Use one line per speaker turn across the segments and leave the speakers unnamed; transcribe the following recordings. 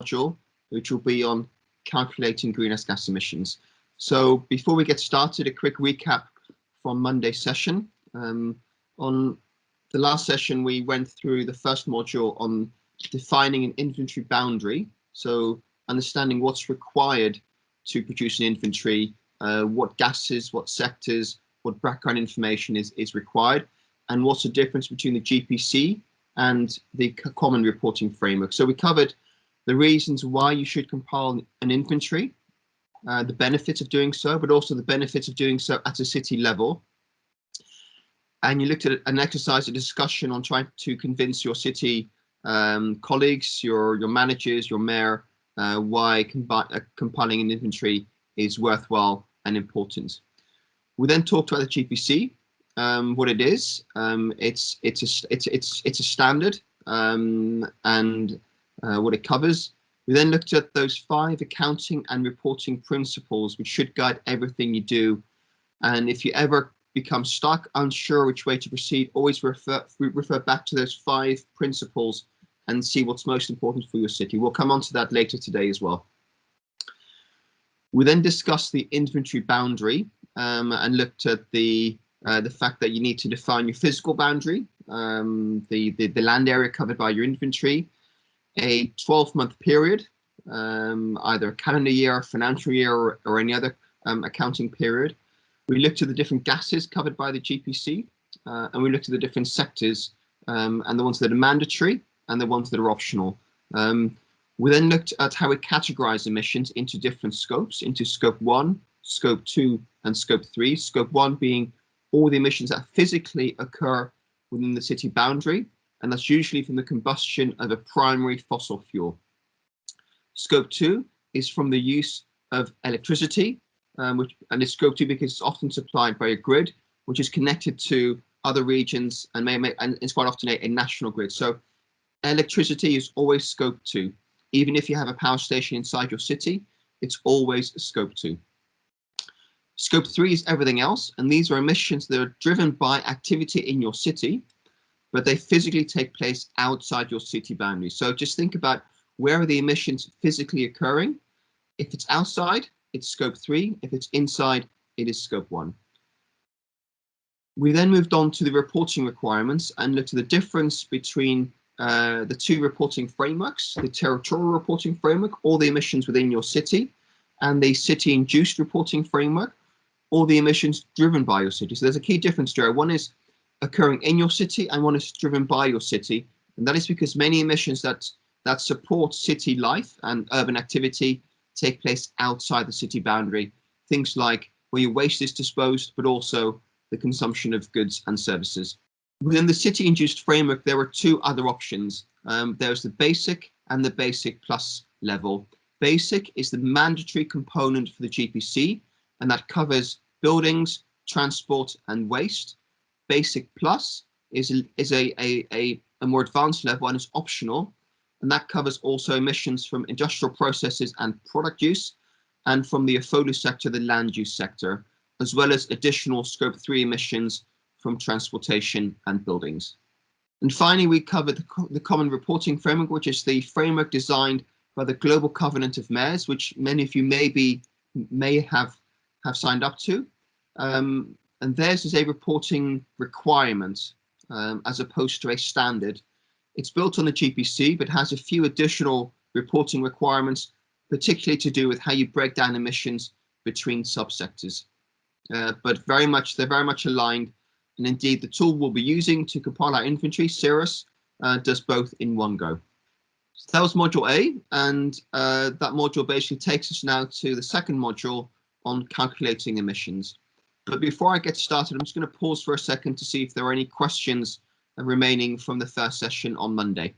module, which will be on calculating greenhouse gas emissions. So before we get started, a quick recap from Monday's session. On the last session, we went through the first module on defining an inventory boundary. So understanding what's required to produce an inventory, what gases, what sectors, what background information is required, and what's the difference between the GPC and the common reporting framework. So we covered the reasons why you should compile an inventory, the benefits of doing so, but also the benefits of doing so at a city level. And you looked at an exercise, a discussion on trying to convince your city colleagues, your managers, your mayor, why compiling an inventory is worthwhile and important. We then talked about the GPC, what it is. It's a standard and what it covers. We then looked at those 5 accounting and reporting principles which should guide everything you do. And if you ever become stuck, unsure which way to proceed, always refer back to those 5 principles and see what's most important for your city. We'll come on to that later today as well. We then discussed the inventory boundary and looked at the fact that you need to define your physical boundary, the land area covered by your inventory, a 12-month period, either a calendar year, financial year, or any other accounting period. We looked at the different gases covered by the GPC, and we looked at the different sectors and the ones that are mandatory and the ones that are optional. We then looked at how we categorize emissions into different scopes, into scope 1, scope 2, and scope 3. Scope 1 being all the emissions that physically occur within the city boundary, and that's usually from the combustion of a primary fossil fuel. Scope 2 is from the use of electricity, and it's scope 2 because it's often supplied by a grid, which is connected to other regions and and it's quite often a national grid. So electricity is always scope 2. Even if you have a power station inside your city, it's always scope 2. Scope 3 is everything else, and these are emissions that are driven by activity in your city, but they physically take place outside your city boundaries. So just think about where are the emissions physically occurring. If it's outside, it's scope 3. If it's inside, it is scope 1. We then moved on to the reporting requirements and looked at the difference between the 2 reporting frameworks, the territorial reporting framework, all the emissions within your city, and the city-induced reporting framework, all the emissions driven by your city. So there's a key difference there. One is occurring in your city and one is driven by your city. And that is because many emissions that support city life and urban activity take place outside the city boundary. Things like where your waste is disposed, but also the consumption of goods and services. Within the city-induced framework, there are 2 other options. There's the basic and the basic plus level. Basic is the mandatory component for the GPC, and that covers buildings, transport, and waste. Basic plus is a more advanced level and is optional, and that covers also emissions from industrial processes and product use, and from the AFOLU sector, the land use sector, as well as additional scope 3 emissions from transportation and buildings. And finally, we covered the common reporting framework, which is the framework designed by the Global Covenant of Mayors, which many of you may have signed up to. And theirs is a reporting requirement as opposed to a standard. It's built on the GPC, but has a few additional reporting requirements, particularly to do with how you break down emissions between subsectors. But they're very much aligned. And indeed, the tool we'll be using to compile our inventory, Cirrus, does both in one go. So that was module A, and that module basically takes us now to the second module on calculating emissions. But before I get started, I'm just going to pause for a second to see if there are any questions remaining from the first session on Monday.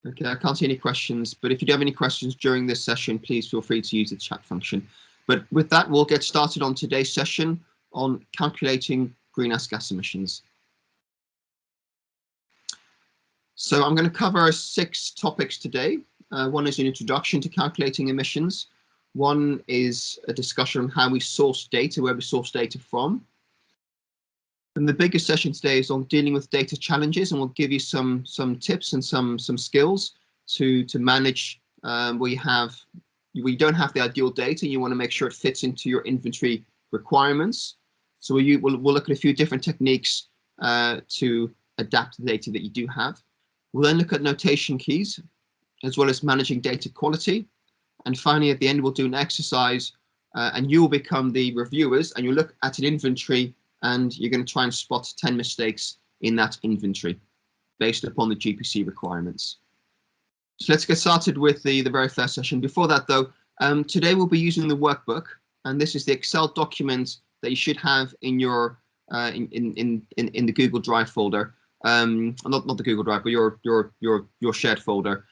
Okay, I can't see any questions, but if you do have any questions during this session, please feel free to use the chat function. But with that, we'll get started on today's session on calculating greenhouse gas emissions. So I'm going to cover 6 topics today. One is an introduction to calculating emissions. One is a discussion on how we source data, where we source data from. And the biggest session today is on dealing with data challenges, and we'll give you some tips and some skills to manage where you don't have the ideal data. You want to make sure it fits into your inventory requirements. So we'll look at a few different techniques to adapt the data that you do have. We'll then look at notation keys, as well as managing data quality. And finally, at the end, we'll do an exercise, and you will become the reviewers, and you'll look at an inventory, and you're going to try and spot 10 mistakes in that inventory based upon the GPC requirements. So let's get started with the very first session. Before that, though, today we'll be using the workbook, and this is the Excel document that you should have in your in the Google Drive folder. Not the Google Drive, but your shared folder.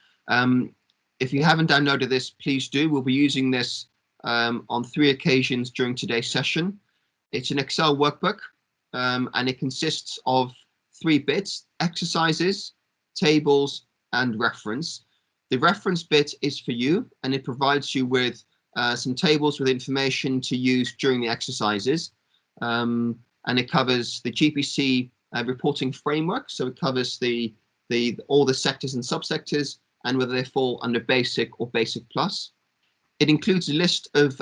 If you haven't downloaded this, please do. We'll be using this on 3 occasions during today's session. It's an Excel workbook, and it consists of 3 bits: exercises, tables, and reference. The reference bit is for you, and it provides you with some tables with information to use during the exercises. And it covers the GPC reporting framework, so it covers all the sectors and subsectors, and whether they fall under basic or basic plus. It includes a list of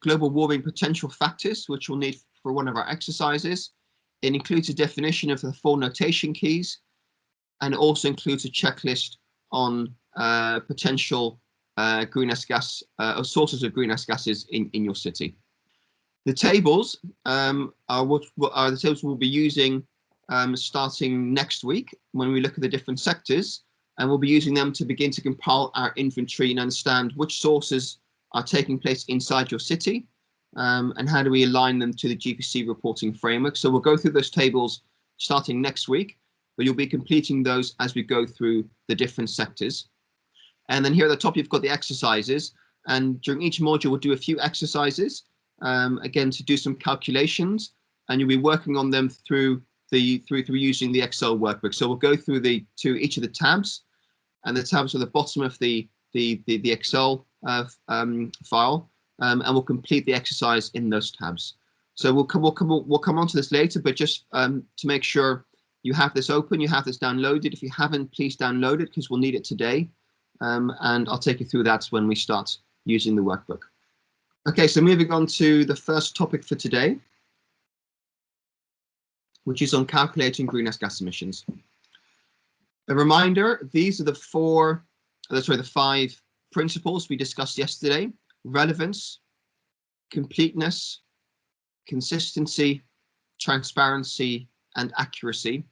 global warming potential factors, which we'll need for one of our exercises. It includes a definition of the 4 notation keys, and it also includes a checklist on potential greenhouse gas or sources of greenhouse gases in your city. The tables are the tables we'll be using starting next week when we look at the different sectors. And we'll be using them to begin to compile our inventory and understand which sources are taking place inside your city, and how do we align them to the GPC reporting framework. So we'll go through those tables starting next week, but you'll be completing those as we go through the different sectors. And then here at the top, you've got the exercises. And during each module, we'll do a few exercises, again, to do some calculations, and you'll be working on them through using the Excel workbook. So we'll go through each of the tabs. And the tabs are the bottom of the Excel file, and we'll complete the exercise in those tabs. So we'll come on to this later, but just to make sure you have this open, you have this downloaded. If you haven't, please download it, because we'll need it today, and I'll take you through that when we start using the workbook. Okay, so moving on to the first topic for today, which is on calculating greenhouse gas emissions. A reminder, these are the 5 principles we discussed yesterday: relevance, completeness, consistency, transparency, and accuracy.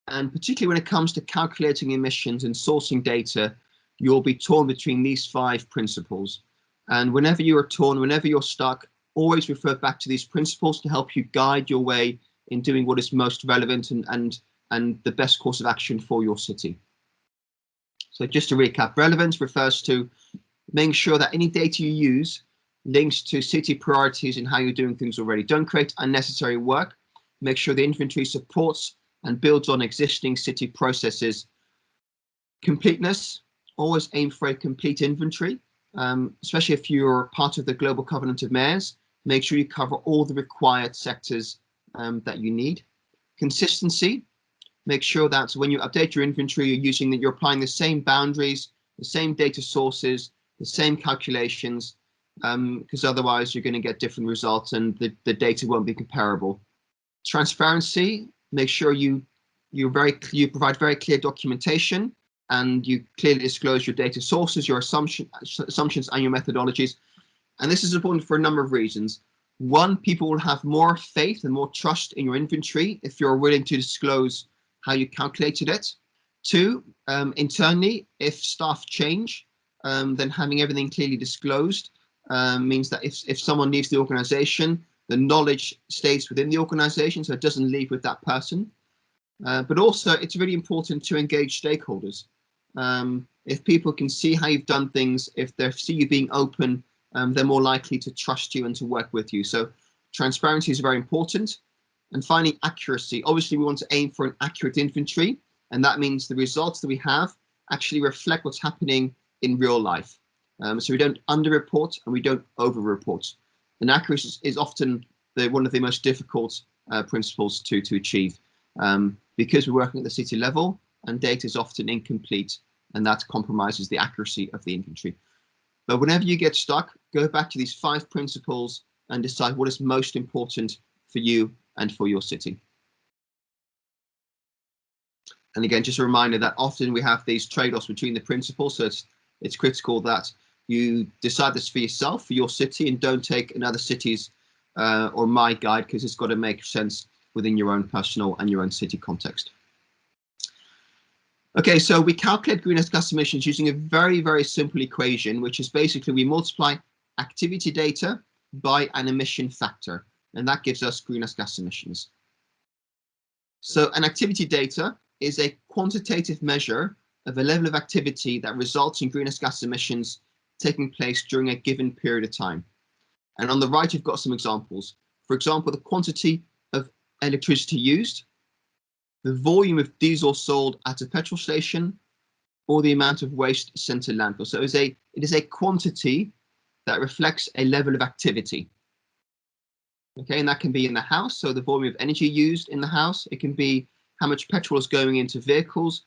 And particularly when it comes to calculating emissions and sourcing data, you'll be torn between these 5 principles. And whenever you are torn, whenever you're stuck, always refer back to these principles to help you guide your way in doing what is most relevant and the best course of action for your city. So just to recap, relevance refers to making sure that any data you use links to city priorities and how you're doing things already. Don't create unnecessary work. Make sure the inventory supports and builds on existing city processes. Completeness, always aim for a complete inventory, especially if you're part of the Global Covenant of Mayors. Make sure you cover all the required sectors that you need. Consistency, make sure that when you update your inventory, you're applying the same boundaries, the same data sources, the same calculations, because otherwise you're going to get different results and the data won't be comparable. Transparency, make sure you provide very clear documentation, and you clearly disclose your data sources, your assumptions, and your methodologies. And this is important for a number of reasons. 1, people will have more faith and more trust in your inventory if you're willing to disclose how you calculated it. 2, internally, if staff change, then having everything clearly disclosed means that if someone leaves the organization, the knowledge stays within the organization, so it doesn't leave with that person. But also, it's really important to engage stakeholders. If people can see how you've done things, if they see you being open, they're more likely to trust you and to work with you. So transparency is very important. And finally, accuracy. Obviously, we want to aim for an accurate inventory, and that means the results that we have actually reflect what's happening in real life. So we don't underreport and we don't overreport. And accuracy is often one of the most difficult principles to achieve, because we're working at the city level and data is often incomplete, and that compromises the accuracy of the inventory. But whenever you get stuck, go back to these 5 principles and decide what is most important for you and for your city. And again, just a reminder that often we have these trade-offs between the principles, so it's critical that you decide this for yourself, for your city, and don't take another city's or my guide, because it's got to make sense within your own personal and your own city context. Okay, so we calculate greenhouse gas emissions using a very, very simple equation, which is basically we multiply activity data by an emission factor, and that gives us greenhouse gas emissions. So an activity data is a quantitative measure of a level of activity that results in greenhouse gas emissions taking place during a given period of time. And on the right, you've got some examples. For example, the quantity of electricity used, the volume of diesel sold at a petrol station, or the amount of waste sent to landfill. So it is a quantity that reflects a level of activity. Okay, and that can be in the house, so the volume of energy used in the house. It can be how much petrol is going into vehicles,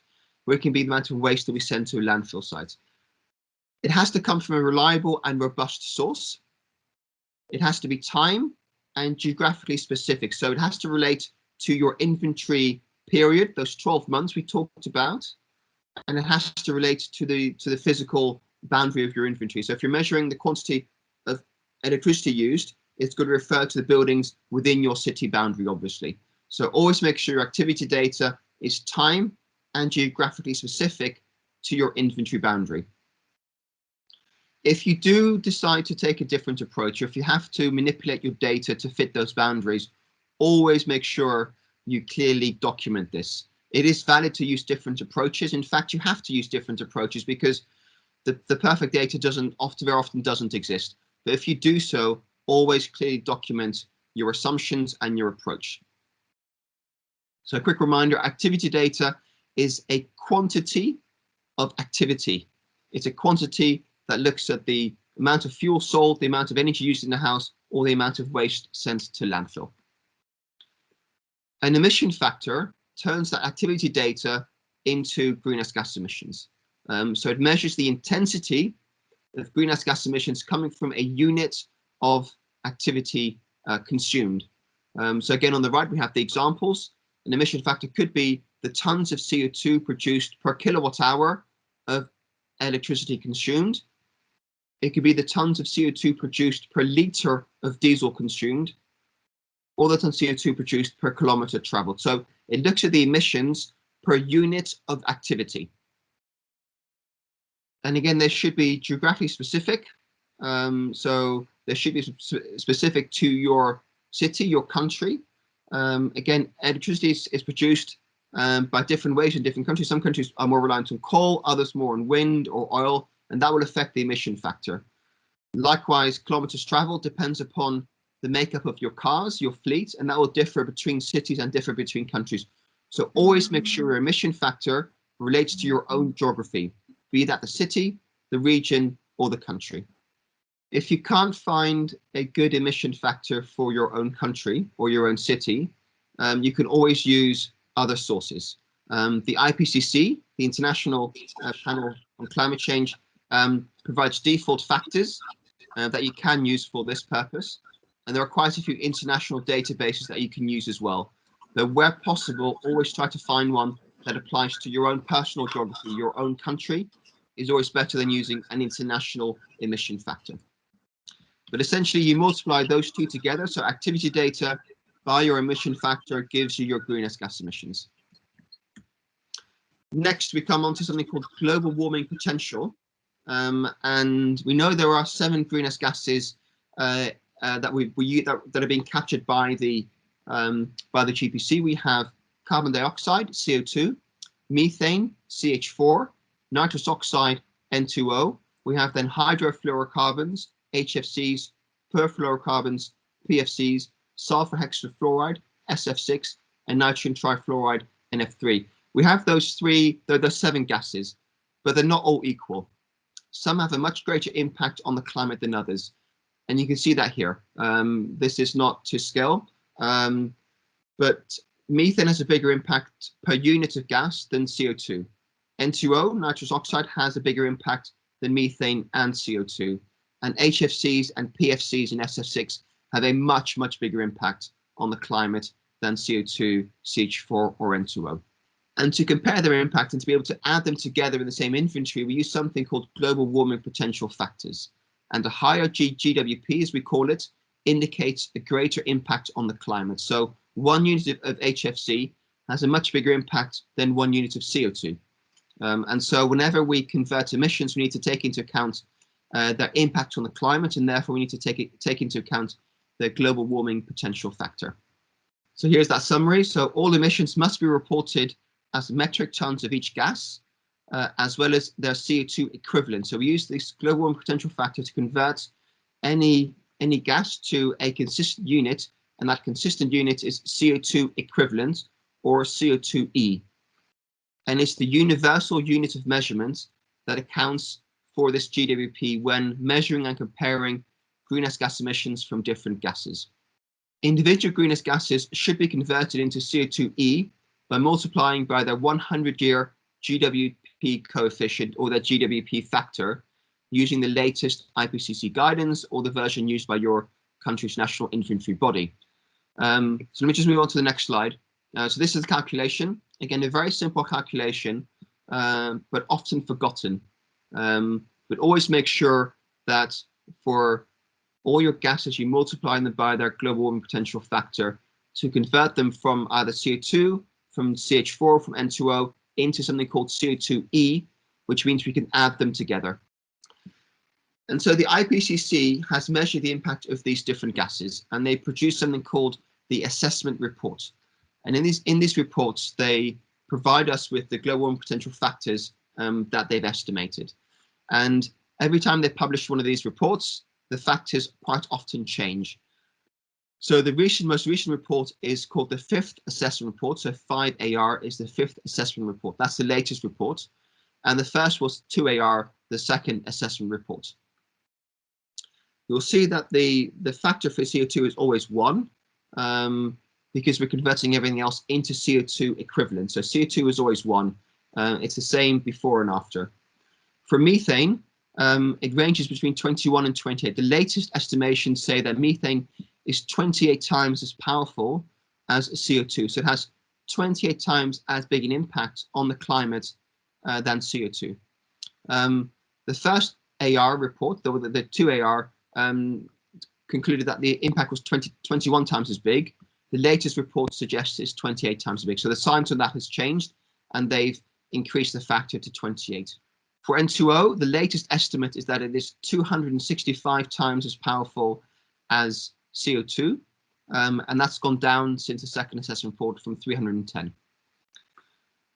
or it can be the amount of waste that we send to landfill sites. It has to come from a reliable and robust source. It has to be time and geographically specific. So it has to relate to your inventory period, those 12 months we talked about, and it has to relate to the physical boundary of your inventory. So if you're measuring the quantity of electricity used, it's going to refer to the buildings within your city boundary, obviously. So always make sure your activity data is time and geographically specific to your inventory boundary. If you do decide to take a different approach, or if you have to manipulate your data to fit those boundaries, always make sure you clearly document this. It is valid to use different approaches. In fact, you have to use different approaches because the perfect data very often doesn't exist. But if you do so, always clearly document your assumptions and your approach. So a quick reminder, activity data is a quantity of activity. It's a quantity that looks at the amount of fuel sold, the amount of energy used in the house, or the amount of waste sent to landfill. An emission factor turns that activity data into greenhouse gas emissions. So it measures the intensity of greenhouse gas emissions coming from a unit of activity consumed. So again, on the right, we have the examples. An emission factor could be the tons of CO2 produced per kilowatt hour of electricity consumed. It could be the tons of CO2 produced per litre of diesel consumed, or the tons of CO2 produced per kilometre travelled. So it looks at the emissions per unit of activity. And again, they should be geographically specific. So they should be specific to your city, your country. Again, electricity is produced by different ways in different countries. Some countries are more reliant on coal, others more on wind or oil, and that will affect the emission factor. Likewise, kilometers traveled depends upon the makeup of your cars, your fleet, and that will differ between cities and differ between countries. So always make sure your emission factor relates to your own geography, be that the city, the region, or the country. If you can't find a good emission factor for your own country or your own city, you can always use other sources. The IPCC, the International Panel on Climate Change, provides default factors that you can use for this purpose. And there are quite a few international databases that you can use as well. But where possible, always try to find one that applies to your own personal geography, your own country, is always better than using an international emission factor. But essentially, you multiply those two together. So activity data by your emission factor gives you your greenhouse gas emissions. Next, we come on to something called global warming potential. And we know there are 7 greenhouse gases that are being captured by the GPC. We have carbon dioxide, CO2, methane, CH4, nitrous oxide, N2O. We have then hydrofluorocarbons, HFCs, perfluorocarbons, PFCs, sulfur hexafluoride, SF6, and nitrogen trifluoride, NF3. We have those 7 gases, but they're not all equal. Some have a much greater impact on the climate than others. And you can see that here. This is not to scale. but methane has a bigger impact per unit of gas than CO2. N2O, nitrous oxide, has a bigger impact than methane and CO2. And HFCs and PFCs in SF6 have a much, much bigger impact on the climate than CO2, CH4, or N2O. And to compare their impact and to be able to add them together in the same inventory, we use something called global warming potential factors. And a higher GWP, as we call it, indicates a greater impact on the climate. So 1 unit of HFC has a much bigger impact than 1 unit of CO2. And so whenever we convert emissions, we need to take into account their impact on the climate, and therefore we need to take into account the global warming potential factor. So here's that summary. So all emissions must be reported as metric tons of each gas, as well as their CO2 equivalent. So we use this global warming potential factor to convert any gas to a consistent unit, and that consistent unit is CO2 equivalent, or CO₂e. And it's the universal unit of measurement that accounts for this GWP when measuring and comparing greenhouse gas emissions from different gases. Individual greenhouse gases should be converted into CO₂e by multiplying by their 100-year GWP coefficient, or their GWP factor, using the latest IPCC guidance or the version used by your country's national inventory body. So let me just move on to the next slide. So this is the calculation. Again, a very simple calculation, but often forgotten. But always make sure that for all your gases, you multiply them by their global warming potential factor to convert them from either CO2, from CH4, from N2O, into something called CO₂e, which means we can add them together. And so the IPCC has measured the impact of these different gases, and they produce something called the assessment report. And in these reports, they provide us with the global warming potential factors that they've estimated. And every time they publish one of these reports, the factors quite often change. So the most recent report is called the 5th assessment report. So 5AR is the 5th assessment report. That's the latest report. And the first was 2AR, the second assessment report. You'll see that the factor for CO2 is always 1, because we're converting everything else into CO2 equivalent. So CO2 is always 1. It's the same before and after. For methane, it ranges between 21 and 28. The latest estimations say that methane is 28 times as powerful as CO2. So it has 28 times as big an impact on the climate than CO2. The first AR report, the 2AR, concluded that the impact was 21 times as big. The latest report suggests it's 28 times as big. So the science on that has changed, and they've increased the factor to 28. For N2O, the latest estimate is that it is 265 times as powerful as CO2, and that's gone down since the second assessment report from 310.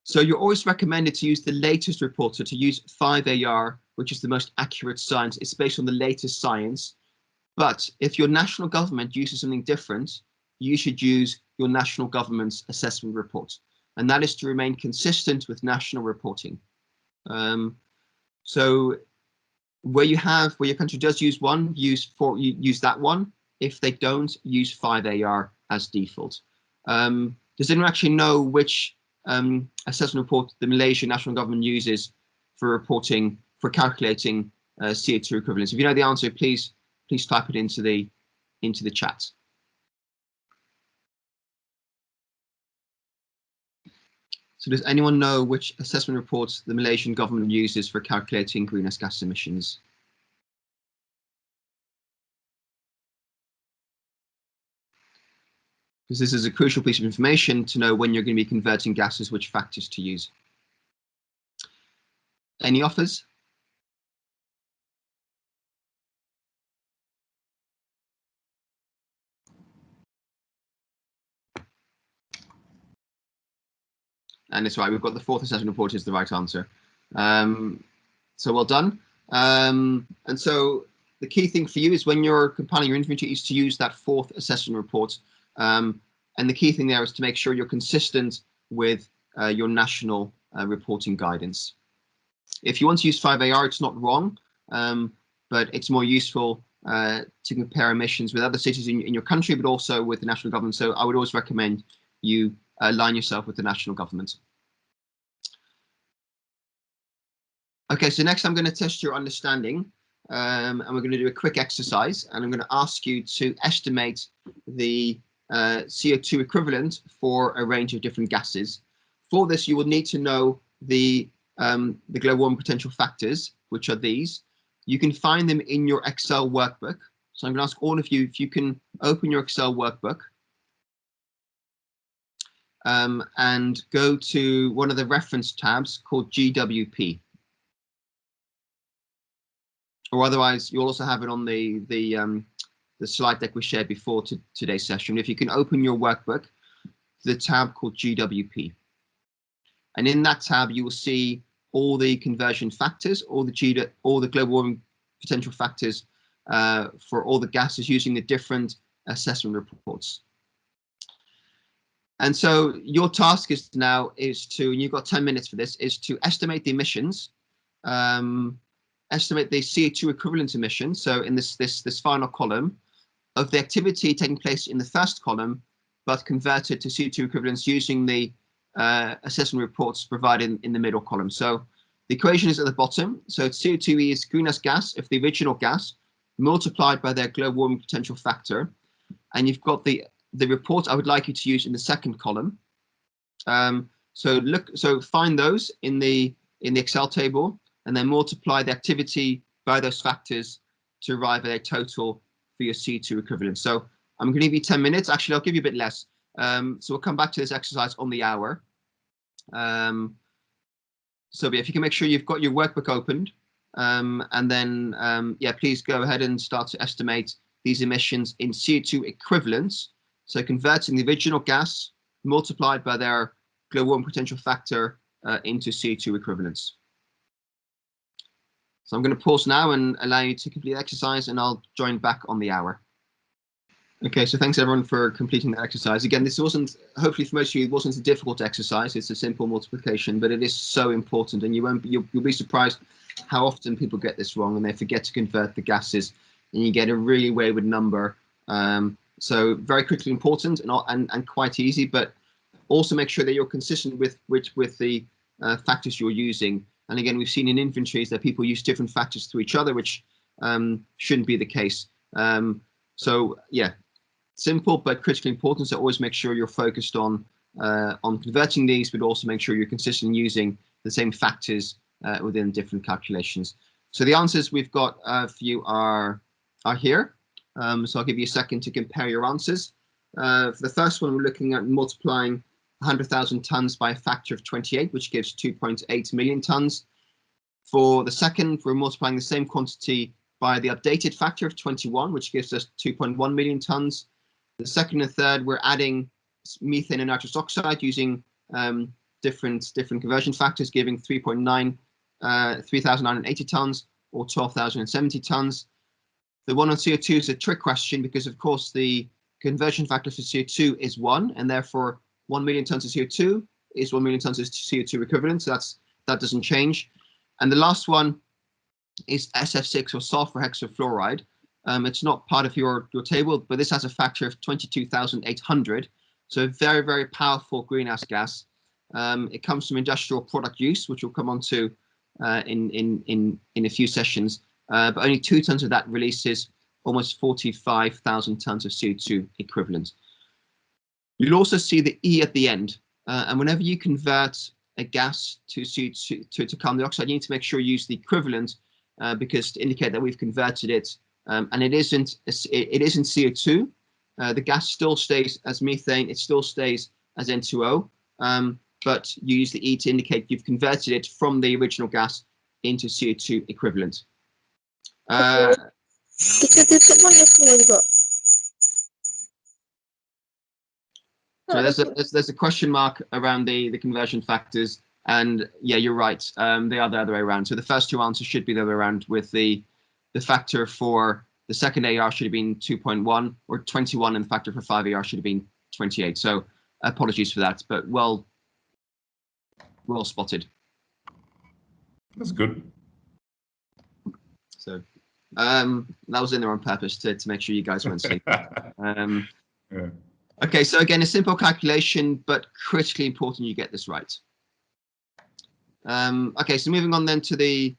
So you're always recommended to use the latest report, so to use 5AR, which is the most accurate science. It's based on the latest science. But if your national government uses something different, you should use your national government's assessment report. And that is to remain consistent with national reporting. So where your country does use one, use that one. If they don't, use 5AR as default. Does anyone actually know which assessment report the Malaysian national government uses for calculating CO2 equivalents? If you know the answer, please type it into the chat. So does anyone know which assessment reports the Malaysian government uses for calculating greenhouse gas emissions? Because this is a crucial piece of information to know when you're going to be converting gases, which factors to use. Any offers? And it's right, we've got the 4th assessment report is the right answer. So well done. And so the key thing for you is when you're compiling your inventory is to use that 4th assessment report. And the key thing there is to make sure you're consistent with your national reporting guidance. If you want to use 5AR, it's not wrong, but it's more useful to compare emissions with other cities in your country, but also with the national government. So I would always recommend you align yourself with the national government. Okay, so next I'm going to test your understanding, and we're going to do a quick exercise, and I'm going to ask you to estimate the CO2 equivalent for a range of different gases. For this, you will need to know the global warming potential factors, which are these. You can find them in your Excel workbook. So I'm going to ask all of you if you can open your Excel workbook and go to one of the reference tabs called GWP. Or otherwise, you'll also have it on the slide deck we shared before today's session. If you can open your workbook, the tab called GWP. And in that tab, you will see all the conversion factors, all the global warming potential factors for all the gases using the different assessment reports. And so your task is now to, and you've got 10 minutes for this, is to estimate the emissions, estimate the CO2 equivalent emissions. So in this final column of the activity taking place in the first column, but converted to CO2 equivalents using the assessment reports provided in the middle column. So the equation is at the bottom. So CO₂e is greenhouse gas of the original gas multiplied by their global warming potential factor. And you've got the report I would like you to use in the second column. So find those in the Excel table and then multiply the activity by those factors to arrive at a total for your CO2 equivalent. So I'm going to give you 10 minutes. Actually, I'll give you a bit less. So we'll come back to this exercise on the hour. So if you can make sure you've got your workbook opened, and then yeah, please go ahead and start to estimate these emissions in CO2 equivalents. So converting the original gas multiplied by their global warming potential factor into CO2 equivalents. So I'm going to pause now and allow you to complete the exercise, and I'll join back on the hour. Okay, so thanks everyone for completing the exercise. Again, this wasn't, hopefully for most of you, it wasn't a difficult exercise. It's a simple multiplication, but it is so important, and you'll be surprised how often people get this wrong and they forget to convert the gases, and you get a really wayward number. So very critically important and quite easy, but also make sure that you're consistent with the factors you're using. And again, we've seen in inventories that people use different factors to each other, which shouldn't be the case. So yeah, simple but critically important. So always make sure you're focused on converting these, but also make sure you're consistent using the same factors within different calculations. So the answers we've got for you are here. So I'll give you a second to compare your answers. For the first one, we're looking at multiplying 100,000 tons by a factor of 28, which gives 2.8 million tons. For the second, we're multiplying the same quantity by the updated factor of 21, which gives us 2.1 million tons. The second and third, we're adding methane and nitrous oxide using different conversion factors, giving 3,980 tons or 12,070 tons. The one on CO2 is a trick question because, of course, the conversion factor for CO2 is 1, and therefore 1 million tons of CO2 is 1 million tons of CO2 equivalent. So that doesn't change. And the last one is SF6 or sulfur hexafluoride. It's not part of your table, but this has a factor of 22,800. So a very, very powerful greenhouse gas. It comes from industrial product use, which we'll come on to in a few sessions. But only 2 tons of that releases almost 45,000 tons of CO2 equivalent. You'll also see the E at the end. And whenever you convert a gas to carbon dioxide, you need to make sure you use the equivalent because to indicate that we've converted it. And it isn't CO2. The gas still stays as methane. It still stays as N2O. But you use the E to indicate you've converted it from the original gas into CO2 equivalent. So there's a question mark around the conversion factors, and yeah, you're right. They are the other way around. So the first 2 answers should be the other way around, with the factor for the second AR should have been 2.1 or 21, and the factor for 5AR should have been 28. So apologies for that, but well spotted.
That's good.
So that was in there on purpose to make sure you guys weren't asleep.
Yeah.
Okay, so again, a simple calculation, but critically important you get this right. Okay, so moving on then to the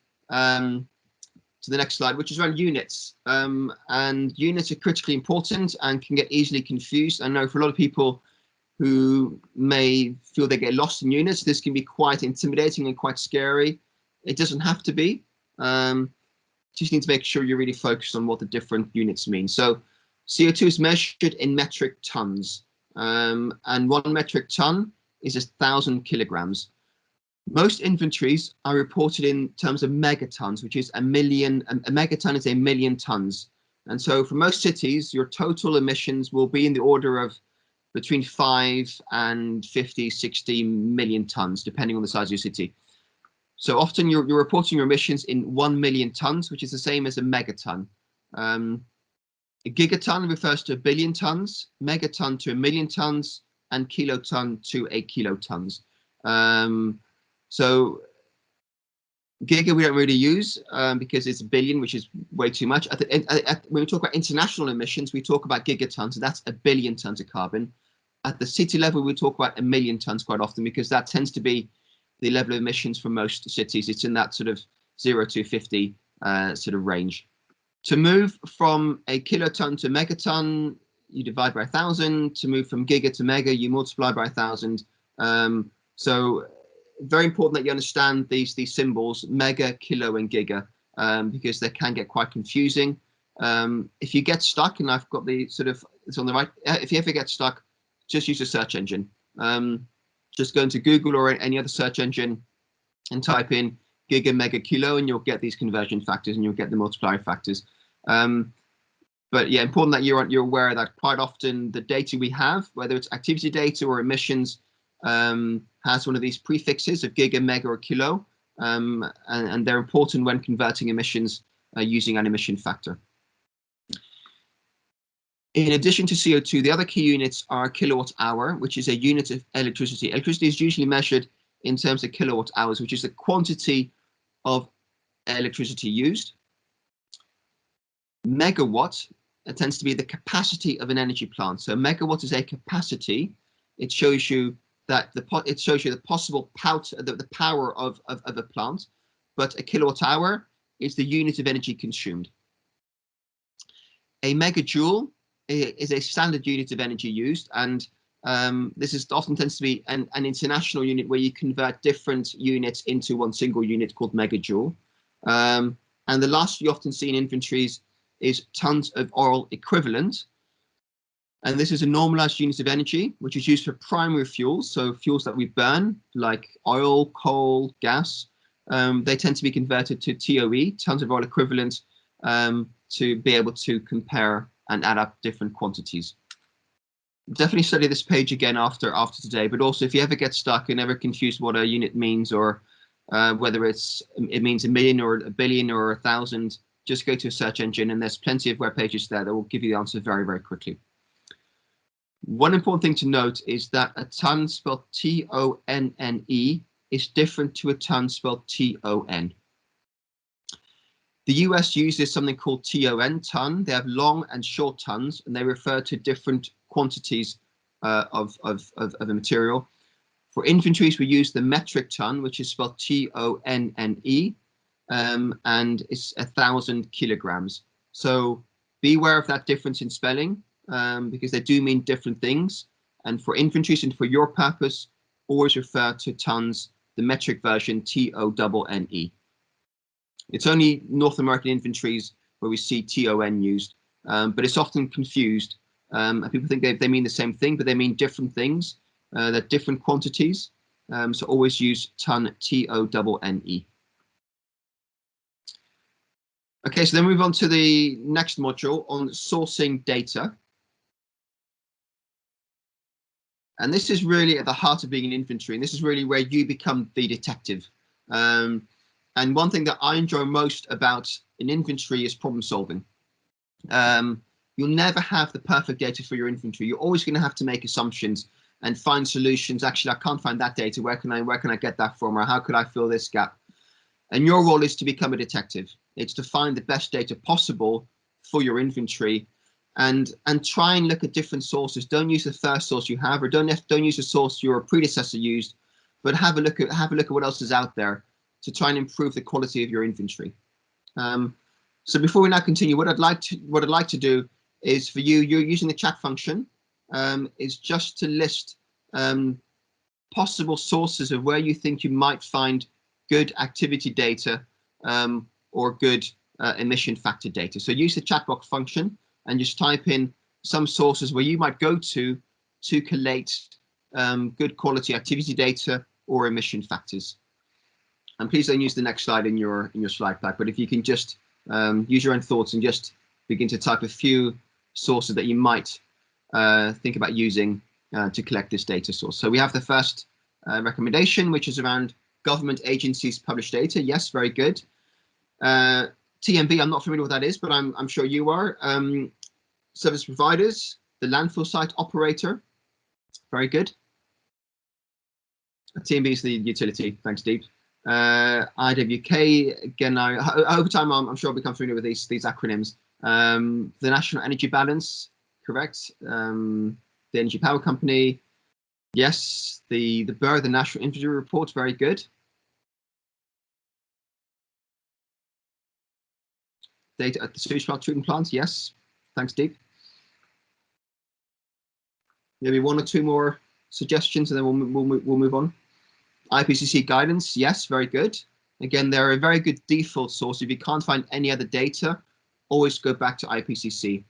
next slide, which is around units. And units are critically important and can get easily confused. I know for a lot of people who may feel they get lost in units, this can be quite intimidating and quite scary. It doesn't have to be. Just need to make sure you're really focused on what the different units mean. So CO2 is measured in metric tons, and 1 metric ton is 1,000 kilograms. Most inventories are reported in terms of megatons, which is a million. A megaton is 1,000,000 tons. And so for most cities, your total emissions will be in the order of between 5 and 50, 60 million tons, depending on the size of your city. So often you're reporting your emissions in 1 million tons, which is the same as a megaton. A gigaton refers to 1 billion tons, megaton to 1,000,000 tons, and kiloton to 8 kilotons. So giga we don't really use because it's 1 billion, which is way too much. When we talk about international emissions, we talk about gigatons, and that's 1 billion tons of carbon. At the city level, we talk about 1,000,000 tons quite often because that tends to be the level of emissions for most cities. It's in that sort of 0 to 50 sort of range. To move from a kiloton to megaton, you divide by 1,000. To move from giga to mega, you multiply by 1,000. So very important that you understand these symbols, mega, kilo, and giga, because they can get quite confusing. If you get stuck, and I've got the sort of, it's on the right, if you ever get stuck, just use a search engine. Just go into Google or any other search engine and type in giga, mega, kilo, and you'll get these conversion factors and you'll get the multiplier factors. But yeah, important that you're aware that quite often the data we have, whether it's activity data or emissions, has one of these prefixes of giga, mega, or kilo, and they're important when converting emissions using an emission factor. In addition to CO2, the other key units are kilowatt hour, which is a unit of electricity. Electricity is usually measured in terms of kilowatt hours, which is the quantity of electricity used. Megawatt tends to be the capacity of an energy plant. So megawatt is a capacity. It shows you that the possible power of a plant, but a kilowatt hour is the unit of energy consumed. A megajoule is a standard unit of energy used, and this is often tends to be an international unit where you convert different units into one single unit called megajoule. And the last you often see in inventories is tons of oil equivalent. And this is a normalized unit of energy, which is used for primary fuels, so fuels that we burn, like oil, coal, gas. They tend to be converted to TOE, tons of oil equivalent, to be able to compare and add up different quantities. Definitely study this page again after today, but also if you ever get stuck and ever confused what a unit means, or whether it means 1,000,000 or 1 billion or 1,000, just go to a search engine and there's plenty of web pages there that will give you the answer very, very quickly. One important thing to note is that a ton spelled T-O-N-N-E is different to a ton spelled T-O-N. The US uses something called TON, ton. They have long and short tons, and they refer to different quantities of a material. For inventories, we use the metric ton, which is spelled T-O-N-N-E, and it's 1,000 kilograms. So be aware of that difference in spelling, because they do mean different things. And for inventories and for your purpose, always refer to tons, the metric version, T-O-N-N-E. It's only North American inventories where we see TON used, but it's often confused. And people think they mean the same thing, but they mean different things. They're different quantities. So always use ton, T-O-N-N-E. Okay, so then move on to the next module on sourcing data. And this is really at the heart of being an inventory, and this is really where you become the detective. And one thing that I enjoy most about an inventory is problem solving. You'll never have the perfect data for your inventory. You're always going to have to make assumptions and find solutions. Actually, I can't find that data. Where can I get that from? Or how could I fill this gap? And your role is to become a detective. It's to find the best data possible for your inventory and try and look at different sources. Don't use the first source you have, or don't use a source your predecessor used, but have a look at what else is out there to try and improve the quality of your inventory. So before we now continue, what I'd like to do is for you're using the chat function, is just to list possible sources of where you think you might find good activity data or good emission factor data. So use the chat box function and just type in some sources where you might go to collate good quality activity data or emission factors. And please don't use the next slide in your slide pack, but if you can just use your own thoughts and just begin to type a few sources that you might think about using to collect this data source. So we have the first recommendation, which is around government agencies publish data. Yes, very good. TMB, I'm not familiar with what that is, but I'm sure you are. Service providers, the landfill site operator. Very good. TMB is the utility. Thanks, Deep. IWK, again, over time, I'm sure I'll become familiar with these acronyms. The National Energy Balance, correct. The Energy Power Company, yes. The BURS, the National Inventory Report, very good. Data at the sewage treatment plant, yes. Thanks, Deep. Maybe one or two more suggestions, and then we'll move on. IPCC guidance, yes, very good. Again, they're a very good default source. If you can't find any other data, always go back to IPCC.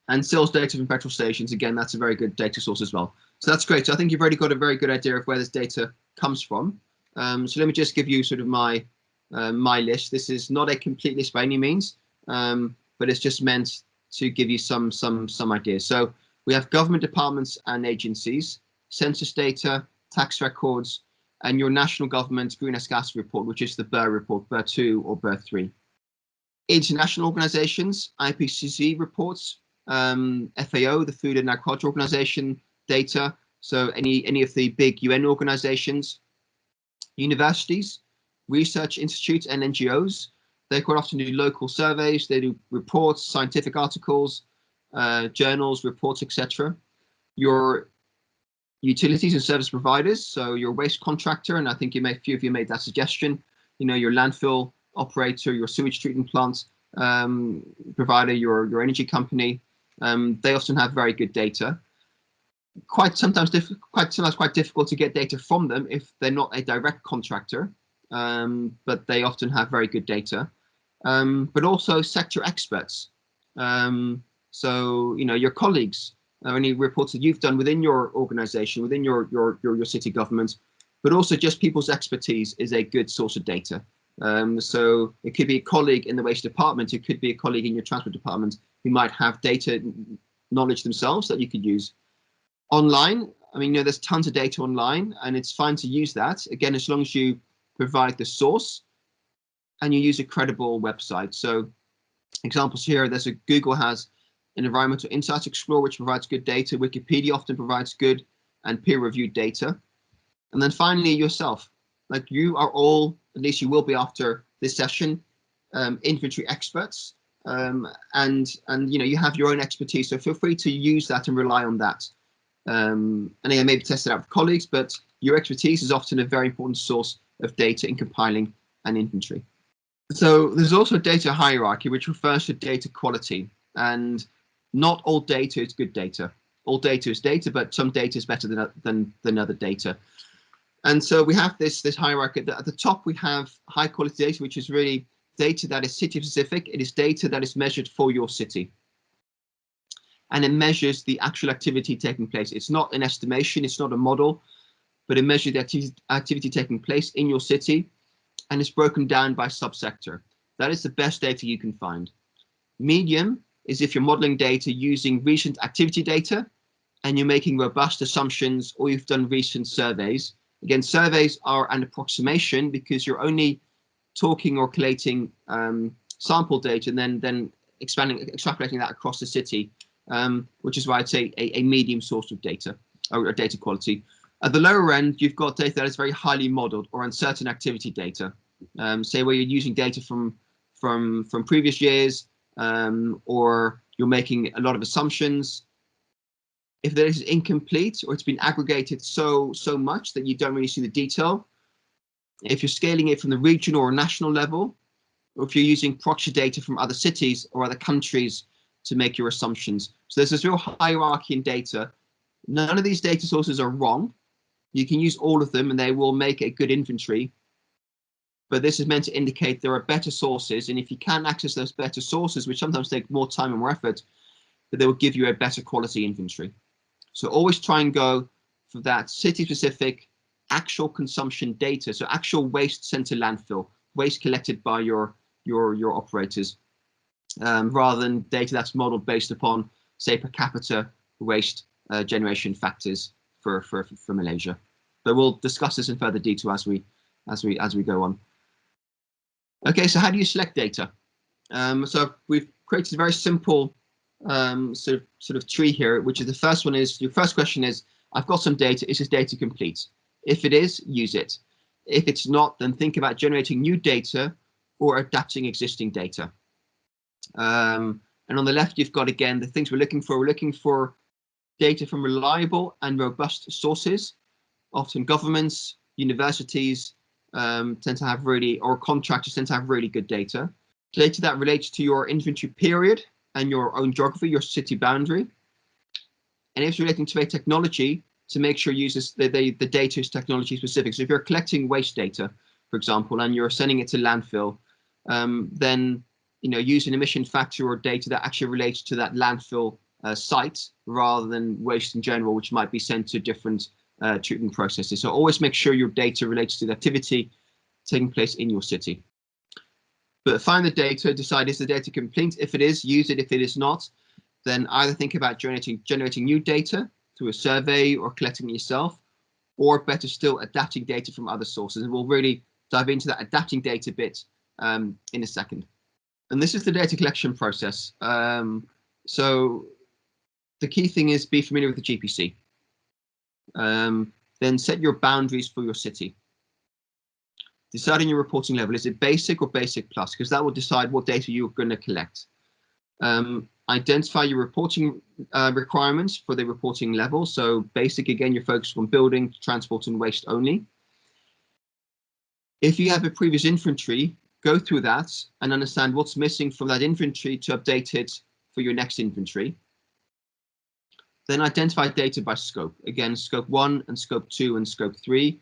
And sales data from petrol stations, again, that's a very good data source as well. So that's great. So I think you've already got a very good idea of where this data comes from. So let me just give you sort of my my list. This is not a complete list by any means, but it's just meant to give you some ideas. So we have government departments and agencies, census data, tax records, and your national government greenhouse gas report, which is the BURS report, BURS 2 or BURS 3. International organizations, IPCC reports, FAO, the Food and Agriculture Organization data, so any of the big UN organizations. Universities, research institutes and NGOs, they quite often do local surveys, they do reports, scientific articles, journals, reports, etc. Your utilities and service providers, so your waste contractor, and I think a few of you made that suggestion, you know, your landfill operator, your sewage treatment plant provider, your energy company, they often have very good data. Sometimes quite difficult to get data from them if they're not a direct contractor, but they often have very good data. But also sector experts. So, you know, your colleagues, any reports that you've done within your organization, within your city government, but also just people's expertise is a good source of data. So it could be a colleague in the waste department, it could be a colleague in your transport department who might have data knowledge themselves that you could use. Online, I mean, you know, there's tons of data online, and it's fine to use that. Again, as long as you provide the source and you use a credible website. So examples here, Google has an Environmental Insights Explorer, which provides good data. Wikipedia often provides good and peer-reviewed data. And then finally, yourself, like you are all, at least you will be after this session, inventory experts, and you know, you have your own expertise. So feel free to use that and rely on that. And again, maybe test it out with colleagues, but your expertise is often a very important source of data in compiling an inventory. So there's also a data hierarchy, which refers to data quality, and not all data is good data. All data is data, but some data is better than other data. And so we have this hierarchy. At the top, we have high quality data, which is really data that is city specific. It is data that is measured for your city. And it measures the actual activity taking place. It's not an estimation, it's not a model, but it measures the activity taking place in your city, and it's broken down by subsector. That is the best data you can find. Medium is if you're modeling data using recent activity data, and you're making robust assumptions, or you've done recent surveys. Again, surveys are an approximation because you're only talking or collating sample data and then extrapolating that across the city, which is why I'd say a medium source of data or data quality. At the lower end, you've got data that is very highly modeled or uncertain activity data, say where you're using data from previous years, or you're making a lot of assumptions. If the data is incomplete or it's been aggregated so much that you don't really see the detail, if you're scaling it from the regional or national level, or if you're using proxy data from other cities or other countries to make your assumptions. So there's this real hierarchy in data. None of these data sources are wrong. You can use all of them and they will make a good inventory. But this is meant to indicate there are better sources. And if you can access those better sources, which sometimes take more time and more effort, that they will give you a better quality inventory. So always try and go for that city-specific actual consumption data. So actual waste sent to landfill, waste collected by your operators, rather than data that's modeled based upon, say, per capita waste generation factors for Malaysia. But we'll discuss this in further detail as we go on. Okay, so how do you select data? So we've created a very simple sort of tree here, which is the first one is, your first question is, I've got some data, is this data complete? If it is, use it. If it's not, then think about generating new data or adapting existing data. And on the left, you've got, again, the things we're looking for. We're looking for data from reliable and robust sources. Often governments, universities tend to have really, or contractors tend to have really good data. Data that relates to your inventory period and your own geography, your city boundary. And if it's relating to a technology, to make sure users the data is technology specific. So if you're collecting waste data, for example, and you're sending it to landfill, then use an emission factor or data that actually relates to that landfill site rather than waste in general, which might be sent to different treatment processes. So always make sure your data relates to the activity taking place in your city. But find the data, decide is the data complete? If it is, use it. If it is not, then either think about generating new data through a survey or collecting it yourself, or better still, adapting data from other sources. And we'll really dive into that adapting data bit in a second. And this is the data collection process. So the key thing is be familiar with the GPC. Then set your boundaries for your city. Deciding your reporting level, is it basic or basic plus? Because that will decide what data you're going to collect. Identify your reporting requirements for the reporting level. So basic, again, you're focused on building, transport and waste only. If you have a previous inventory, go through that and understand what's missing from that inventory to update it for your next inventory. Then identify data by scope. Again, scope 1 and scope 2 and scope 3.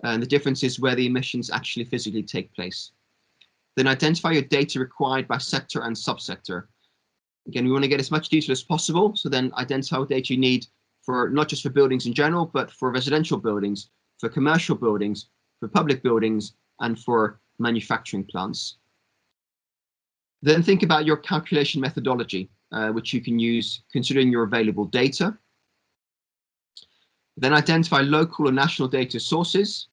And the difference is where the emissions actually physically take place. Then identify your data required by sector and subsector. Again, we want to get as much detail as possible. So then identify what data you need for not just for buildings in general, but for residential buildings, for commercial buildings, for public buildings, and for manufacturing plants. Then think about your calculation methodology, which you can use considering your available data. Then identify local or national data sources.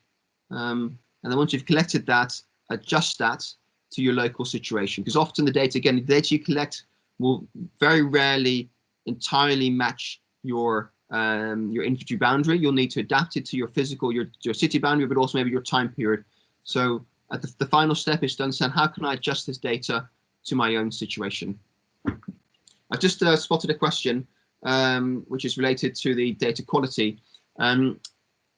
And then once you've collected that, adjust that to your local situation. Because often the data, again, the data you collect will very rarely entirely match your inventory boundary. You'll need to adapt it to your physical, your city boundary, but also maybe your time period. So at the final step is to understand, how can I adjust this data to my own situation? I've just spotted a question which is related to the data quality.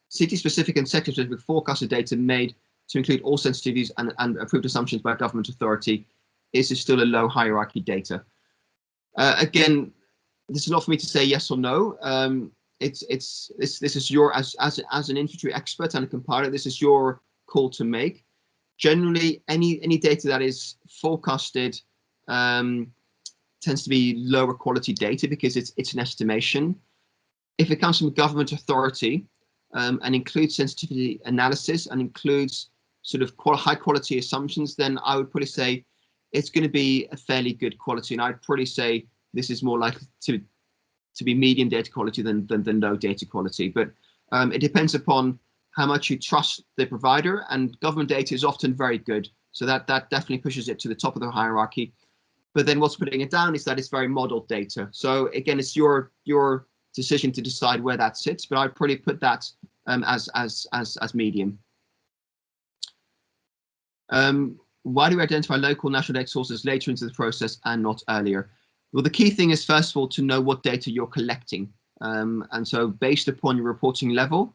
City-specific and sector-specific forecasted data made to include all sensitivities and approved assumptions by a government authority. Is this still a low hierarchy data? Again, this is not for me to say yes or no. This is your, as an inventory expert and a compiler, this is your call to make. Generally, any data that is forecasted tends to be lower quality data because it's an estimation. If it comes from a government authority and includes sensitivity analysis and includes sort of high quality assumptions, then I would probably say it's going to be a fairly good quality. And I'd probably say this is more likely to be medium data quality than low data quality. But it depends upon how much you trust the provider, and government data is often very good. So that definitely pushes it to the top of the hierarchy. But then what's putting it down is that it's very modeled data. So again, it's your decision to decide where that sits, but I'd probably put that as medium. Why do we identify local national data sources later into the process and not earlier? Well, the key thing is, first of all, to know what data you're collecting. And so based upon your reporting level,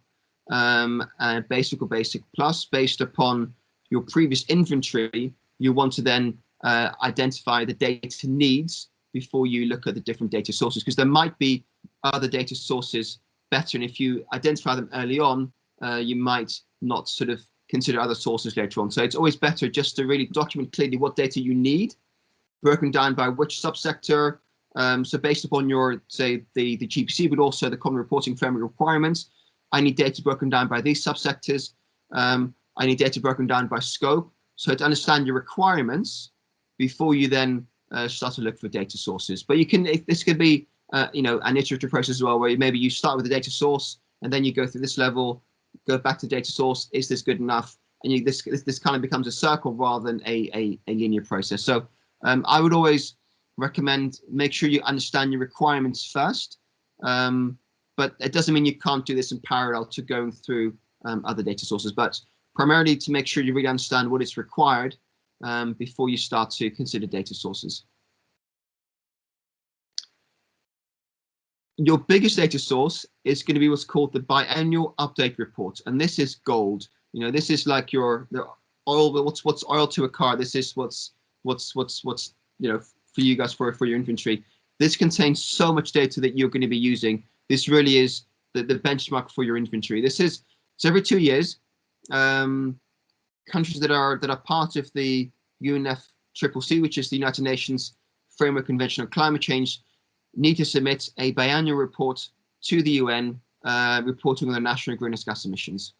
basic or basic plus, based upon your previous inventory, you want to then identify the data needs before you look at the different data sources, because there might be other data sources better. And if you identify them early on, you might not sort of consider other sources later on. So it's always better just to really document clearly what data you need, broken down by which subsector. So based upon your, say, the GPC, but also the Common Reporting Framework requirements, I need data broken down by these subsectors. I need data broken down by scope. So to understand your requirements before you then start to look for data sources. But you can, this could be, you know, an iterative process as well, where maybe you start with the data source and then you go through this level, go back to data source. Is this good enough? And this kind of becomes a circle rather than a linear process. So I would always recommend make sure you understand your requirements first, but it doesn't mean you can't do this in parallel to going through other data sources, but primarily to make sure you really understand what is required before you start to consider data sources. Your biggest data source is going to be what's called the biannual update report, and this is gold. You know, this is like the oil. What's oil to a car? This is what's you know, for you guys for your inventory. This contains so much data that you're going to be using. This really is the benchmark for your inventory. This is, so every 2 years, countries that are part of the UNFCCC, which is the United Nations Framework Convention on Climate Change, need to submit a biannual report to the UN, reporting on their national greenhouse gas emissions.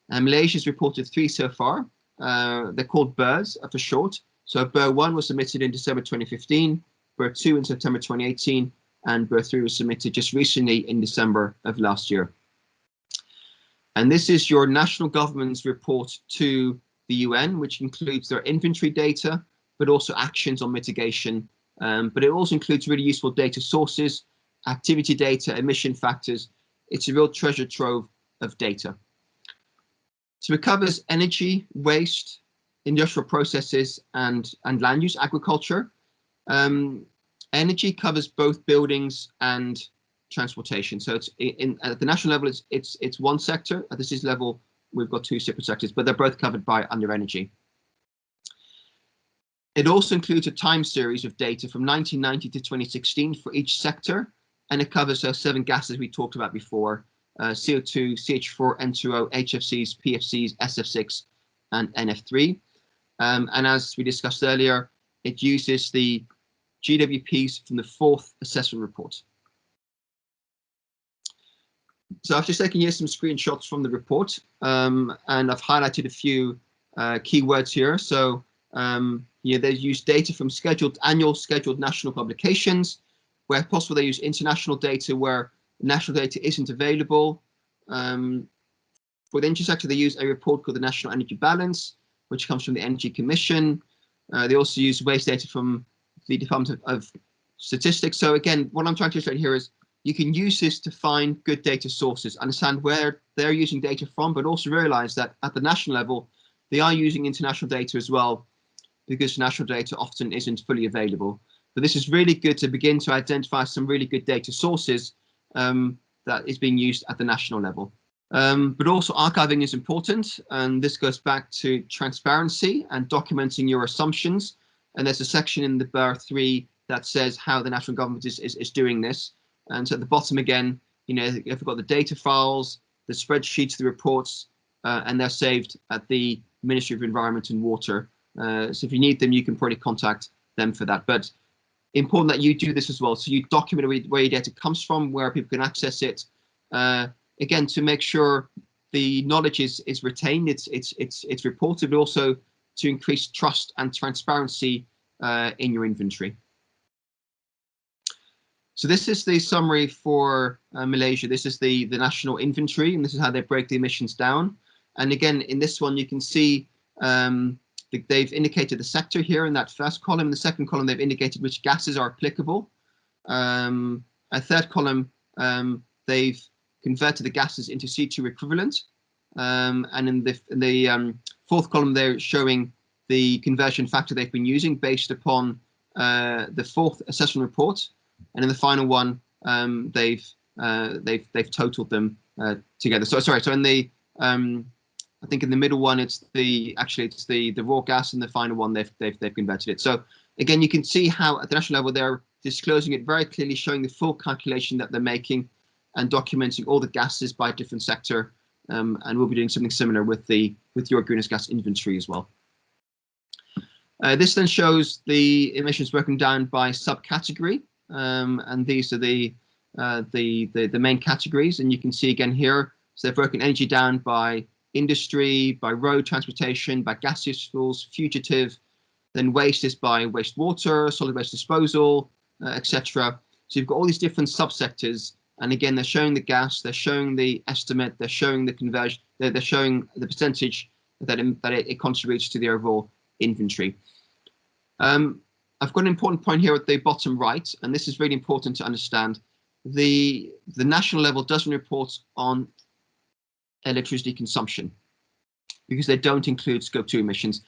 And Malaysia's reported 3 so far. They're called BURS for short. So BUR 1 was submitted in December 2015, BUR 2 in September 2018, and BUR 3 was submitted just recently in December of last year. And this is your national government's report to the UN, which includes their inventory data, but also actions on mitigation. But it also includes really useful data sources, activity data, emission factors. It's a real treasure trove of data. So it covers energy, waste, industrial processes, and land use, agriculture. Energy covers both buildings and transportation. So it's at the national level, it's one sector. At the city level, we've got 2 separate sectors, but they're both covered by under energy. It also includes a time series of data from 1990 to 2016 for each sector, and it covers those 7 gases we talked about before: CO2, CH4, N2O, HFCs, PFCs, SF6, and NF3. And as we discussed earlier, it uses the GWPs from the 4th assessment report. So I've just taken here some screenshots from the report, and I've highlighted a few keywords here. So yeah, they use data from annual scheduled national publications. Where possible, they use international data where national data isn't available. For the energy sector, they use a report called the National Energy Balance, which comes from the Energy Commission. They also use waste data from the Department of Statistics. So again, what I'm trying to illustrate here is you can use this to find good data sources, understand where they're using data from, but also realize that at the national level, they are using international data as well, because national data often isn't fully available. But this is really good to begin to identify some really good data sources that is being used at the national level. But also archiving is important, and this goes back to transparency and documenting your assumptions. And there's a section in the BUR 3 that says how the national government is doing this. And so at the bottom again, you know, you've got the data files, the spreadsheets, the reports, and they're saved at the Ministry of Environment and Water. So if you need them, you can probably contact them for that. But important that you do this as well. So you document where your data comes from, where people can access it. Again, to make sure the knowledge is retained, it's reported, but also to increase trust and transparency in your inventory. So this is the summary for Malaysia. This is the national inventory, and this is how they break the emissions down. And again, in this one, you can see they've indicated the sector here in that first column. In the second column, they've indicated which gases are applicable. A third column, they've converted the gases into CO₂ equivalent. And in the 4th column, they're showing the conversion factor they've been using based upon the fourth assessment report, and in the final one, they've totaled them together. So sorry. So in the I think in the middle one, it's the raw gas, and the final one they've converted it. So again, you can see how at the national level they're disclosing it very clearly, showing the full calculation that they're making, and documenting all the gases by different sector. And we'll be doing something similar with your greenhouse gas inventory as well. This then shows the emissions broken down by subcategory, and these are the main categories. And you can see again here, so they've broken energy down by industry, by road transportation, by gaseous fuels, fugitive, then waste is by wastewater, solid waste disposal, etc. So you've got all these different subsectors, and again, they're showing the gas, they're showing the estimate, they're showing the conversion, they're showing the percentage that it contributes to the overall inventory. I've got an important point here at the bottom right, and this is really important to understand. The national level doesn't report on electricity consumption because they don't include scope 2 emissions.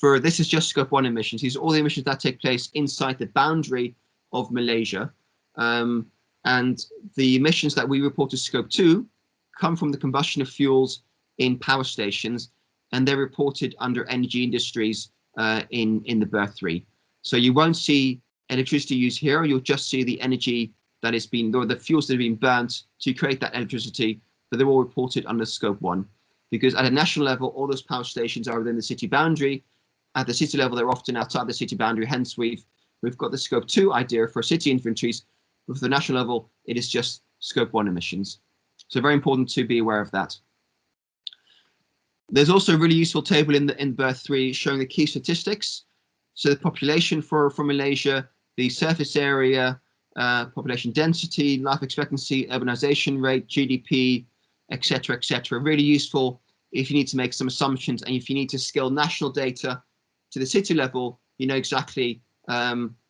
This is just scope 1 emissions. These are all the emissions that take place inside the boundary of Malaysia. And the emissions that we report as scope 2 come from the combustion of fuels in power stations, and they're reported under energy industries in the BURS 3. So you won't see electricity use here, you'll just see the energy that is being, or the fuels that are being burnt to create that electricity, but they're all reported under scope 1. Because at a national level, all those power stations are within the city boundary. At the city level, they're often outside the city boundary, hence we've got the scope 2 idea for city inventories. But for the national level, it is just scope 1 emissions. So very important to be aware of that. There's also a really useful table in BURS 3 showing the key statistics. So the population for Malaysia, the surface area, population density, life expectancy, urbanization rate, GDP, etc., etc. Really useful if you need to make some assumptions, and if you need to scale national data to the city level, you know exactly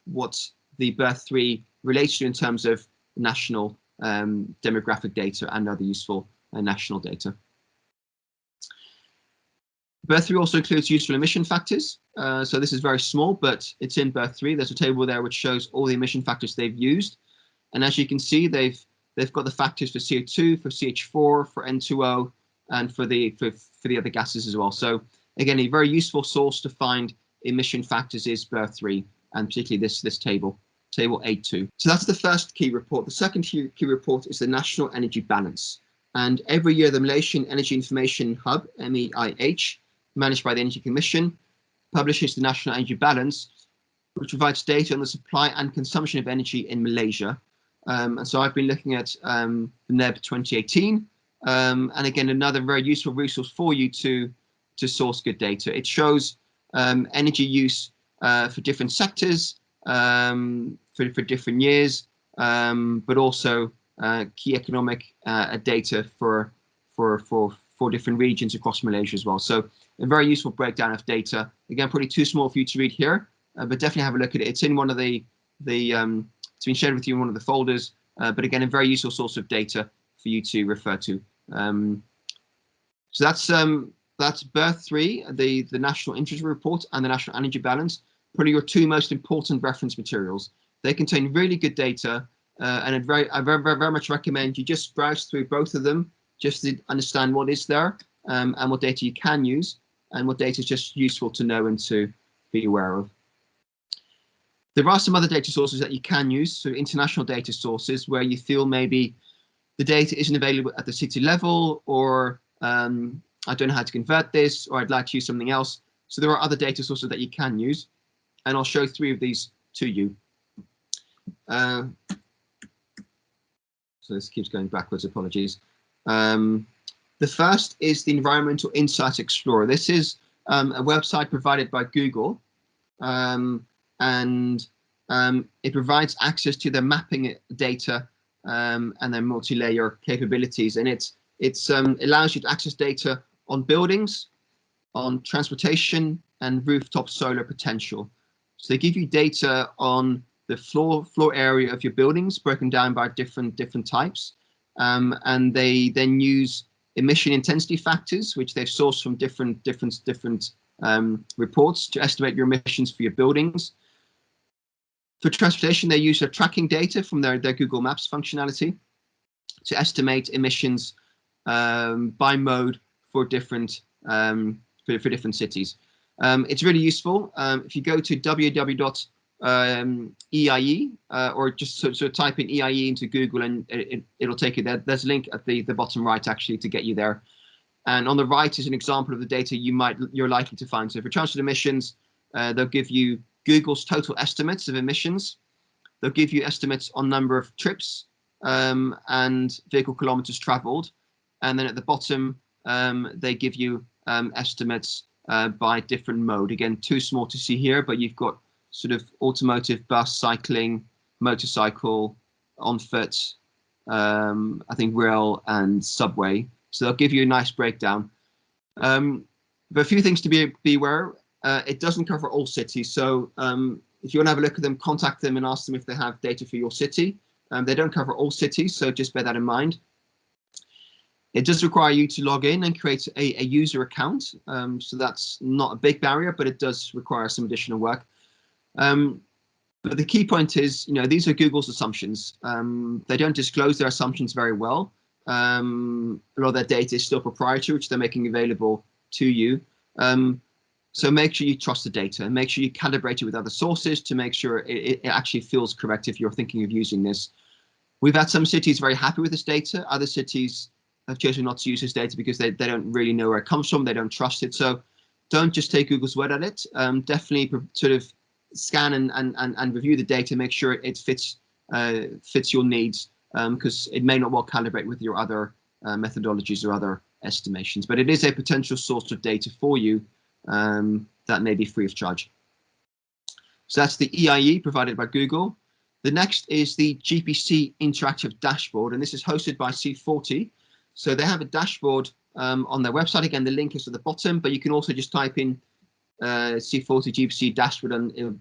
what the BURS 3 relates to in terms of national demographic data and other useful national data. BURS 3 also includes useful emission factors. So this is very small, but it's in BURS 3. There's a table there which shows all the emission factors they've used. And as you can see, they've got the factors for CO2, for CH4, for N2O, and for the other gases as well. So again, a very useful source to find emission factors is BURS 3, and particularly this table 8.2. So that's the first key report. The second key report is the National Energy Balance. And every year, the Malaysian Energy Information Hub, MEIH, managed by the Energy Commission, publishes the National Energy Balance, which provides data on the supply and consumption of energy in Malaysia. And so I've been looking at the NEB 2018, and again, another very useful resource for you to source good data. It shows energy use for different sectors, for different years, but also key economic data for different regions across Malaysia as well. So a very useful breakdown of data. Again, probably too small for you to read here, but definitely have a look at it. It's in one of it's been shared with you in one of the folders, but again, a very useful source of data for you to refer to. So that's BURS 3, the National Interest Report, and the National Energy Balance, probably your two most important reference materials. They contain really good data, and I very much recommend you just browse through both of them just to understand what is there, and what data you can use, and what data is just useful to know and to be aware of. There are some other data sources that you can use, so international data sources where you feel maybe the data isn't available at the city level, or I don't know how to convert this, or I'd like to use something else. So there are other data sources that you can use, and I'll show 3 of these to you. So this keeps going backwards, apologies. The first is the Environmental Insights Explorer. This is a website provided by Google, and it provides access to their mapping data and their multi-layer capabilities, and it allows you to access data on buildings, on transportation, and rooftop solar potential. So they give you data on the floor area of your buildings, broken down by different types, and they then use emission intensity factors, which they've sourced from different reports to estimate your emissions for your buildings. For transportation, they use their tracking data from their Google Maps functionality to estimate emissions by mode for different different cities. It's really useful. If you go to www.eie or just sort of type in EIE into Google, and it'll take you there. There's a link at the bottom right actually to get you there. And on the right is an example of the data you're likely to find. So for transport emissions, they'll give you Google's total estimates of emissions. They'll give you estimates on number of trips and vehicle kilometers traveled. And then at the bottom, they give you estimates by different mode. Again, too small to see here, but you've got sort of automotive, bus, cycling, motorcycle, on foot, I think rail and subway. So they'll give you a nice breakdown. But a few things to be aware. It doesn't cover all cities. So if you want to have a look at them, contact them and ask them if they have data for your city. They don't cover all cities, so just bear that in mind. It does require you to log in and create a user account. So that's not a big barrier, but it does require some additional work. But the key point is, these are Google's assumptions. They don't disclose their assumptions very well. A lot of their data is still proprietary, which they're making available to you. So make sure you trust the data and make sure you calibrate it with other sources to make sure it actually feels correct if you're thinking of using this. We've had some cities very happy with this data. Other cities have chosen not to use this data because they don't really know where it comes from. They don't trust it. So don't just take Google's word at it. Definitely sort of scan and review the data, make sure it fits your needs, because it may not well calibrate with your other methodologies or other estimations. But it is a potential source of data for you that may be free of charge. So that's the EIE provided by Google. The next is the GPC interactive dashboard, and this is hosted by C40. So they have a dashboard on their website. Again, the link is at the bottom, but you can also just type in C40 GPC dashboard and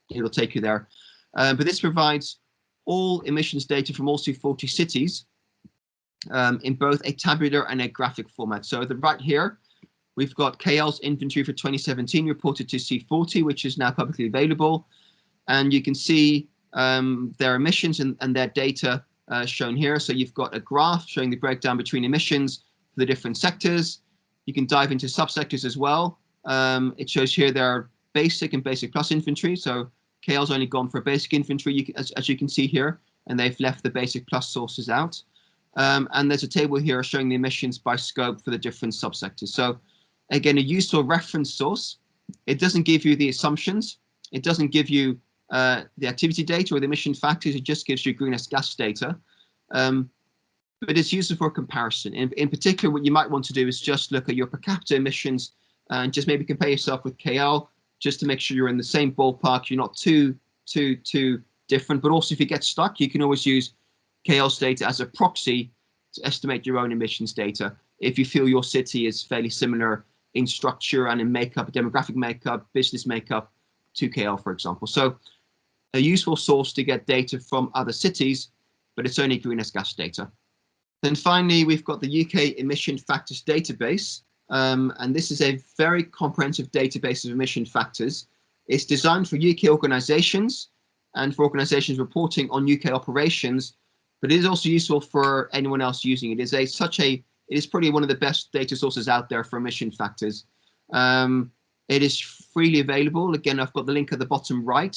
it'll take you there. But this provides all emissions data from all C40 cities in both a tabular and a graphic format. So right here, we've got KL's inventory for 2017 reported to C40, which is now publicly available. And you can see their emissions and their data shown here. So you've got a graph showing the breakdown between emissions for the different sectors. You can dive into subsectors as well. It shows here their basic and basic plus inventory. So KL's only gone for basic inventory, as you can see here, and they've left the basic plus sources out. And there's a table here showing the emissions by scope for the different subsectors. So again, a useful reference source. It doesn't give you the assumptions. It doesn't give you the activity data or the emission factors. It just gives you greenhouse gas data. But it's useful for comparison. In particular, what you might want to do is just look at your per capita emissions and just maybe compare yourself with KL, just to make sure you're in the same ballpark. You're not too different. But also, if you get stuck, you can always use KL's data as a proxy to estimate your own emissions data. If you feel your city is fairly similar in structure and in makeup, demographic makeup, business makeup to KL, for example. So a useful source to get data from other cities, but it's only greenhouse gas data. Then finally, we've got the UK emission factors database. And this is a very comprehensive database of emission factors. It's designed for UK organizations and for organizations reporting on UK operations, but it is also useful for anyone else using it. It is probably one of the best data sources out there for emission factors. It is freely available. Again, I've got the link at the bottom right,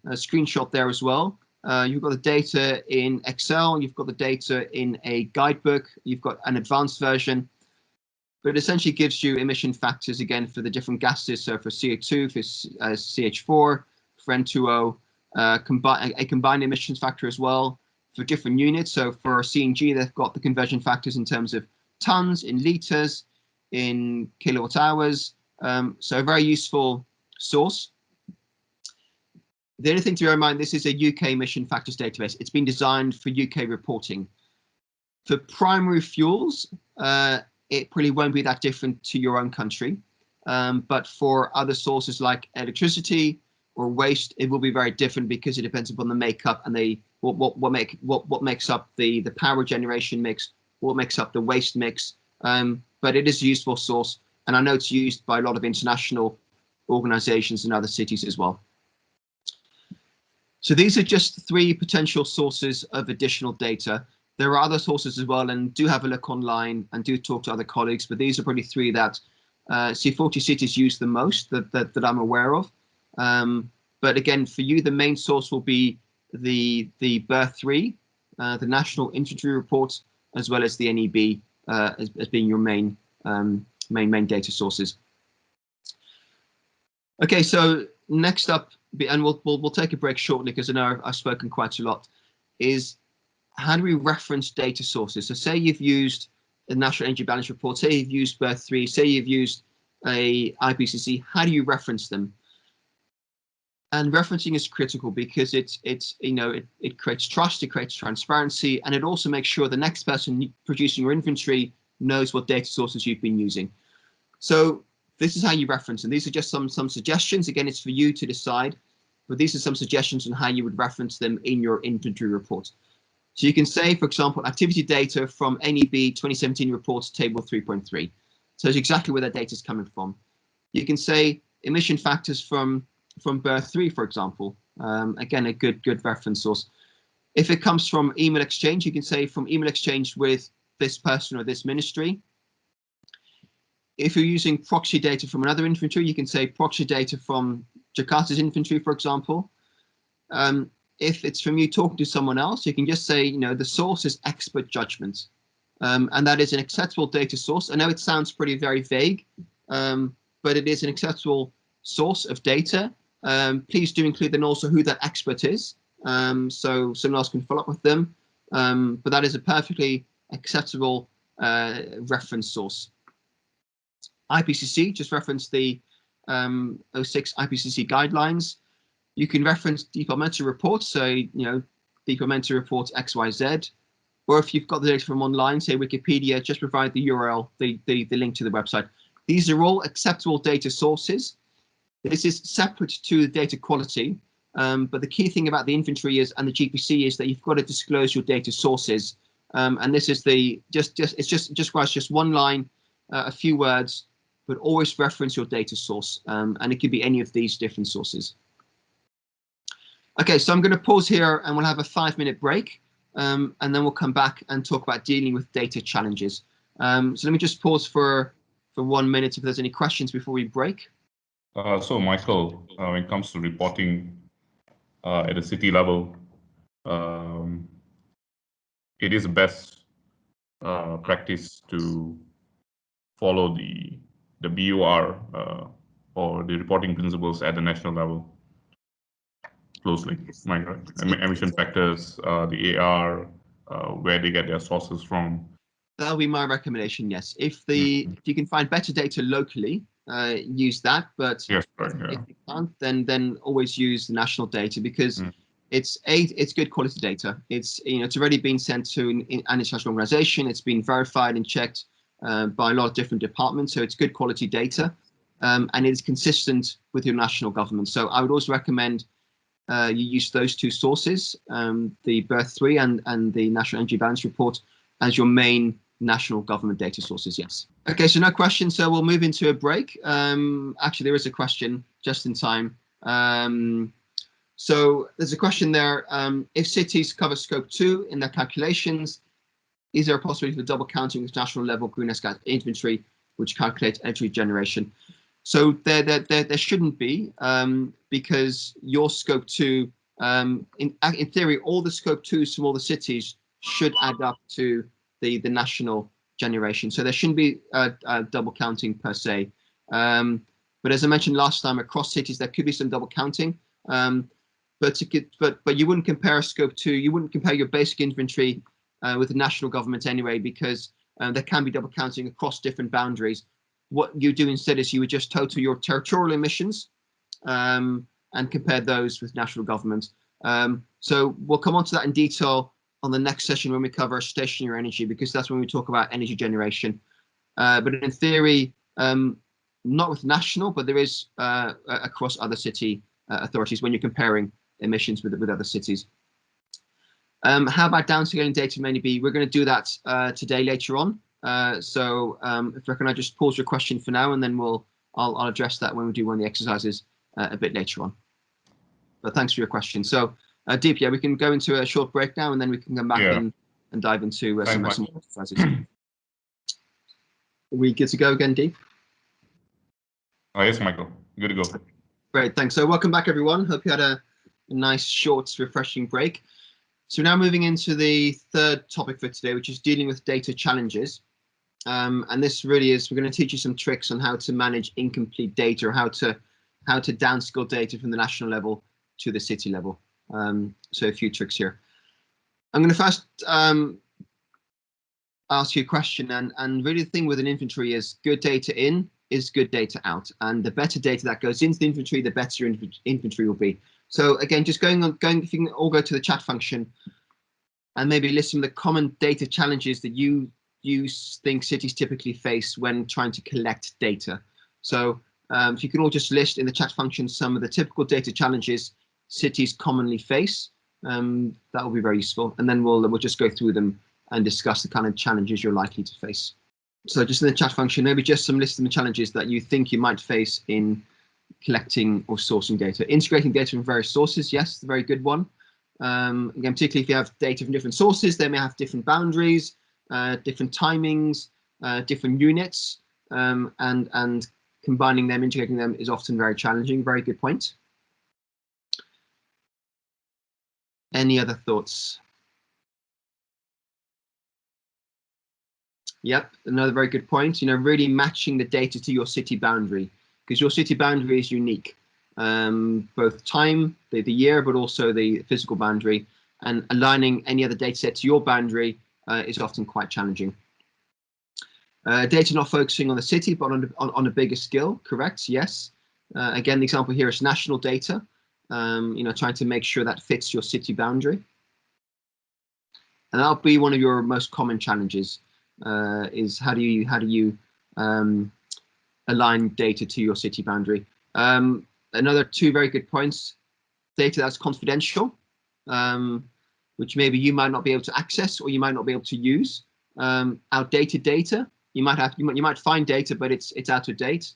a screenshot there as well. You've got the data in Excel, you've got the data in a guidebook, you've got an advanced version, but it essentially gives you emission factors again for the different gases. So for CO2, for CH4, for N2O, a combined emissions factor as well for different units. So for CNG, they've got the conversion factors in terms of tons, in liters, in kilowatt hours. So a very useful source. The only thing to bear in mind, this is a UK emission factors database. It's been designed for UK reporting. For primary fuels, it probably won't be that different to your own country. But for other sources like electricity or waste, it will be very different because it depends upon the makeup and what makes up the power generation mix, what makes up the waste mix. But it is a useful source, and I know it's used by a lot of international organizations in other cities as well. So these are just 3 potential sources of additional data. There are other sources as well, and do have a look online and do talk to other colleagues, but these are probably 3 that C40 cities use the most that I'm aware of. But again, for you, the main source will be the BURS, the National Infantry Report, as well as the NEB as being your main data sources. Okay, so next up, and we'll take a break shortly because I know I've spoken quite a lot, is how do we reference data sources? So say you've used the National Energy Balance Report, say you've used BURS, say you've used a IPCC, how do you reference them? And referencing is critical because it creates trust, it creates transparency, and it also makes sure the next person producing your inventory knows what data sources you've been using. So this is how you reference, and these are just some suggestions. Again, it's for you to decide, but these are some suggestions on how you would reference them in your inventory report. So you can say, for example, activity data from NEB 2017 reports table 3.3. So it's exactly where that data is coming from. You can say emission factors from BURS, for example. Again, a good reference source. If it comes from email exchange, you can say from email exchange with this person or this ministry. If you're using proxy data from another inventory, you can say proxy data from Jakarta's inventory, for example. If it's from you talking to someone else, you can just say, the source is expert judgment. And that is an acceptable data source. I know it sounds very vague, but it is an acceptable source of data. Please do include then also who that expert is, so someone else can follow up with them. But that is a perfectly acceptable reference source. IPCC, just reference the 06 IPCC guidelines. You can reference departmental reports, so departmental reports XYZ, or if you've got the data from online, say Wikipedia, just provide the URL, the link to the website. These are all acceptable data sources. This is separate to the data quality, but the key thing about the inventory and the GPC is that you've got to disclose your data sources, and this is just one line, a few words, but always reference your data source, and it could be any of these different sources. Okay, so I'm going to pause here and we'll have a 5-minute break, and then we'll come back and talk about dealing with data challenges. So let me just pause for 1 minute if there's any questions before we break.
So Michael, when it comes to reporting at a city level, it is best practice to follow the BUR or the reporting principles at the national level closely. Emission factors, the AR, where they get their sources from.
That'll be my recommendation, yes. If you can find better data locally, use that, but
yes, right, yeah.
If you can't, then always use the national data, because it's good quality data. It's already been sent to an international organization. It's been verified and checked by a lot of different departments, so it's good quality data, and it's consistent with your national government. So I would also recommend you use those 2 sources, the BURS and the National Energy Balance Report, as your main national government data sources, yes. Okay, so no questions, so we'll move into a break. Actually, there is a question just in time. So there's a question there. If cities cover scope 2 in their calculations, is there a possibility for double counting with national level greenhouse gas inventory, which calculates energy generation? So there shouldn't be, because your scope 2, in theory, all the scope 2s from all the cities should add up to the national generation. So there shouldn't be a double counting per se. But as I mentioned last time, across cities there could be some double counting. But you wouldn't compare a scope 2. You wouldn't compare your basic inventory with the national government anyway, because there can be double counting across different boundaries. What you do instead is you would just total your territorial emissions and compare those with national government. So we'll come on to that in detail on the next session when we cover stationary energy, because that's when we talk about energy generation. But in theory, not with national, but there is across other city authorities when you're comparing emissions with other cities. How about downscaling data from NEB? We're going to do that today later on. So if I can, I just pause your question for now, and then I'll address that when we do one of the exercises a bit later on. But thanks for your question. So Deep, yeah, we can go into a short break now, and then we can come back and dive into some exercises. Are we good to go again, Deep?
Yes, Michael. Good to go.
Great, thanks. So welcome back, everyone. Hope you had a nice, short, refreshing break. So now moving into the third topic for today, which is dealing with data challenges. And this really is, we're going to teach you some tricks on how to manage incomplete data, or how to downskill data from the national level to the city level. So a few tricks here. I'm going to first ask you a question, and really the thing with an inventory is good data in is good data out, and the better data that goes into the inventory, the better your inventory will be. So again, just going, if you can all go to the chat function and maybe list some of the common data challenges that you think cities typically face when trying to collect data. So if you can all just list in the chat function some of the typical data challenges cities commonly face, that will be very useful. And then we'll just go through them and discuss the kind of challenges you're likely to face. So just in the chat function, maybe just some list of the challenges that you think you might face in collecting or sourcing data. Integrating data from various sources, yes, a very good one. Again, particularly if you have data from different sources, they may have different boundaries, different timings, different units, and combining them, integrating them is often very challenging. Very good point. Any other thoughts? Yep, another very good point. You know, really matching the data to your city boundary, because your city boundary is unique, both time, the year, but also the physical boundary, and aligning any other data set to your boundary is often quite challenging. Data not focusing on the city, but on a bigger scale, correct? Yes. Again, the example here is national data. You know, trying to make sure that fits your city boundary. And that'll be one of your most common challenges, is how do you align data to your city boundary. Another two very good points: data that's confidential, which maybe you might not be able to access or you might not be able to use. Outdated data, you might find data, but it's out of date.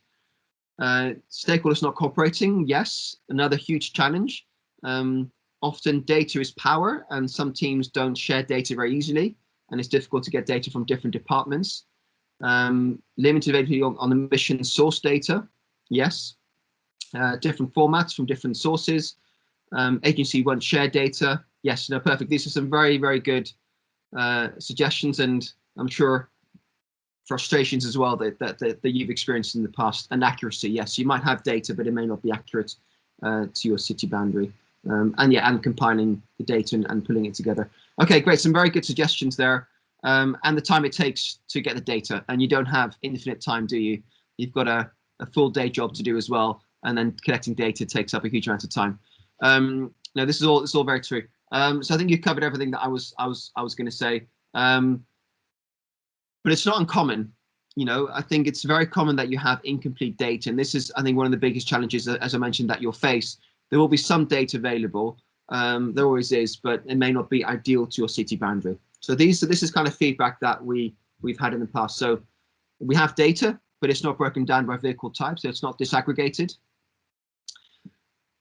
Stakeholders not cooperating, yes, another huge challenge. Often data is power, and some teams don't share data very easily, and it's difficult to get data from different departments. Limited availability on the mission source data, yes. Different formats from different sources. Agency won't share data, yes, no, perfect. These are some very, very good suggestions, and I'm sure frustrations as well that you've experienced in the past. And accuracy, yes, you might have data, but it may not be accurate to your city boundary. And compiling the data and pulling it together. Okay, great, some very good suggestions there. And the time it takes to get the data, and you don't have infinite time, do you? You've got a full day job to do as well, and then collecting data takes up a huge amount of time. No, this is all very true. So I think you've covered everything that I was going to say. But it's not uncommon. You know, I think it's very common that you have incomplete data, and this is, I think, one of the biggest challenges, as I mentioned, that you'll face. There will be some data available, there always is, but it may not be ideal to your city boundary. So this is kind of feedback that we've had in the past. So we have data, but it's not broken down by vehicle type, so it's not disaggregated.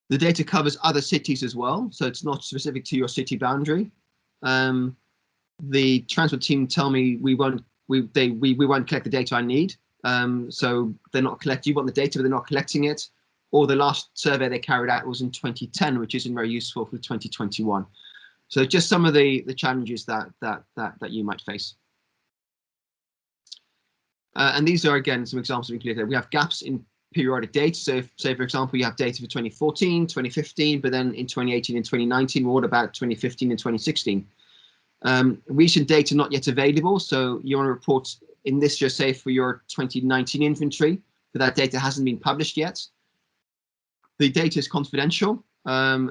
The data covers other cities as well, so it's not specific to your city boundary. The transport team tell me we won't collect the data I need, so they're not collecting. You want the data, but they're not collecting it. Or the last survey they carried out was in 2010, which isn't very useful for 2021. So just some of the challenges that you might face. And these are, again, some examples we included. We have gaps in periodic data. So if, say, for example, you have data for 2014, 2015, but then in 2018 and 2019, what about 2015 and 2016? Recent data not yet available. So you want to report in this, just say, for your 2019 inventory, but that data hasn't been published yet. The data is confidential,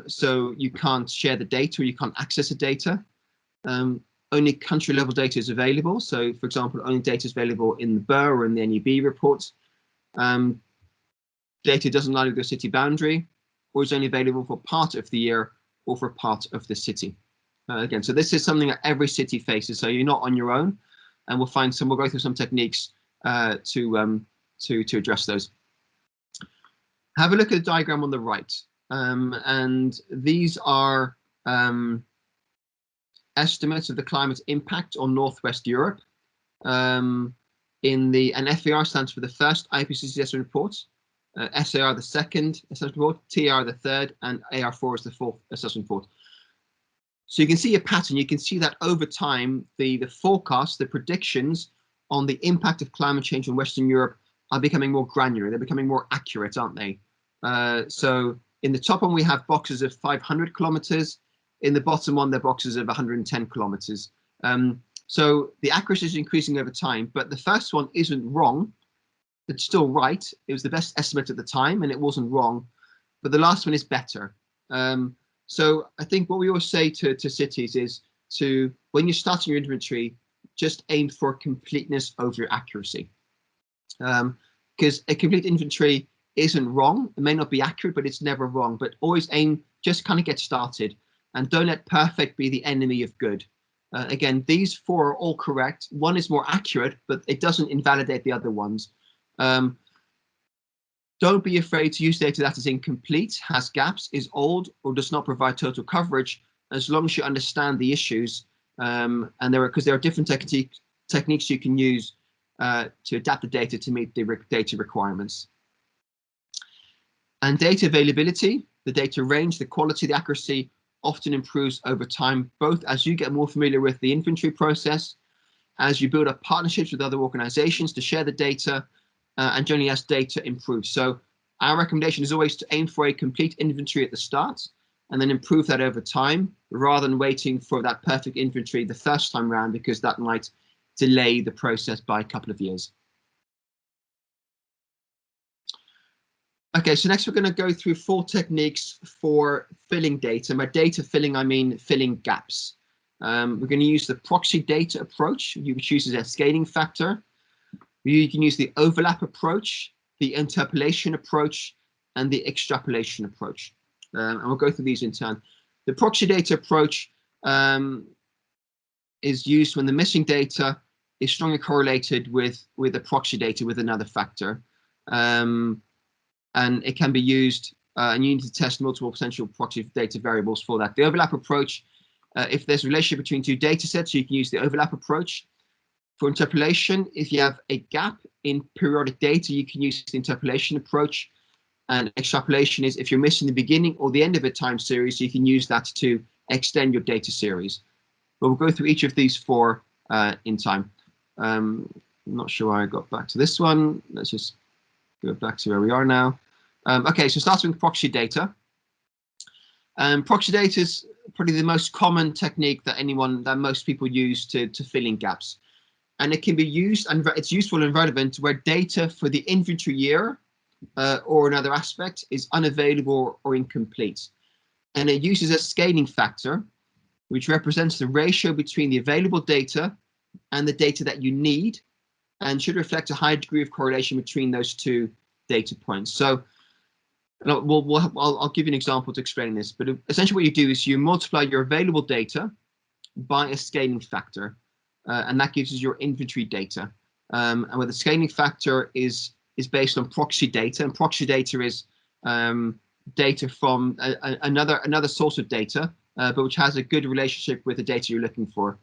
so you can't share the data or you can't access the data. Only country level data is available. So, for example, only data is available in the BURS or in the NUB reports. Data doesn't lie with your city boundary, or is only available for part of the year or for part of the city. Again, so this is something that every city faces. So you're not on your own, and we'll go through some techniques to address those. Have a look at the diagram on the right, and these are estimates of the climate impact on Northwest Europe. And FAR stands for the first IPCC assessment report, SAR the second assessment report, TR the third, and AR4 is the fourth assessment report. So you can see a pattern. You can see that over time, the forecasts, the predictions on the impact of climate change in Western Europe are becoming more granular. They're becoming more accurate, aren't they? So in the top one, we have boxes of 500 kilometers. In the bottom one, they're boxes of 110 kilometers. So the accuracy is increasing over time, but the first one isn't wrong. It's still right. It was the best estimate at the time, and it wasn't wrong. But the last one is better. So I think what we always say to cities is when you're starting your inventory, just aim for completeness over your accuracy. Because a complete inventory isn't wrong. It may not be accurate, but it's never wrong. But always aim, just kind of get started, and don't let perfect be the enemy of good. Again, these four are all correct. One is more accurate, but it doesn't invalidate the other ones. Don't be afraid to use data that is incomplete, has gaps, is old, or does not provide total coverage, as long as you understand the issues. And because there are different techniques you can use to adapt the data to meet the data requirements. And data availability, the data range, the quality, the accuracy often improves over time, both as you get more familiar with the inventory process, as you build up partnerships with other organizations to share the data, and generally as data improves. So our recommendation is always to aim for a complete inventory at the start and then improve that over time, rather than waiting for that perfect inventory the first time around, because that might delay the process by a couple of years. Okay, so next we're going to go through 4 techniques for filling data. By data filling, I mean filling gaps. We're going to use the proxy data approach, which uses a scaling factor. You can use the overlap approach, the interpolation approach, and the extrapolation approach. And we'll go through these in turn. The proxy data approach is used when the missing data is strongly correlated with the proxy data with another factor. And it can be used, and you need to test multiple potential proxy data variables for that. The overlap approach, if there's a relationship between 2 data sets, you can use the overlap approach. For interpolation, if you have a gap in periodic data, you can use the interpolation approach. And extrapolation is if you're missing the beginning or the end of a time series, you can use that to extend your data series. But we'll go through each of these 4 in time. I'm not sure why I got back to this one. Let's just go back to where we are now. Okay, so starting with proxy data. Proxy data is probably the most common technique that most people use to fill in gaps. And it can be used, and it's useful and relevant where data for the inventory year or another aspect is unavailable or incomplete. And it uses a scaling factor, which represents the ratio between the available data and the data that you need, and should reflect a high degree of correlation between those 2 data points. So I'll give you an example to explain this, but essentially what you do is you multiply your available data by a scaling factor. And that gives us your inventory data. And where the scaling factor is based on proxy data, and proxy data is data from another source of data, but which has a good relationship with the data you're looking for.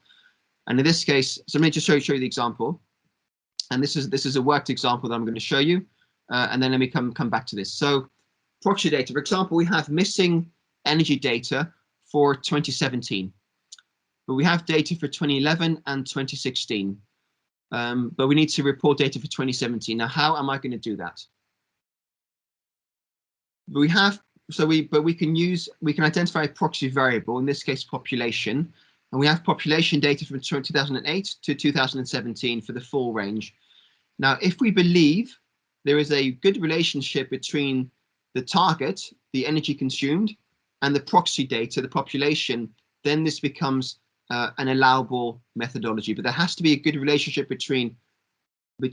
And in this case, so let me just show you the example. And this is a worked example that I'm going to show you, and then let me come back to this. So proxy data, for example, we have missing energy data for 2017. But we have data for 2011 and 2016. But we need to report data for 2017. Now, how am I going to do that? We can identify a proxy variable, in this case, population. And we have population data from 2008 to 2017 for the full range. Now, if we believe there is a good relationship between the target, the energy consumed, and the proxy data, the population, then this becomes an allowable methodology. But there has to be a good relationship between the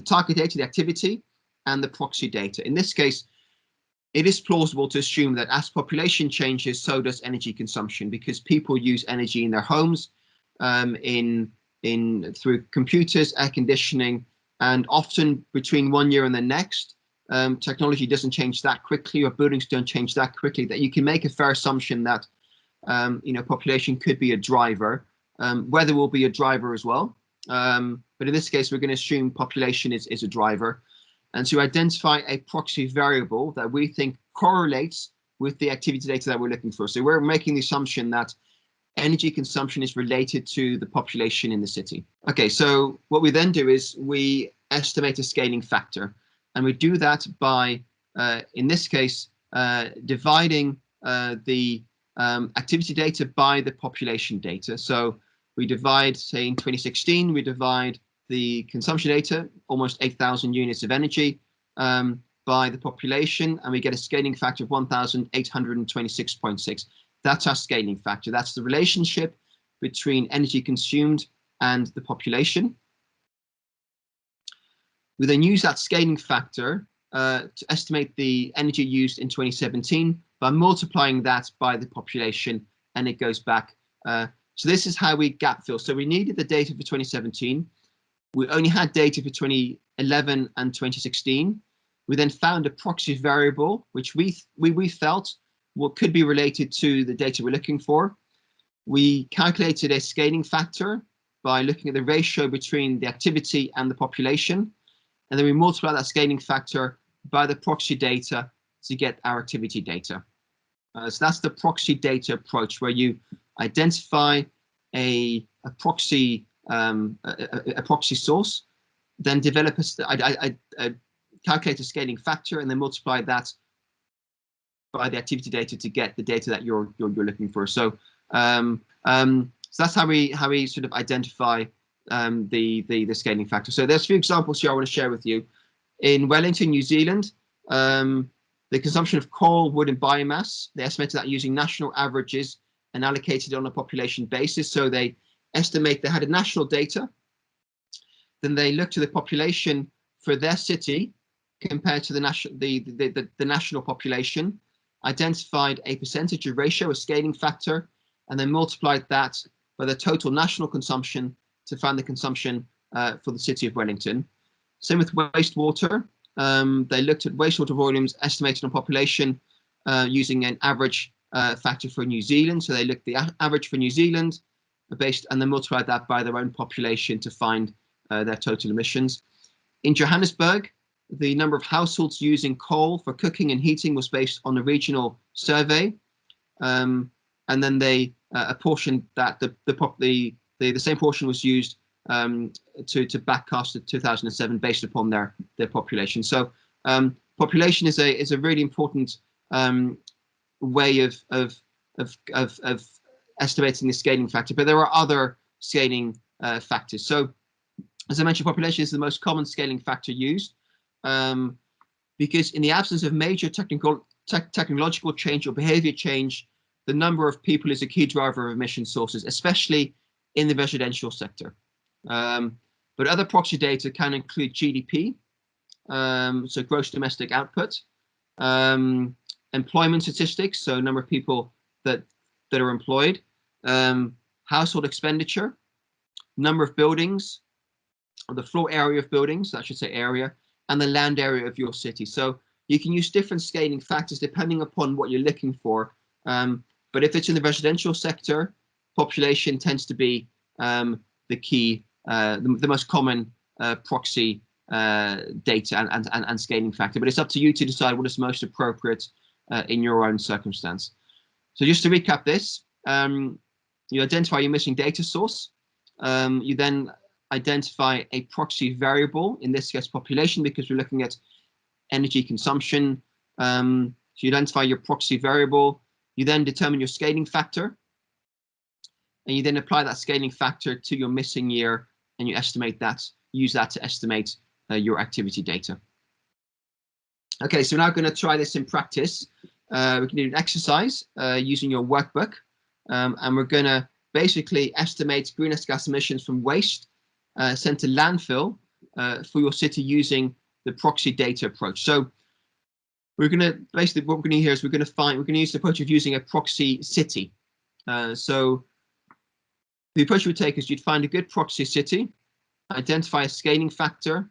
target data, the activity, and the proxy data. In this case, it is plausible to assume that as population changes, so does energy consumption, because people use energy in their homes, through computers, air conditioning, and often between one year and the next, technology doesn't change that quickly, or buildings don't change that quickly, that you can make a fair assumption that population could be a driver. Weather will be a driver as well. But in this case, we're going to assume population is a driver. And to identify a proxy variable that we think correlates with the activity data that we're looking for. So we're making the assumption that energy consumption is related to the population in the city. Okay, so what we then do is we estimate a scaling factor. And we do that by, in this case, dividing the activity data by the population data. So we divide, say in 2016, we divide the consumption data, almost 8,000 units of energy, by the population, and we get a scaling factor of 1,826.6. That's our scaling factor. That's the relationship between energy consumed and the population. We then use that scaling factor to estimate the energy used in 2017 by multiplying that by the population, and it goes back. So this is how we gap fill. So we needed the data for 2017. We only had data for 2011 and 2016. We then found a proxy variable, which we felt what could be related to the data we're looking for. We calculated a scaling factor by looking at the ratio between the activity and the population. And then we multiply that scaling factor by the proxy data to get our activity data. So that's the proxy data approach, where you identify a proxy source, then develop calculate a scaling factor, and then multiply that by the activity data to get the data that you're looking for. So so that's how we sort of identify the scaling factor. So there's a few examples here I want to share with you. In Wellington, New Zealand, the consumption of coal, wood, and biomass, they estimated that using national averages and allocated on a population basis. So they estimate they had a national data, then they looked to the population for their city compared to the national population, identified a percentage of ratio, a scaling factor, and then multiplied that by the total national consumption to find the consumption for the city of Wellington. Same with wastewater. They looked at wastewater volumes estimated on population using an average factor for New Zealand. So they looked at the average for New Zealand and then multiplied that by their own population to find their total emissions. In Johannesburg, the number of households using coal for cooking and heating was based on a regional survey, and then they apportioned that the same portion was used to backcast to 2007 based upon their population. So population is a really important way of estimating the scaling factor, but there are other scaling factors. So as I mentioned, population is the most common scaling factor used because in the absence of major technological change or behavior change, the number of people is a key driver of emission sources, especially in the residential sector. But other proxy data can include GDP, so gross domestic output, employment statistics, so number of people that are employed, household expenditure, number of buildings, or the floor area of buildings, I should say area, and the land area of your city. So you can use different scaling factors depending upon what you're looking for. But if it's in the residential sector, population tends to be the key, the most common proxy data and scaling factor. But it's up to you to decide what is most appropriate in your own circumstance. So just to recap this, you identify your missing data source. You then identify a proxy variable, in this case population, because we're looking at energy consumption. So you identify your proxy variable. You then determine your scaling factor, and you then apply that scaling factor to your missing year, and you estimate that, use that to estimate your activity data. Okay, so we're now going to try this in practice. We can do an exercise using your workbook, and we're going to basically estimate greenhouse gas emissions from waste sent to landfill for your city using the proxy data approach. So we're going to basically, what we're going to do here is we're going to use the approach of using a proxy city. So the approach you would take is you'd find a good proxy city, identify a scaling factor,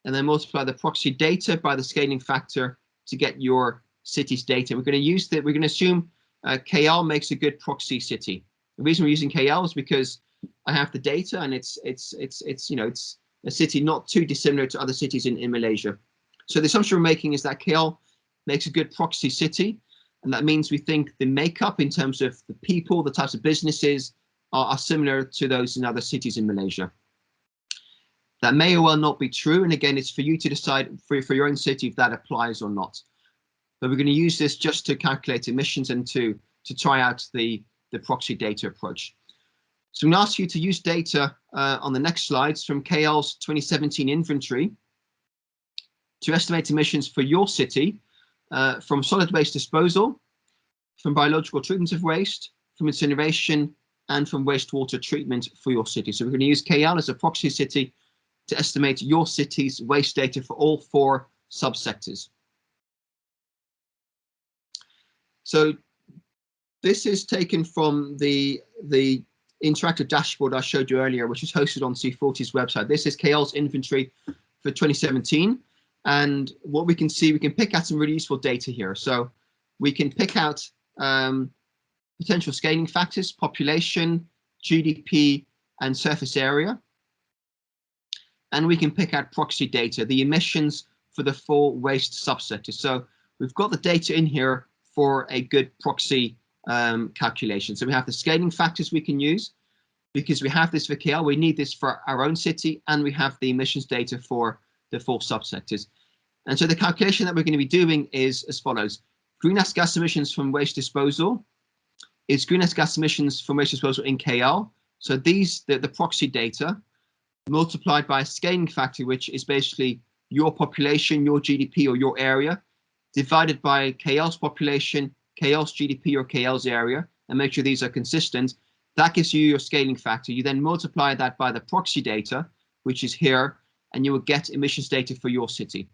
and then multiply the proxy data by the scaling factor to get your city's data. We're going to use that. We're going to assume KL makes a good proxy city. The reason we're using KL is because I have the data, and it's you know, it's a city not too dissimilar to other cities in Malaysia. So the assumption we're making is that KL makes a good proxy city, and that means we think the makeup in terms of the people, the types of businesses are similar to those in other cities in Malaysia. That may or well not be true, and again, it's for you to decide for your own city if that applies or not. But we're going to use this just to calculate emissions and to try out the proxy data approach. So I'm going to ask you to use data on the next slides from KL's 2017 inventory to estimate emissions for your city from solid waste disposal, from biological treatment of waste, from incineration, and from wastewater treatment for your city. So we're going to use KL as a proxy city to estimate your city's waste data for all 4 subsectors. So this is taken from the interactive dashboard I showed you earlier, which is hosted on C40's website. This is KL's inventory for 2017. And what we can see, we can pick out some really useful data here. So we can pick out potential scaling factors, population, GDP, and surface area. And we can pick out proxy data, the emissions for the 4 waste subsectors. So we've got the data in here for a good proxy calculation. So we have the scaling factors we can use because we have this for KL. We need this for our own city, and we have the emissions data for the 4 subsectors. And so the calculation that we're going to be doing is as follows. Greenhouse gas emissions from waste disposal is greenhouse gas emissions from waste disposal in KL. So these, the proxy data, multiplied by a scaling factor, which is basically your population, your GDP, or your area, divided by KL's population, KL's GDP, or KL's area, and make sure these are consistent. That gives you your scaling factor. You then multiply that by the proxy data, which is here, and you will get emissions data for your city.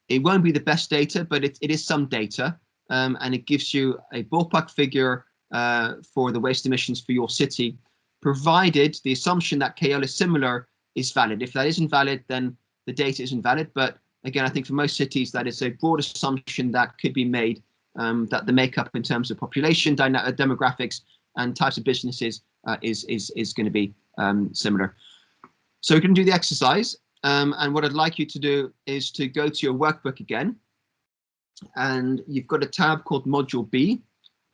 It won't be the best data, but it is some data, and it gives you a ballpark figure for the waste emissions for your city, provided the assumption that KL is similar is valid. If that isn't valid, then the data isn't valid. But again, I think for most cities, that is a broad assumption that could be made, that the makeup in terms of population, demographics, and types of businesses is going to be similar. So we can do the exercise. And what I'd like you to do is to go to your workbook again. And you've got a tab called Module B.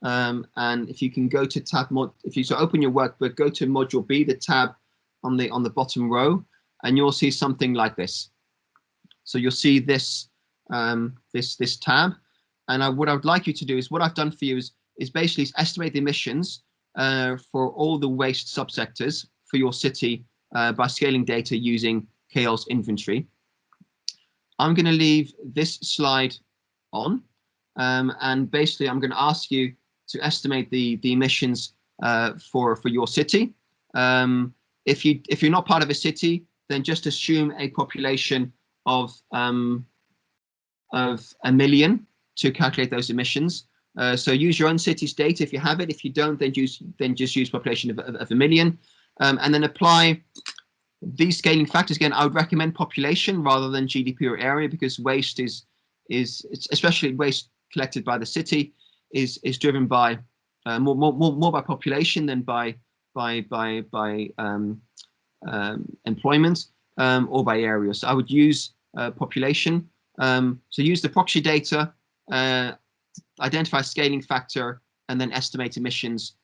And if you can go to open your workbook, go to Module B, the tab on the bottom row, and you'll see something like this. So you'll see this this tab. And what I would like you to do is, what I've done for you is basically estimate the emissions for all the waste subsectors for your city by scaling data using KL's inventory. I'm going to leave this slide on, and basically I'm going to ask you to estimate the emissions for your city. If you're not part of a city, then just assume a population of 1 million to calculate those emissions. So use your own city's data if you have it. If you don't, then just use population of 1 million, and then apply these scaling factors. Again, I would recommend population rather than GDP or area, because waste is especially waste collected by the city is driven by more by population than by employment or by area. So I would use population. So use the proxy data, identify scaling factor, and then estimate emissions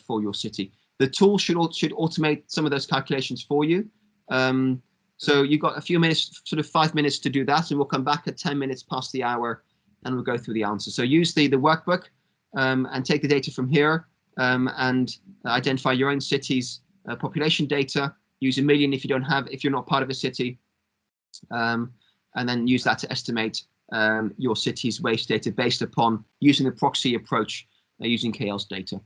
for your city. The tool should automate some of those calculations for you. So you've got a few minutes, sort of 5 minutes to do that, and we'll come back at 10 minutes past the hour and we'll go through the answers. So use the workbook and take the data from here and identify your own city's population data. Use 1 million if you're not part of a city, and then use that to estimate your city's waste data based upon using the proxy approach using KL's data.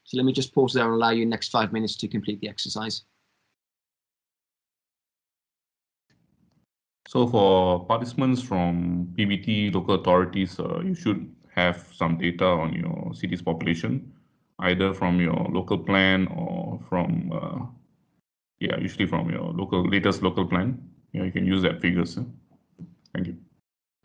So let me just pause there and allow you the next 5 minutes to complete the exercise.
So for participants from PBT local authorities, you should have some data on your city's population, either from your local plan or from, usually from your latest local plan. You can use that figures. Thank you.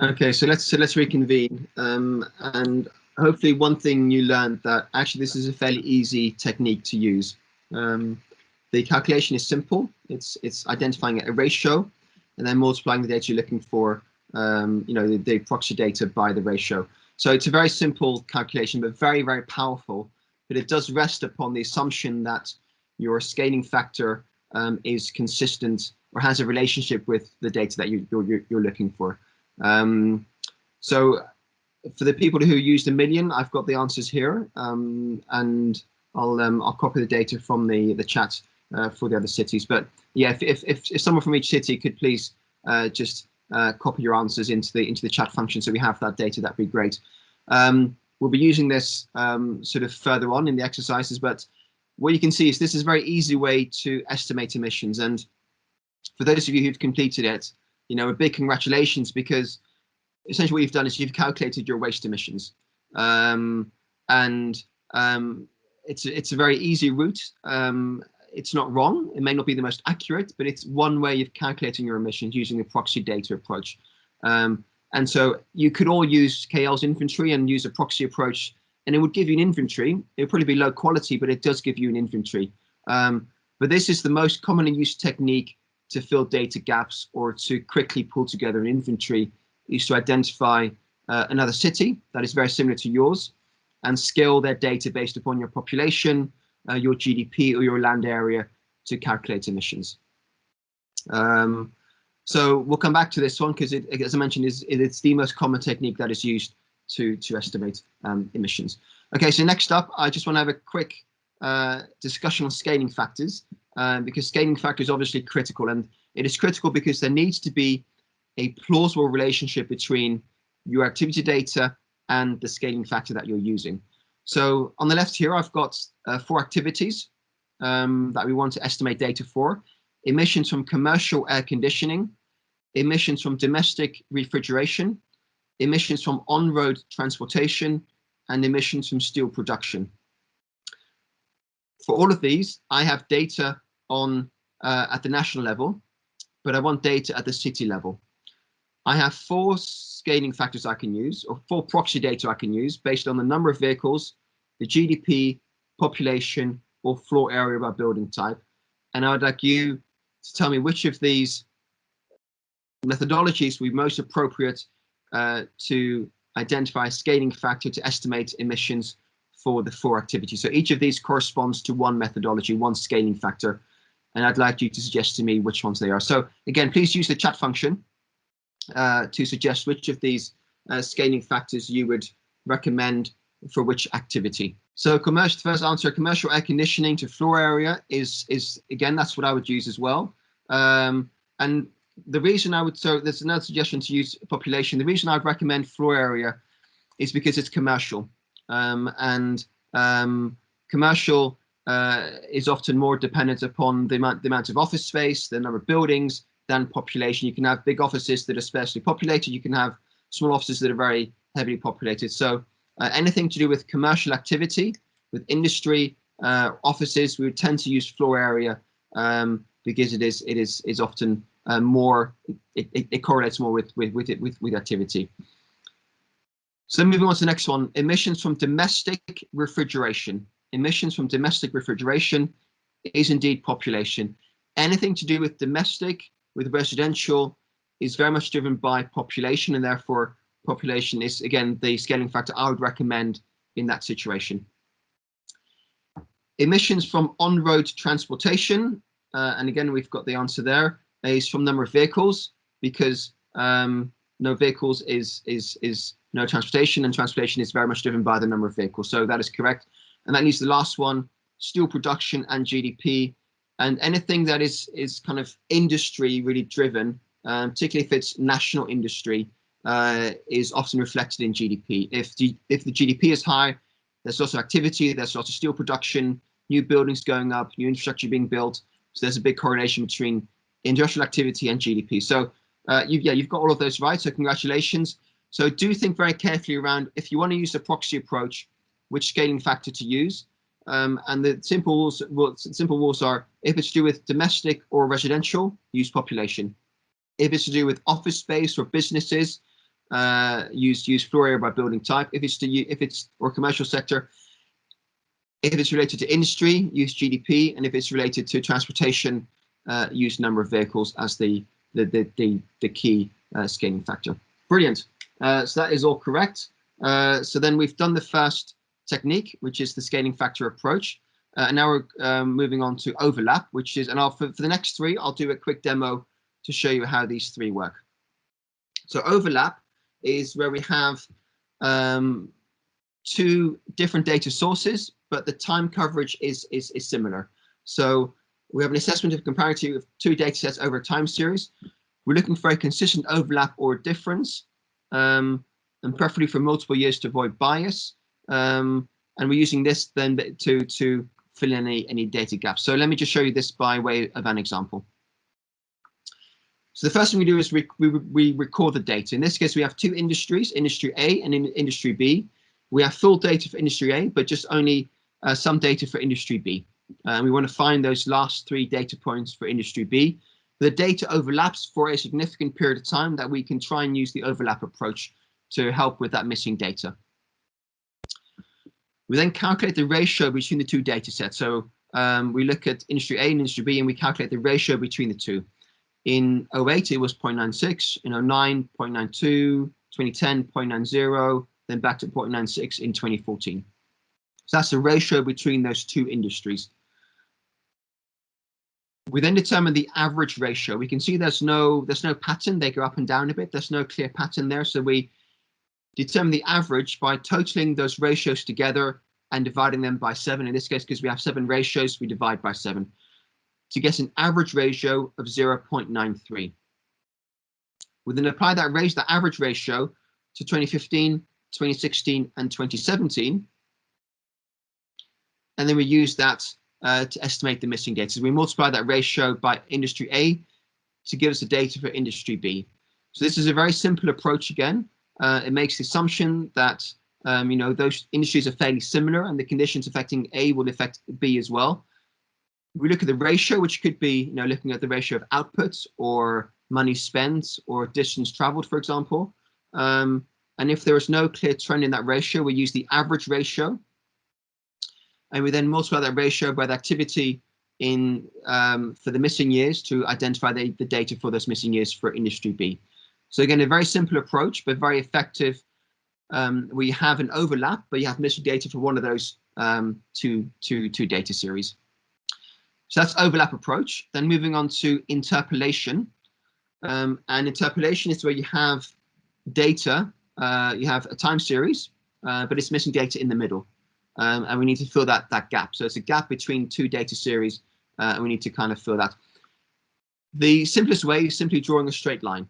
Okay, so let's reconvene, and hopefully one thing you learned, that actually this is a fairly easy technique to use. The calculation is simple. It's identifying a ratio and then multiplying the data you're looking for, the proxy data by the ratio. So it's a very simple calculation, but very, very powerful. But it does rest upon the assumption that your scaling factor is consistent or has a relationship with the data that you're looking for. So for the people who used Emission, I've got the answers here, and I'll copy the data from the chat for the other cities. But yeah, if someone from each city could please just copy your answers into the chat function, so we have that data, that'd be great. We'll be using this sort of further on in the exercises, but what you can see is this is a very easy way to estimate emissions. And for those of you who've completed it, a big congratulations, because essentially what you've done is you've calculated your waste emissions. It's a very easy route. It's not wrong. It may not be the most accurate, but it's one way of calculating your emissions using the proxy data approach. And so you could all use KL's inventory and use a proxy approach, and it would give you an inventory. It would probably be low quality, but it does give you an inventory. But this is the most commonly used technique to fill data gaps or to quickly pull together an inventory, is to identify another city that is very similar to yours and scale their data based upon your population, your GDP, or your land area to calculate emissions. So we'll come back to this one because, as I mentioned, it's the most common technique that is used to estimate emissions. Okay, so next up, I just want to have a quick discussion on scaling factors, because scaling factor is obviously critical, and it is critical because there needs to be a plausible relationship between your activity data and the scaling factor that you're using. So on the left here, I've got 4 activities that we want to estimate data for: emissions from commercial air conditioning, emissions from domestic refrigeration, emissions from on-road transportation, and emissions from steel production. For all of these, I have data on at the national level, but I want data at the city level. I have 4 scaling factors I can use, or 4 proxy data I can use based on the number of vehicles, the GDP, population, or floor area by building type. And I would like you to tell me which of these methodologies would be most appropriate to identify a scaling factor to estimate emissions for the 4 activities. So each of these corresponds to one methodology, one scaling factor, and I'd like you to suggest to me which ones they are. So again, please use the chat function to suggest which of these scaling factors you would recommend for which activity. So first answer, commercial air conditioning to floor area is again, that's what I would use as well. And the reason I would, so there's another suggestion to use population. The reason I'd recommend floor area is because it's commercial, and commercial is often more dependent upon the amount of office space, the number of buildings, than population. You can have big offices that are sparsely populated. You can have small offices that are very heavily populated. So anything to do with commercial activity, with industry, offices, we would tend to use floor area because it is often more, it correlates more with activity. So moving on to the next one, emissions from domestic refrigeration. Emissions from domestic refrigeration is indeed population. Anything to do with domestic, with residential, is very much driven by population, and therefore population is, again, the scaling factor I would recommend in that situation. Emissions from on-road transportation, and again, we've got the answer there, is from number of vehicles, because no vehicles is no transportation, and transportation is very much driven by the number of vehicles. So that is correct. And that leaves the last one, steel production and GDP. And anything that is kind of industry really driven, particularly if it's national industry, is often reflected in GDP. If the GDP is high, there's also activity, there's lots of steel production, new buildings going up, new infrastructure being built. So there's a big correlation between industrial activity and GDP. So you've got all of those right, so congratulations. So do think very carefully around, if you want to use the proxy approach, which scaling factor to use. And the simple rules are, if it's to do with domestic or residential, use population. If it's to do with office space or businesses, use floor area by building type. If it's or commercial sector, if it's related to industry, use GDP, and if it's related to transportation, use number of vehicles as the key scaling factor. Brilliant. So that is all correct. So then we've done the first technique, which is the scaling factor approach. And now we're moving on to overlap, which is, and for the next three, I'll do a quick demo to show you how these three work. So overlap is where we have two different data sources, but the time coverage is similar. So we have an assessment of comparative of two data sets over a time series. We're looking for a consistent overlap or difference, and preferably for multiple years to avoid bias. And we're using this then to fill in any data gaps. So let me just show you this by way of an example. So the first thing we do is we record the data. In this case, we have two industries, industry A and industry B. We have full data for industry A, but just only some data for industry B. We want to find those last three data points for industry B. The data overlaps for a significant period of time that we can try and use the overlap approach to help with that missing data. We then calculate the ratio between the two data sets. So we look at industry A and industry B, and we calculate the ratio between the two. In 08, it was 0.96, in 09, 0.92, 2010, 0.90, then back to 0.96 in 2014. So that's the ratio between those two industries. We then determine the average ratio. We can see there's no pattern. They go up and down a bit. There's no clear pattern there. So we determine the average by totaling those ratios together and dividing them by 7. In this case, because we have 7 ratios, we divide by 7 to get an average ratio of 0.93. We then apply that average ratio to 2015, 2016, and 2017. And then we use that to estimate the missing data. So we multiply that ratio by industry A to give us the data for industry B. So this is a very simple approach again. It makes the assumption that those industries are fairly similar and the conditions affecting A will affect B as well. We look at the ratio, which could be looking at the ratio of outputs or money spent or distance traveled, for example. And if there is no clear trend in that ratio, we use the average ratio. And we then multiply that ratio by the activity in for the missing years to identify the data for those missing years for industry B. So again, a very simple approach, but very effective. We have an overlap, but you have missing data for one of those two data series. So that's overlap approach. Then moving on to interpolation. And interpolation is where you have data, you have a time series, but it's missing data in the middle. And we need to fill that gap. So it's a gap between two data series, and we need to kind of fill that. The simplest way is simply drawing a straight line.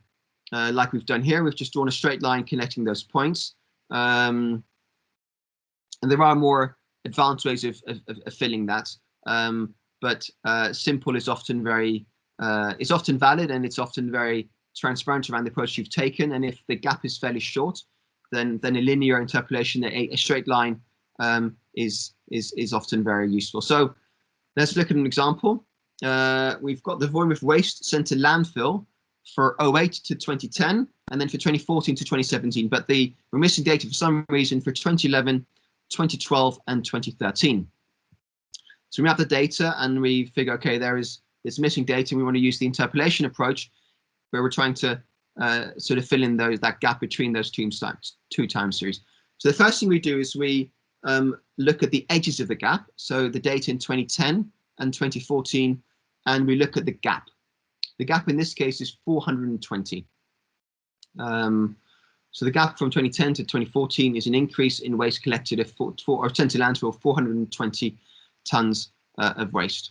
Like we've done here, we've just drawn a straight line connecting those points. And there are more advanced ways of filling that. But simple is often valid, and it's often very transparent around the approach you've taken. And if the gap is fairly short, then a linear interpolation, a straight line, is often very useful. So let's look at an example. We've got the volume of waste sent to landfill for 08 to 2010, and then for 2014 to 2017. But we're missing data for some reason for 2011, 2012, and 2013. So we have the data and we figure, okay, there's missing data. We want to use the interpolation approach where we're trying to sort of fill in that gap between those two time series. So the first thing we do is we look at the edges of the gap. So the data in 2010 and 2014, and we look at the gap. The gap in this case is 420. So the gap from 2010 to 2014 is an increase in waste collected or sent to landfill, 420 tons of waste.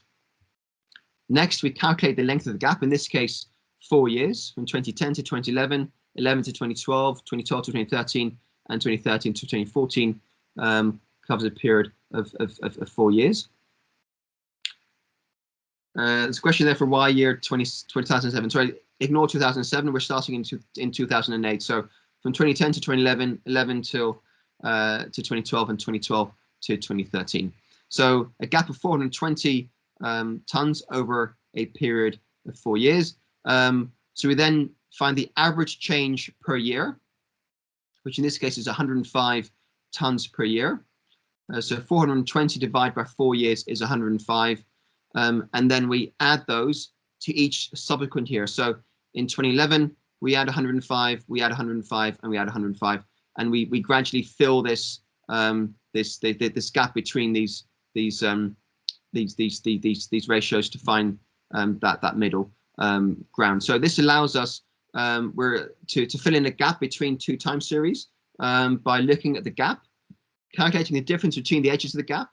Next, we calculate the length of the gap, in this case, 4 years, from 2010 to 2011, 11 to 2012, 2012 to 2013, and 2013 to 2014, covers a period of 4 years. There's a question there for why year 2007. Sorry, ignore 2007. We're starting in 2008. So from 2010 to 2011, 11 till to 2012, and 2012 to 2013. So a gap of 420 tons over a period of 4 years. So we then find the average change per year. which in this case is 105 tons per year. So 420 divided by 4 years is 105. And then we add those to each subsequent year. So in 2011, we add 105, we add 105, and we add 105. And we gradually fill this this gap between these ratios to find that middle ground. So this allows us to fill in a gap between two time series by looking at the gap, calculating the difference between the edges of the gap,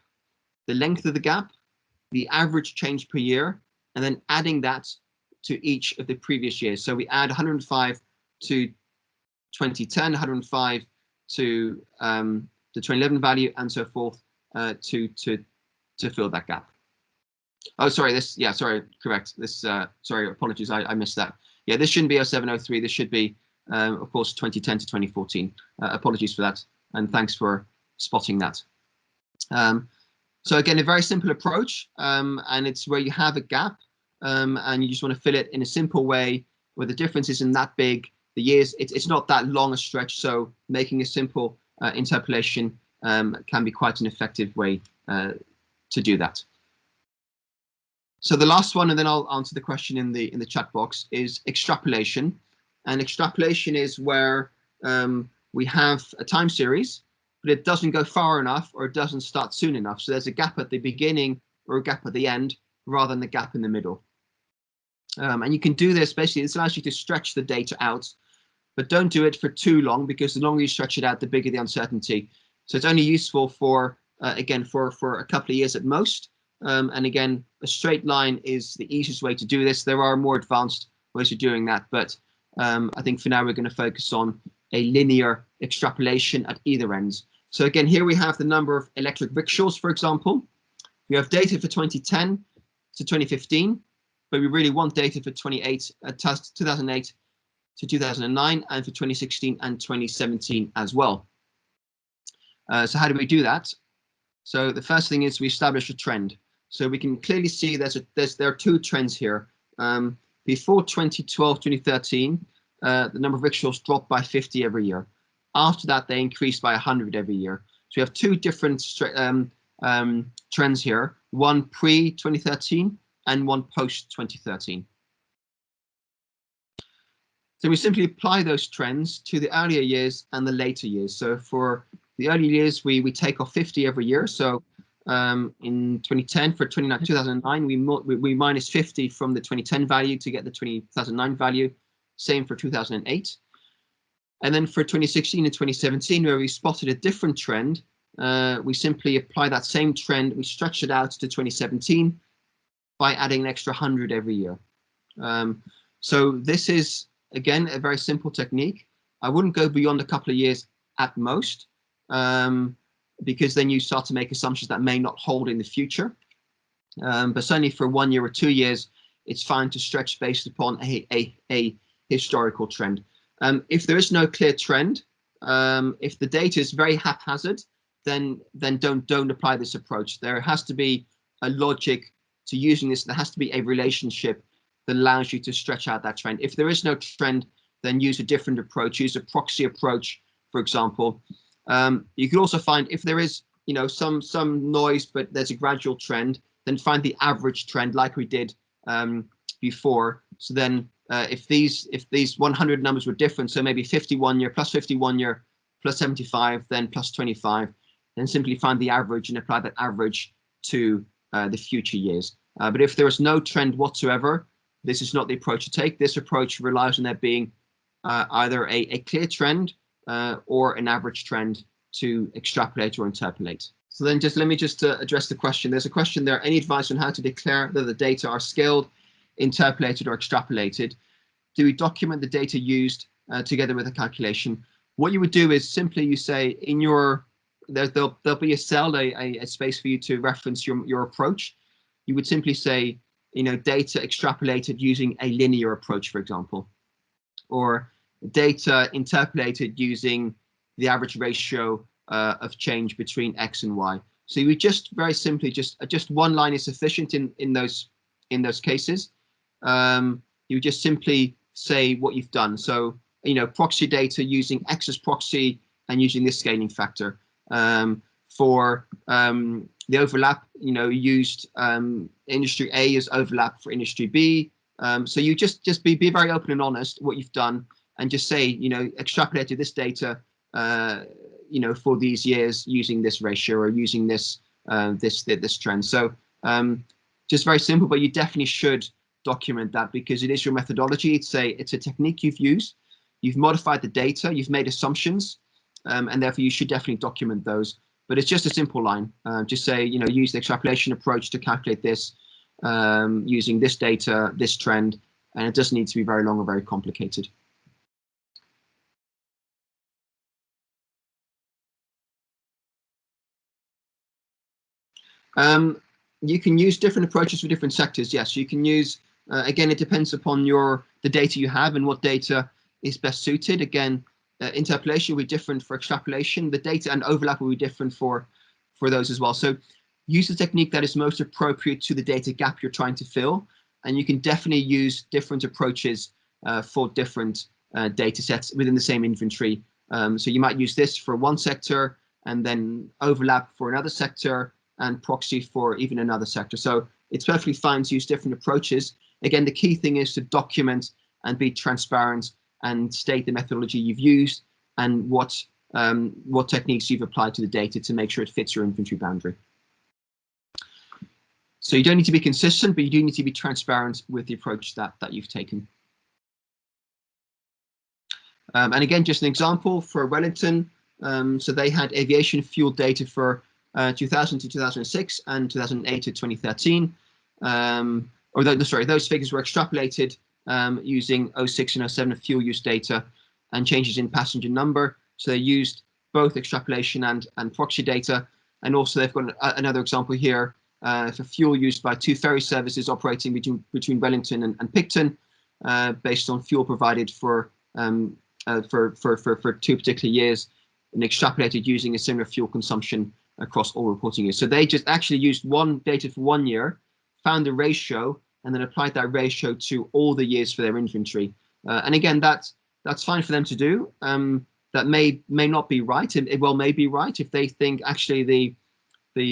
the length of the gap, the average change per year, and then adding that to each of the previous years. So we add 105 to 2010, 105 to the 2011 value, and so forth to fill that gap. Oh, sorry, this, yeah, sorry, correct. This, sorry, apologies, I missed that. Yeah, this shouldn't be 0703. This should be, of course, 2010 to 2014. Apologies for that, and thanks for spotting that. So again, a very simple approach, and it's where you have a gap, and you just want to fill it in a simple way where the difference isn't that big. The years, it's not that long a stretch, so making a simple interpolation can be quite an effective way to do that. So the last one, and then I'll answer the question in the chat box, is extrapolation. And extrapolation is where we have a time series, but it doesn't go far enough or it doesn't start soon enough. So there's a gap at the beginning or a gap at the end rather than the gap in the middle. And you can do this, basically, this allows you to stretch the data out, but don't do it for too long, because the longer you stretch it out, the bigger the uncertainty. So it's only useful for, again, for a couple of years at most. And again, a straight line is the easiest way to do this. There are more advanced ways of doing that, but I think for now we're going to focus on a linear extrapolation at either ends. So again, here we have the number of electric rickshaws, for example. We have data for 2010 to 2015, but we really want data for 2008 to 2009 and for 2016 and 2017 as well. So how do we do that? So the first thing is we establish a trend. So we can clearly see there are two trends here. Before 2012, 2013, the number of rickshaws dropped by 50 every year. After that, they increased by 100 every year. So we have two different trends here, one pre-2013 and one post-2013. So we simply apply those trends to the earlier years and the later years. So for the early years, we take off 50 every year. So in 2010, for 2009, we minus 50 from the 2010 value to get the 2009 value. Same for 2008. And then for 2016 and 2017, where we spotted a different trend, we simply apply that same trend. We stretch it out to 2017 by adding an extra 100 every year. So this is, again, a very simple technique. I wouldn't go beyond a couple of years at most, because then you start to make assumptions that may not hold in the future. But certainly for 1 year or 2 years, it's fine to stretch based upon a historical trend. If there is no clear trend, if the data is very haphazard, then don't apply this approach. There has to be a logic to using this. There has to be a relationship that allows you to stretch out that trend. If there is no trend, then use a different approach. Use a proxy approach, for example. You can also find, if there is, some noise, but there's a gradual trend, then find the average trend like we did before. So then if these 100 numbers were different, so maybe 51 year plus 51 year plus 75, then plus 25, then simply find the average and apply that average to the future years. But if there is no trend whatsoever, this is not the approach to take. This approach relies on there being either a clear trend or an average trend to extrapolate or interpolate. So then let me address the question. There's a question there. Any advice on how to declare that the data are scaled, interpolated, or extrapolated? Do we document the data used together with a calculation? What you would do is simply you say in your, there'll be a cell, a space for you to reference your approach. You would simply say, data extrapolated using a linear approach, for example, or data interpolated using the average ratio of change between X and Y. So you would just very simply just one line is sufficient in those cases. You would just simply say what you've done. So proxy data using X as proxy and using this scaling factor. For the overlap, used industry A as overlap for industry B. So you just be very open and honest what you've done, and just say, extrapolated this data, for these years using this ratio or using this this trend. So just very simple, but you definitely should document that, because it is your methodology. It's a technique you've used. You've modified the data. You've made assumptions, and therefore you should definitely document those. But it's just a simple line. Just say, use the extrapolation approach to calculate this using this data, this trend, and it doesn't need to be very long or very complicated. You can use different approaches for different sectors. Yes, you can use, again, it depends upon the data you have and what data is best suited. Again, interpolation will be different for extrapolation. The data and overlap will be different for those as well. So use the technique that is most appropriate to the data gap you're trying to fill. And you can definitely use different approaches for different data sets within the same inventory. So you might use this for one sector and then overlap for another sector and proxy for even another sector. So it's perfectly fine to use different approaches. Again, the key thing is to document and be transparent and state the methodology you've used and what techniques you've applied to the data to make sure it fits your inventory boundary. So you don't need to be consistent, but you do need to be transparent with the approach that you've taken. And again, just an example for Wellington. So they had aviation fuel data for 2000 to 2006 and 2008 to 2013. Those figures were extrapolated using 06 and 07 fuel use data and changes in passenger number. So they used both extrapolation and proxy data. And also they've got another example here for fuel used by 2 ferry services operating between Wellington and Picton, based on fuel provided for 2 particular years, and extrapolated using a similar fuel consumption across all reporting years. So they just actually used data for 1 year, found the ratio, and then applied that ratio to all the years for their inventory. And again, that's fine for them to do. That may not be right. It well may be right if they think actually but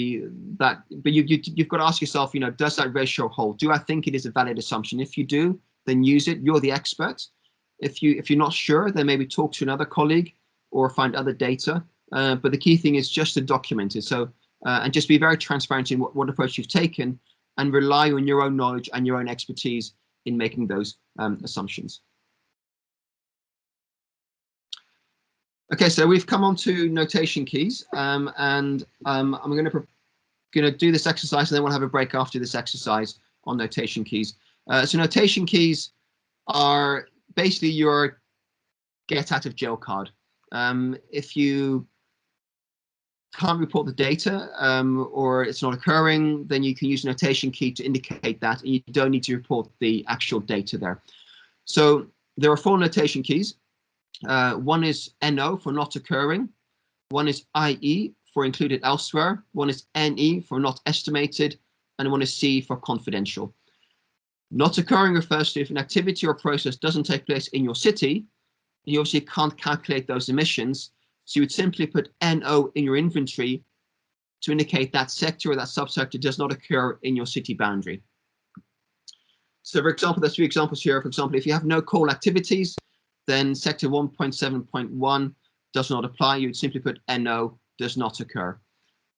you've got to ask yourself, does that ratio hold? Do I think it is a valid assumption? If you do, then use it. You're the expert. If you're not sure, then maybe talk to another colleague or find other data. But the key thing is just to document it. So and just be very transparent in what approach you've taken, and rely on your own knowledge and your own expertise in making those assumptions. Okay, so we've come on to notation keys, and I'm going to do this exercise, and then we'll have a break after this exercise on notation keys. So notation keys are basically your get out of jail card. If you can't report the data or it's not occurring, then you can use a notation key to indicate that, and you don't need to report the actual data there. So there are 4 notation keys. One is NO for not occurring, one is IE for included elsewhere, one is NE for not estimated, and one is C for confidential. Not occurring refers to if an activity or process doesn't take place in your city, you obviously can't calculate those emissions. So you would simply put NO in your inventory to indicate that sector or that subsector does not occur in your city boundary. So for example, there's 3 examples here. For example, if you have no coal activities, then sector 1.7.1 does not apply. You would simply put NO does not occur.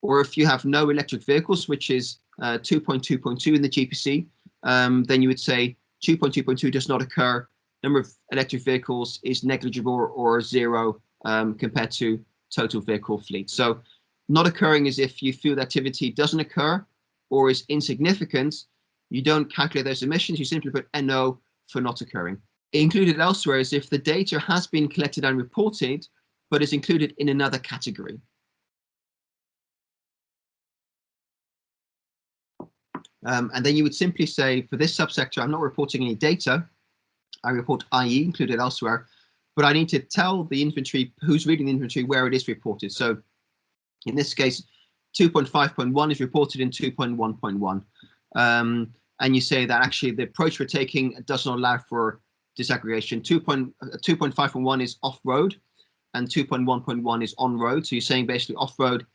Or if you have no electric vehicles, which is 2.2.2 in the GPC, then you would say 2.2.2 does not occur. Number of electric vehicles is negligible or 0 compared to total vehicle fleet. So not occurring is if you feel the activity doesn't occur or is insignificant. You don't calculate those emissions. You simply put NO for not occurring. Included elsewhere is if the data has been collected and reported, but is included in another category. And then you would simply say, for this subsector, I'm not reporting any data. I report IE, included elsewhere, but I need to tell the inventory, who's reading the inventory, where it is reported. So in this case, 2.5.1 is reported in 2.1.1. And you say that actually the approach we're taking does not allow for disaggregation. 2.5.1 is off-road, and 2.1.1 is on-road. So you're saying basically off-road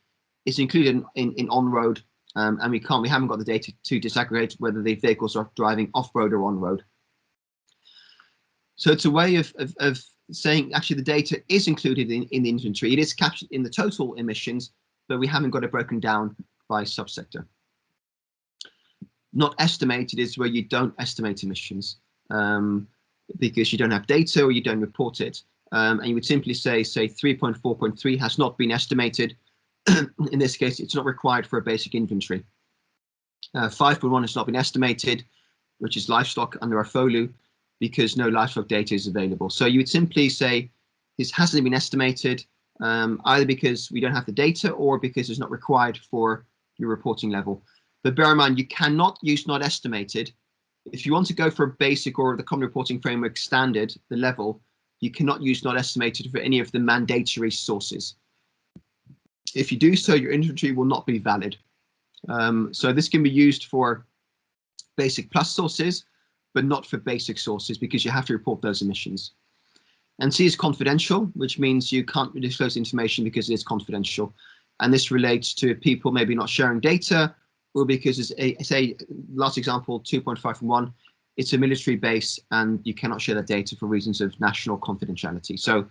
is included in on-road, and we haven't got the data to disaggregate whether the vehicles are driving off-road or on-road. So it's a way of saying actually the data is included in the inventory. It is captured in the total emissions, but we haven't got it broken down by subsector. Not estimated is where you don't estimate emissions because you don't have data or you don't report it. And you would simply say 3.4.3 has not been estimated. In this case, it's not required for a basic inventory. 5.1 has not been estimated, which is livestock under our FOLU, because no livestock data is available. So you would simply say this hasn't been estimated, either because we don't have the data or because it's not required for your reporting level. But bear in mind, you cannot use not estimated. If you want to go for a basic or the Common Reporting Framework standard, the level, you cannot use not estimated for any of the mandatory sources. If you do so, your inventory will not be valid. So this can be used for basic plus sources, but not for basic sources because you have to report those emissions. And C is confidential, which means you can't disclose information because it is confidential. And this relates to people maybe not sharing data, or because it's say last example 2.5.1, it's a military base and you cannot share that data for reasons of national confidentiality. So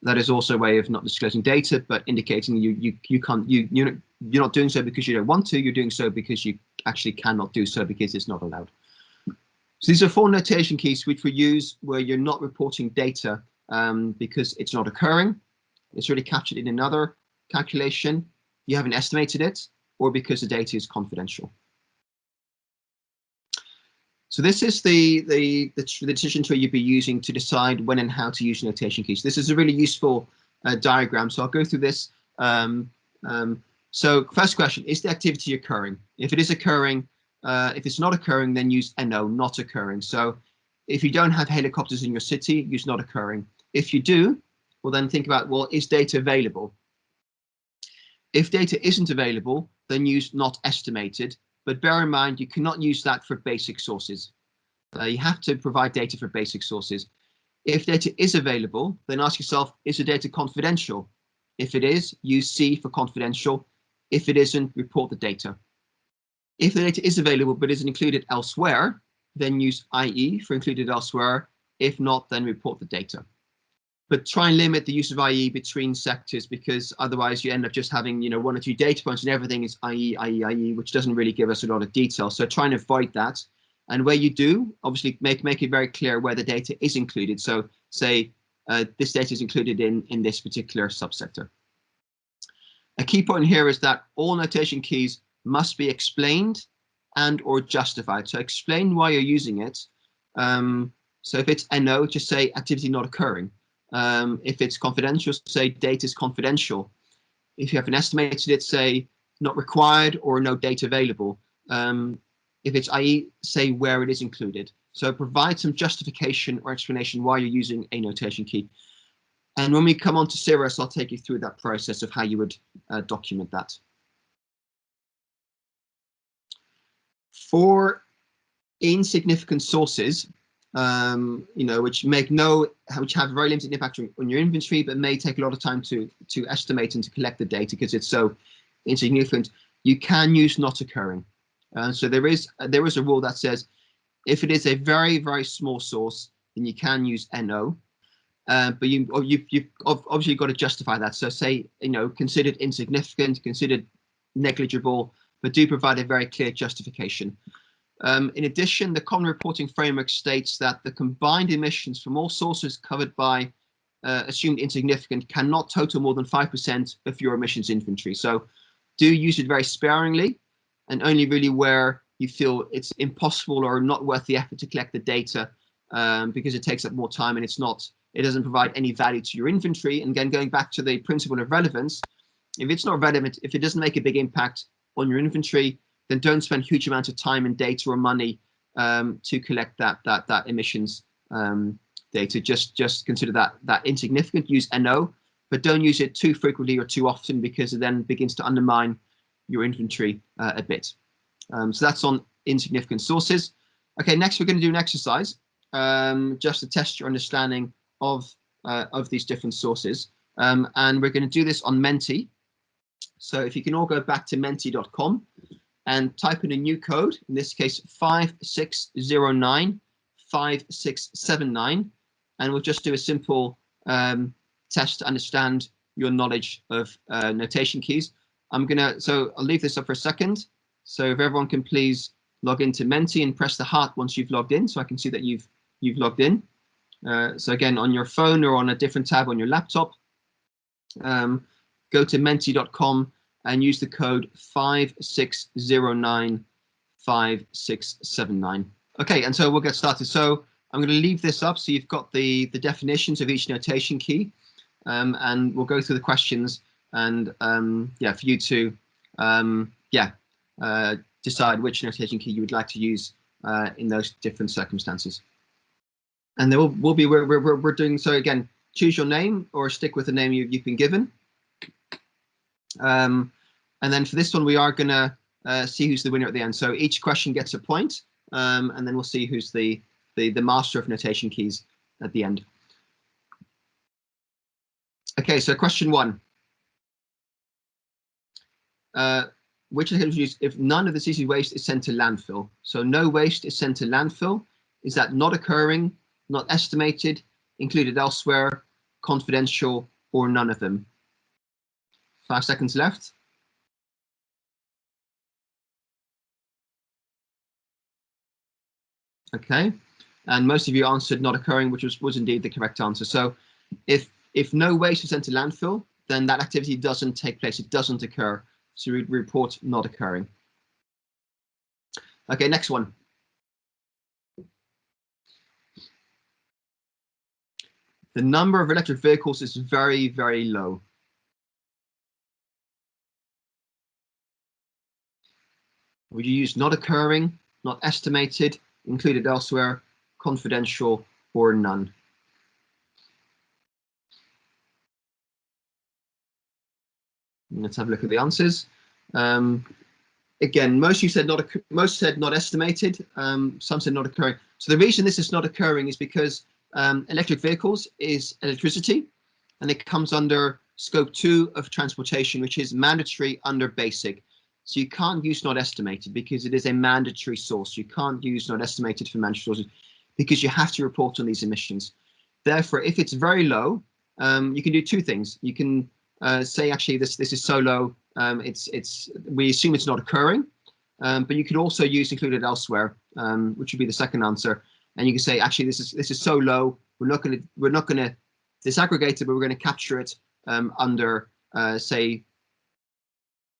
that is also a way of not disclosing data, but indicating you're not doing so because you don't want to. You're doing so because you actually cannot do so because it's not allowed. So these are 4 notation keys which we use where you're not reporting data because it's not occurring. It's already captured in another calculation. You haven't estimated it, or because the data is confidential. So this is the decision tree you'd be using to decide when and how to use notation keys. This is a really useful diagram. So I'll go through this. So first question, is the activity occurring? If it is occurring, if it's not occurring, then use NO, not occurring. So if you don't have helicopters in your city, use not occurring. If you do, well then think about, well, is data available? If data isn't available, then use not estimated. But bear in mind, you cannot use that for basic sources. You have to provide data for basic sources. If data is available, then ask yourself, is the data confidential? If it is, use C for confidential. If it isn't, report the data. If the data is available but isn't included elsewhere, then use IE for included elsewhere. If not, then report the data. But try and limit the use of IE between sectors, because otherwise you end up just having 1 or 2 data points and everything is IE, which doesn't really give us a lot of detail. So try and avoid that. And where you do, obviously make it very clear where the data is included. So say this data is included in this particular subsector. A key point here is that all notation keys must be explained and or justified. So explain why you're using it. So if it's NO, just say activity not occurring. If it's confidential, say data is confidential. If you have an estimated it, say not required or no data available. If it's IE, say where it is included. So provide some justification or explanation why you're using a notation key. And when we come on to Cirrus, I'll take you through that process of how you would document that. For insignificant sources, which have very limited impact on your inventory, but may take a lot of time to estimate and to collect the data because it's so insignificant, you can use not occurring. So there is a rule that says if it is a very, very small source, then you can use NO. But you've obviously got to justify that. So say, considered insignificant, considered negligible, but do provide a very clear justification. In addition, the Common Reporting Framework states that the combined emissions from all sources covered by assumed insignificant cannot total more than 5% of your emissions inventory. So do use it very sparingly and only really where you feel it's impossible or not worth the effort to collect the data because it takes up more time and it doesn't provide any value to your inventory. And again, going back to the principle of relevance, if it's not relevant, if it doesn't make a big impact on your inventory, then don't spend huge amounts of time and data or money to collect that emissions data. Just consider that insignificant. Use NO, but don't use it too frequently or too often because it then begins to undermine your inventory a bit. So that's on insignificant sources. Okay, next we're going to do an exercise. just to test your understanding of these different sources. And we're going to do this on Menti. So if you can all go back to menti.com and type in a new code, in this case 56095679, and we'll just do a simple test to understand your knowledge of notation keys. So I'll leave this up for a second. So if everyone can please log into Menti and press the heart once you've logged in, so I can see that you've logged in. So again, on your phone or on a different tab on your laptop, go to menti.com and use the code 56095679. Okay, and so we'll get started. So I'm going to leave this up so you've got the definitions of each notation key, and we'll go through the questions and yeah, for you to decide which notation key you would like to use in those different circumstances. And there will be we're doing so again. Choose your name or stick with the name you've been given. And then for this one, we are going to see who's the winner at the end. So each question gets a point, and then we'll see who's the master of notation keys at the end. Okay, so question 1. Which is used if none of the CC waste is sent to landfill? So no waste is sent to landfill. Is that not occurring, not estimated, included elsewhere, confidential, or none of them? 5 seconds left. Okay, and most of you answered not occurring, which was indeed the correct answer. So if no waste is sent to landfill, then that activity doesn't take place, it doesn't occur. So we report not occurring. Okay, next one. The number of electric vehicles is very, very low. Would you use not occurring, not estimated, included elsewhere, confidential, or none? Let's have a look at the answers. Again, most said not estimated. Some said not occurring. So the reason this is not occurring is because electric vehicles is electricity, and it comes under scope 2 of transportation, which is mandatory under basic. So you can't use not estimated because it is a mandatory source. You can't use not estimated for mandatory sources because you have to report on these emissions. Therefore, if it's very low, you can do 2 things. You can say actually this is so low, we assume it's not occurring, but you could also use included elsewhere, which would be the second answer. And you can say actually this is so low, we're not going to disaggregate it, but we're going to capture it under say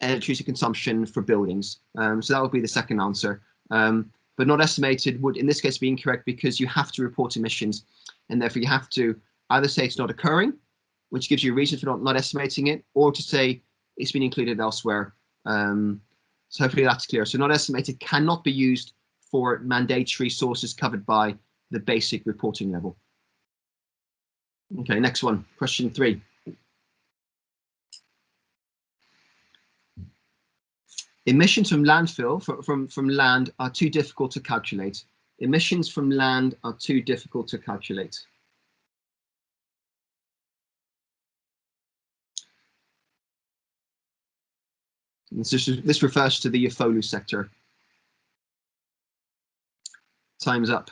electricity consumption for buildings. So that would be the second answer. But not estimated would in this case be incorrect because you have to report emissions, and therefore you have to either say it's not occurring, which gives you a reason for not estimating it, or to say it's been included elsewhere. So hopefully that's clear. So not estimated cannot be used for mandatory sources covered by the basic reporting level. Okay, next one, question 3. Emissions from landfill, from land, are too difficult to calculate. Emissions from land are too difficult to calculate. This refers to the CO₂e sector. Time's up.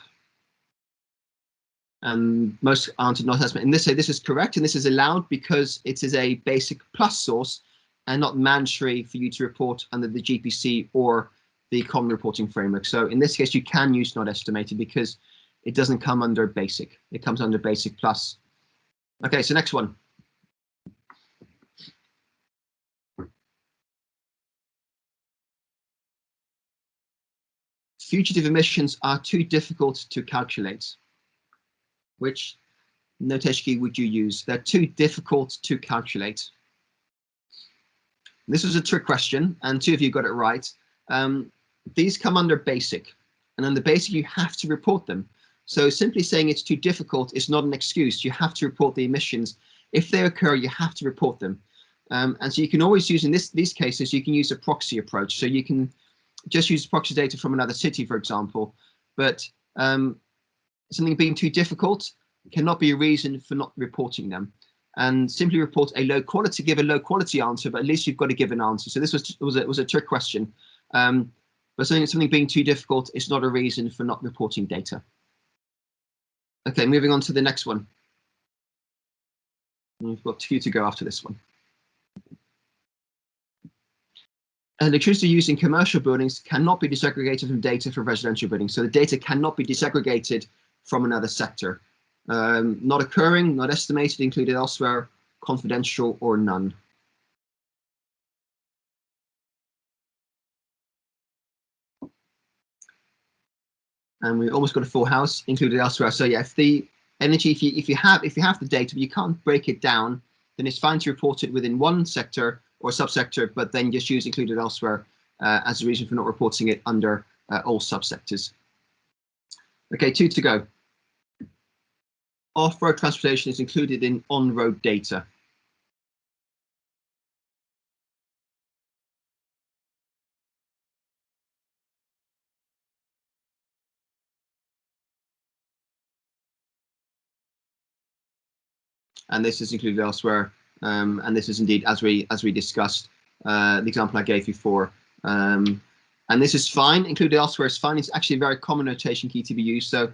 And most answered not estimated. And this is correct, and this is allowed because it is a basic plus source and not mandatory for you to report under the GPC or the Common Reporting Framework. So in this case, you can use not estimated because it doesn't come under basic. It comes under basic plus. Okay, so next one. Fugitive emissions are too difficult to calculate. Which notation key would you use? They're too difficult to calculate. This was a trick question, and 2 of you got it right. These come under basic, and under basic you have to report them. So simply saying it's too difficult is not an excuse. You have to report the emissions. If they occur, you have to report them. And so you can always use, in these cases, you can use a proxy approach. So you can just use proxy data from another city, for example. But something being too difficult cannot be a reason for not reporting them. And simply report a low quality, give a low quality answer, but at least you've got to give an answer. So this was a trick question. But something being too difficult is not a reason for not reporting data. Okay, moving on to the next one. We've got 2 to go after this one. Electricity used in commercial buildings cannot be disaggregated from data for residential buildings. So the data cannot be disaggregated from another sector. Not occurring, not estimated, included elsewhere, confidential, or none. And we almost got a full house, included elsewhere. So yeah, if the energy, if you have the data, but you can't break it down, then it's fine to report it within one sector or subsector, but then just use included elsewhere as a reason for not reporting it under all subsectors. Okay, 2 to go. Off-road transportation is included in on-road data. And this is included elsewhere. And this is indeed, as we discussed, the example I gave you for. And this is fine. Included elsewhere is fine. It's actually a very common notation key to be used. So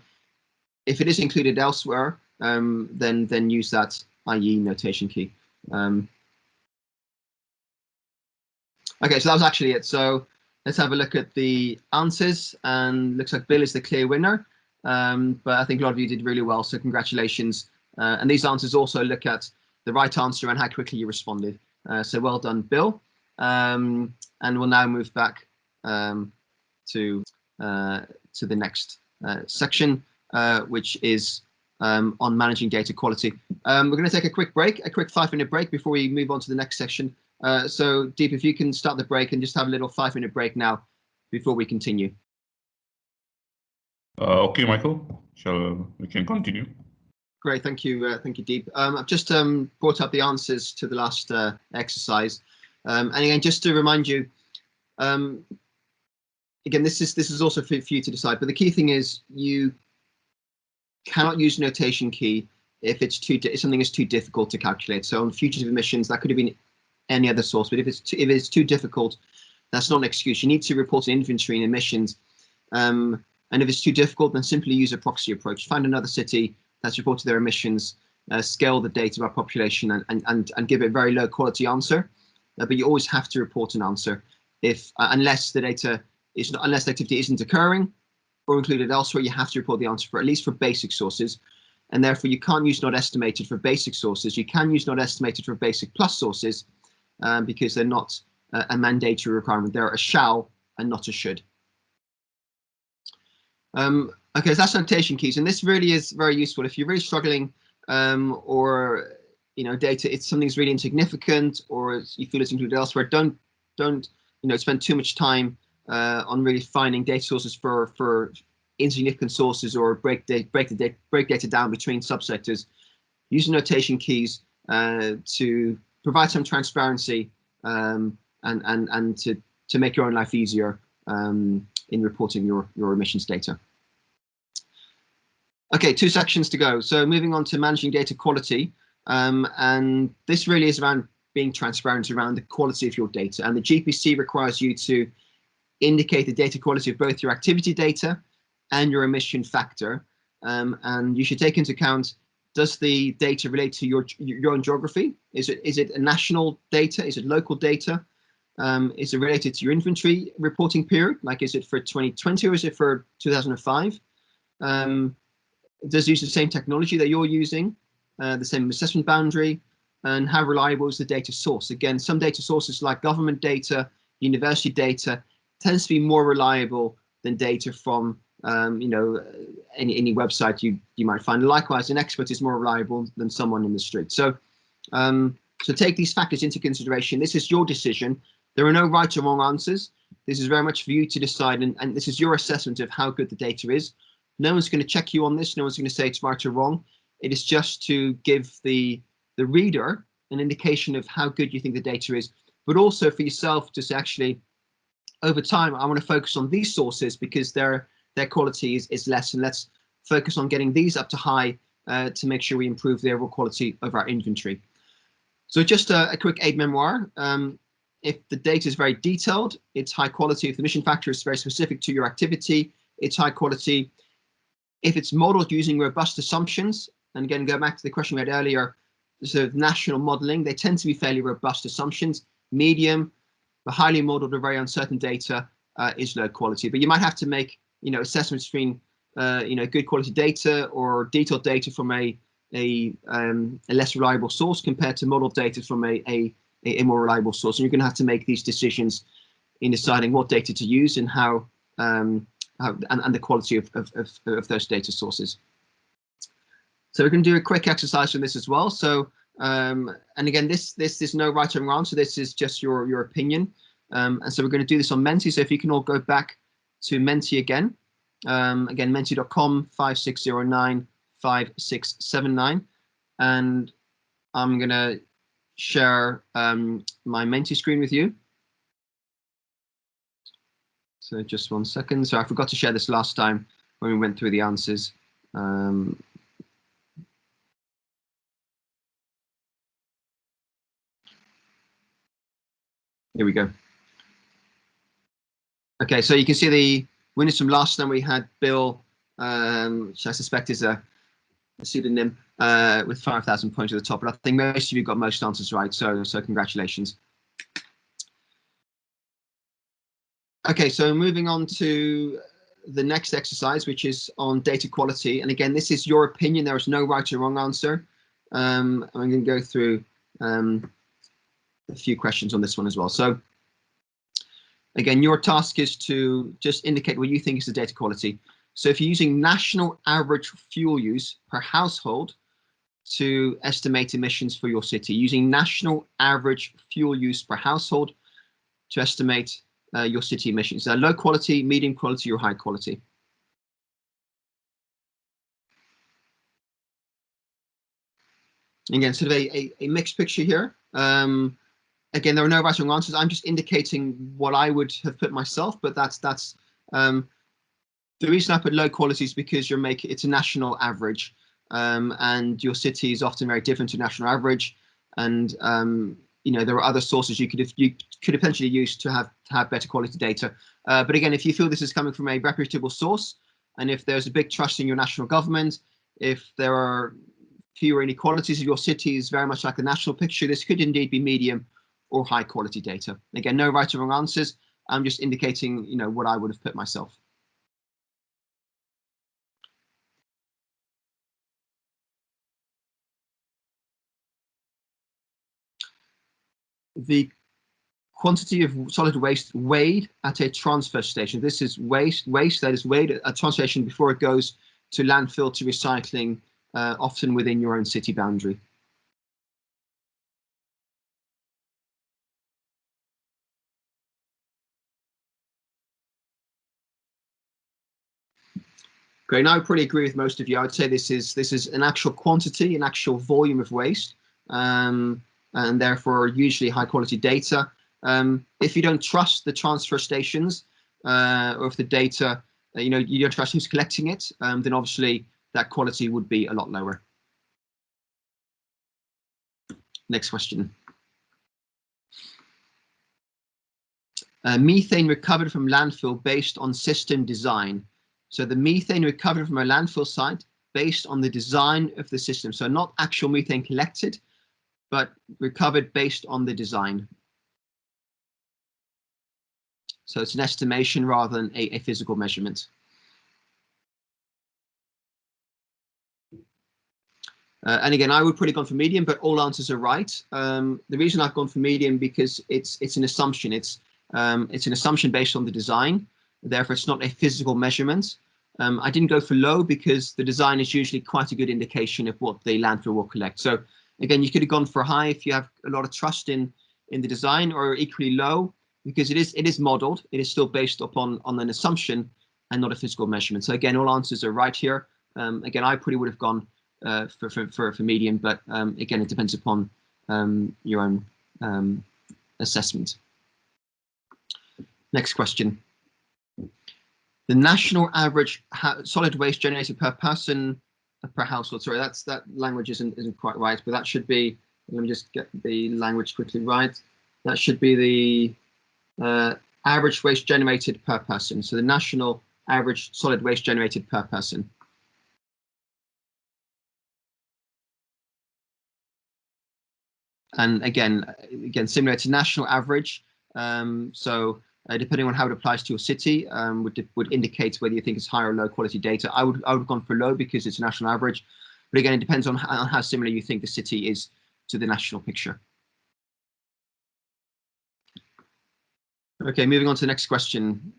if it is included elsewhere, then use that IE notation key. Okay, so that was actually it. So let's have a look at the answers, and looks like Bill is the clear winner. But I think a lot of you did really well, so congratulations. And these answers also look at the right answer and how quickly you responded. So well done, Bill. And we'll now move back to the next section, which is on managing data quality. We're going to take a quick break, a quick 5-minute break before we move on to the next section. So Deep, if you can start the break and just have a little 5-minute break now before we continue.
Okay, Michael, we can continue.
Great, thank you, Deep. I've just brought up the answers to the last exercise, and again, just to remind you, again, this is also for you to decide. But the key thing is you cannot use notation key if something is too difficult to calculate. So on fugitive emissions, that could have been any other source, but if it's too difficult, that's not an excuse. You need to report an inventory and emissions, and if it's too difficult, then simply use a proxy approach. Find another city that's reported their emissions, scale the data by population, and give it a very low quality answer. But you always have to report an answer unless the activity isn't occurring or included elsewhere. You have to report the answer for at least for basic sources, and therefore you can't use not estimated for basic sources. You can use not estimated for basic plus sources because they're not a mandatory requirement. They're a shall and not a should. Okay, so that's notation keys, and this really is very useful if you're really struggling, or data, something's really insignificant, or you feel it's included elsewhere. Don't spend too much time on really finding data sources for insignificant sources, or break data down between subsectors. Use notation keys to provide some transparency and to make your own life easier in reporting your emissions data. Okay, 2 sections to go. So moving on to managing data quality, and this really is around being transparent around the quality of your data. And the GPC requires you to indicate the data quality of both your activity data and your emission factor. And you should take into account, does the data relate to your own geography? Is it a national data? Is it local data? Is it related to your inventory reporting period? Like, is it for 2020 or is it for 2005? Does it use the same technology that you're using, the same assessment boundary, and how reliable is the data source? Again, some data sources like government data, university data, tends to be more reliable than data from any website you might find. Likewise, an expert is more reliable than someone in the street. So take these factors into consideration. This is your decision. There are no right or wrong answers. This is very much for you to decide, and this is your assessment of how good the data is. No one's going to check you on this. No one's going to say it's right or wrong. It is just to give the reader an indication of how good you think the data is, but also for yourself to say, actually, over time, I want to focus on these sources because their quality is less, and let's focus on getting these up to high to make sure we improve the overall quality of our inventory. So just a quick aid memoir. If the data is very detailed, it's high quality. If the emission factor is very specific to your activity, it's high quality. If it's modeled using robust assumptions, and again, go back to the question we had earlier, so national modeling, they tend to be fairly robust assumptions. Medium, the highly modeled or very uncertain data is low quality. But you might have to make, assessments between, good quality data or detailed data from a less reliable source compared to modeled data from a more reliable source. And you're going to have to make these decisions in deciding what data to use and how and the quality of those data sources. So we're going to do a quick exercise on this as well. So, and again, this is no right or wrong. So this is just your opinion. And so we're going to do this on Menti. So if you can all go back to Menti again, again, menti.com 56095679, and I'm going to share my Menti screen with you. So just 1 second. So I forgot to share this last time when we went through the answers. Here we go. Okay, so you can see the winners from last time. We had Bill, which I suspect is a pseudonym, with 5,000 points at the top. But I think most of you got most answers right, so congratulations. Okay, so moving on to the next exercise, which is on data quality. And again, this is your opinion. There is no right or wrong answer. I'm going to go through a few questions on this one as well. So again, your task is to just indicate what you think is the data quality. So if you're using national average fuel use per household to estimate emissions for your city, using national average fuel use per household to estimate your city emissions, low quality, medium quality, or high quality. Again, sort of a mixed picture here. Again, there are no right or wrong answers. I'm just indicating what I would have put myself, but that's the reason I put low quality is because it's a national average, and your city is often very different to national average, and there are other sources you could potentially use to have better quality data. But again, if you feel this is coming from a reputable source, and if there's a big trust in your national government, if there are fewer inequalities of your city is very much like the national picture, this could indeed be medium or high quality data. Again, no right or wrong answers. I'm just indicating, what I would have put myself. The quantity of solid waste weighed at a transfer station. This is waste that is weighed at a transfer station before it goes to landfill to recycling, often within your own city boundary. Great. Now I probably agree with most of you. I would say this is an actual quantity, an actual volume of waste, and therefore usually high quality data. If you don't trust the transfer stations, or if the data, you don't trust who's collecting it, then obviously that quality would be a lot lower. Next question. Methane recovered from landfill based on system design. So the methane recovered from a landfill site based on the design of the system. So not actual methane collected, but recovered based on the design. So it's an estimation rather than a physical measurement. And again, I would probably gone for medium, but all answers are right. The reason I've gone for medium because it's an assumption. It's an assumption based on the design. Therefore, it's not a physical measurement. I didn't go for low because the design is usually quite a good indication of what the landfill will collect. So again, you could have gone for high if you have a lot of trust in the design, or equally low because it is modeled. It is still based upon an assumption and not a physical measurement. So again, all answers are right here. Again, I probably would have gone for medium, but again, it depends upon your own assessment. Next question. The national average solid waste generated per person per household. Sorry, that language isn't quite right, but that should be. Let me just get the language quickly right. That should be the average waste generated per person. So the national average solid waste generated per person. And again, similar to national average. Depending on how it applies to your city, would indicate whether you think it's high or low quality data. I would have gone for low because it's a national average, but again, it depends on how similar you think the city is to the national picture. Okay, moving on to the next question.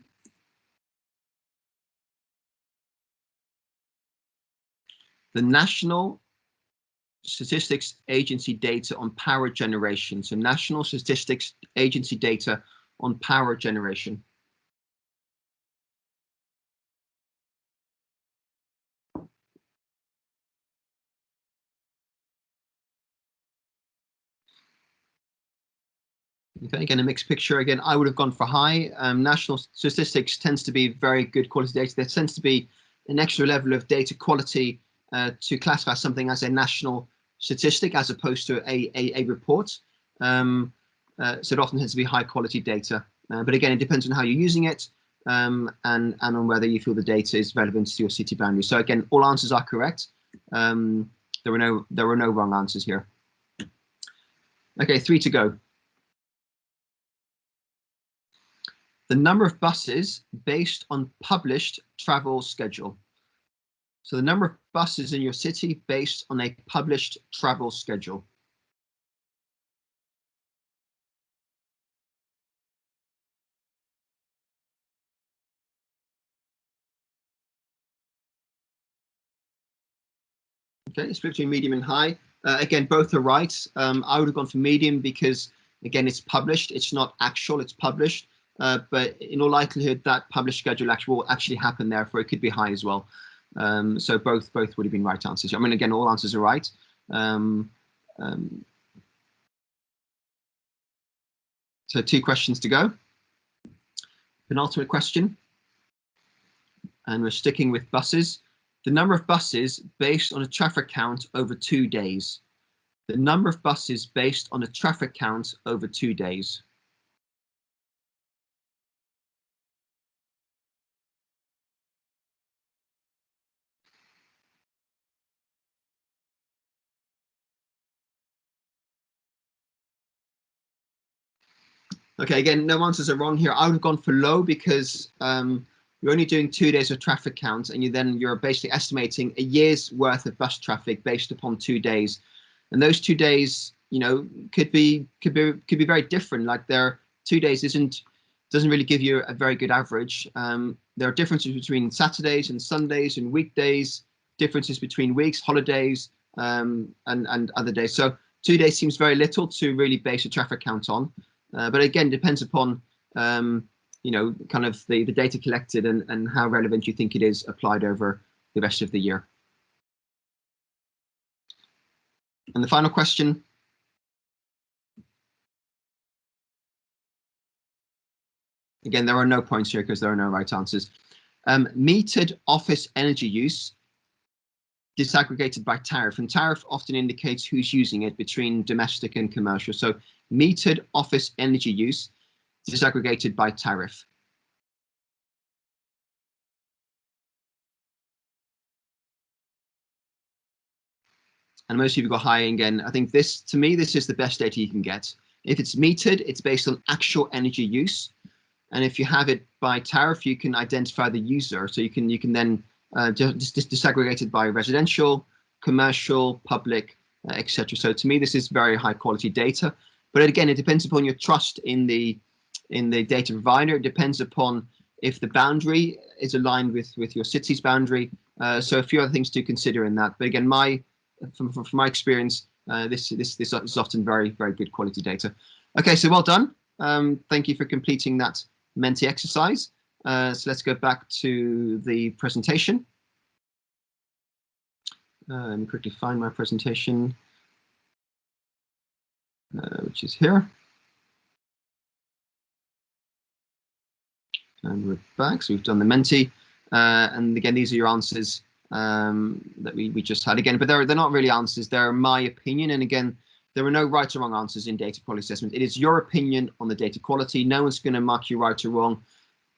The National Statistics Agency data on power generation. So National Statistics Agency data on power generation. Okay, again, a mixed picture. Again, I would have gone for high. National statistics tends to be very good quality data. There tends to be an extra level of data quality to classify something as a national statistic as opposed to a report. So it often tends to be high quality data. But again, it depends on how you're using it and on whether you feel the data is relevant to your city boundary. So again, all answers are correct. There were no wrong answers here. Okay, 3 to go. The number of buses based on published travel schedule. So the number of buses in your city based on a published travel schedule. Okay, split between medium and high. Again, both are right. I would have gone for medium because, again, it's published. It's not actual, it's published. But in all likelihood, that published schedule will actually happen, therefore it could be high as well. So both would have been right answers. I mean, again, all answers are right. So 2 questions to go. Penultimate question. And we're sticking with buses. The number of buses based on a traffic count over 2 days. The number of buses based on a traffic count over 2 days. Okay, again, no answers are wrong here. I would have gone for low because you're only doing 2 days of traffic count, and you're basically estimating a year's worth of bus traffic based upon 2 days, and those 2 days, could be very different. Like 2 days doesn't really give you a very good average. There are differences between Saturdays and Sundays and weekdays, differences between weeks, holidays, and other days. So 2 days seems very little to really base a traffic count on. But again, depends upon kind of the data collected and how relevant you think it is applied over the rest of the year. And the final question. Again, there are no points here because there are no right answers. Metered office energy use disaggregated by tariff, and tariff often indicates who's using it between domestic and commercial. So metered office energy use disaggregated by tariff. And most people go high again. I think to me, this is the best data you can get. If it's metered, it's based on actual energy use. And if you have it by tariff, you can identify the user. So you can then just disaggregate it by residential, commercial, public, etc. So to me, this is very high quality data. But again, it depends upon your trust in the data provider. It depends upon if the boundary is aligned with your city's boundary. So a few other things to consider in that. But again, from my experience, this is often very, very good quality data. Okay, so well done. Thank you for completing that Menti exercise. So let's go back to the presentation. Let me quickly find my presentation, which is here. And we're back, so we've done the Menti. And again, these are your answers that we just had again, but they're not really answers, they're my opinion. And again, there are no right or wrong answers in data quality assessment. It is your opinion on the data quality. No one's going to mark you right or wrong,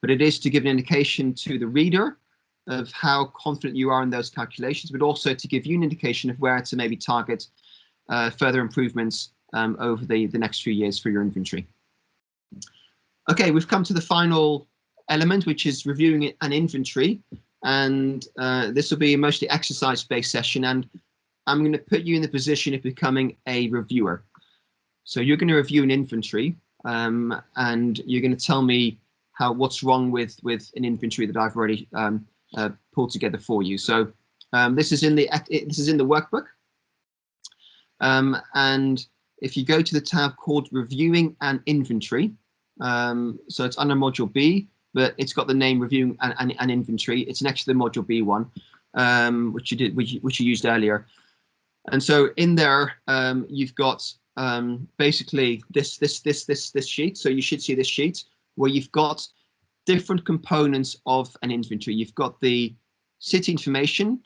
but it is to give an indication to the reader of how confident you are in those calculations, but also to give you an indication of where to maybe target further improvements over the next few years for your inventory. Okay, we've come to the final element, which is reviewing an inventory. And this will be a mostly exercise-based session, and I'm going to put you in the position of becoming a reviewer. So you're going to review an inventory, and you're going to tell me what's wrong with an inventory that I've already pulled together for you. So this is in the workbook, and if you go to the tab called Reviewing an Inventory, so it's under Module B, but it's got the name Reviewing an Inventory. It's next to the Module B one, which you used earlier. And so in there, you've got basically this sheet. So you should see this sheet where you've got different components of an inventory. You've got the city information,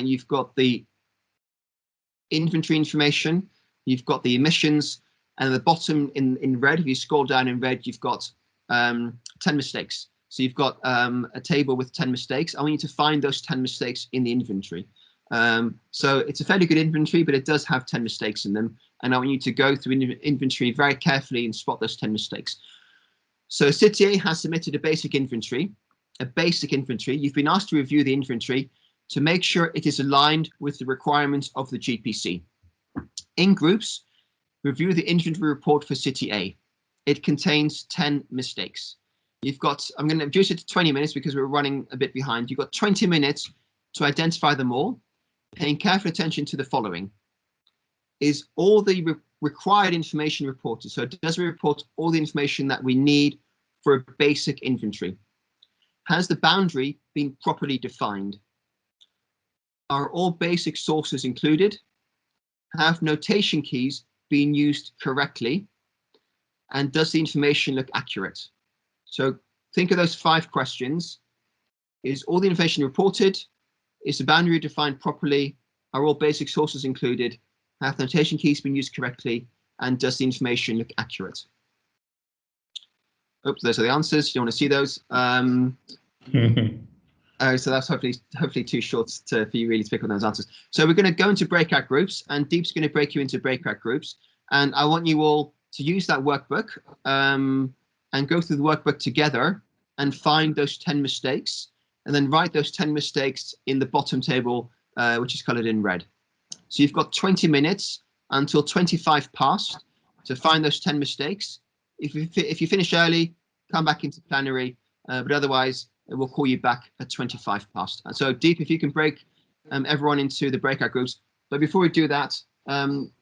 you've got the inventory information, you've got the emissions, and at the bottom in red, if you scroll down in red, you've got 10 mistakes. So you've got a table with 10 mistakes. I want you to find those 10 mistakes in the inventory. So it's a fairly good inventory, but it does have 10 mistakes in them. And I want you to go through inventory very carefully and spot those 10 mistakes. So City has submitted a basic inventory. You've been asked to review the inventory to make sure it is aligned with the requirements of the GPC. In groups, review the inventory report for City A. It contains 10 mistakes. You've got, I'm going to reduce it to 20 minutes because we're running a bit behind. You've got 20 minutes to identify them all, paying careful attention to the following. Is all the required information reported? So does it report all the information that we need for a basic inventory? Has the boundary been properly defined? Are all basic sources included? Have notation keys been used correctly? And does the information look accurate? So think of those 5 questions. Is all the information reported? Is the boundary defined properly? Are all basic sources included? Have notation keys been used correctly? And does the information look accurate? Oops, those are the answers. You don't want to see those. So that's hopefully too short for you really to pick up those answers. So we're going to go into breakout groups, and Deep's going to break you into breakout groups. And I want you all to use that workbook and go through the workbook together and find those 10 mistakes, and then write those 10 mistakes in the bottom table, which is colored in red. So you've got 20 minutes until 25 past to find those 10 mistakes. If you finish early, come back into plenary, but otherwise we'll call you back at 25 past. And so Deep, if you can break everyone into the breakout groups. But before we do that,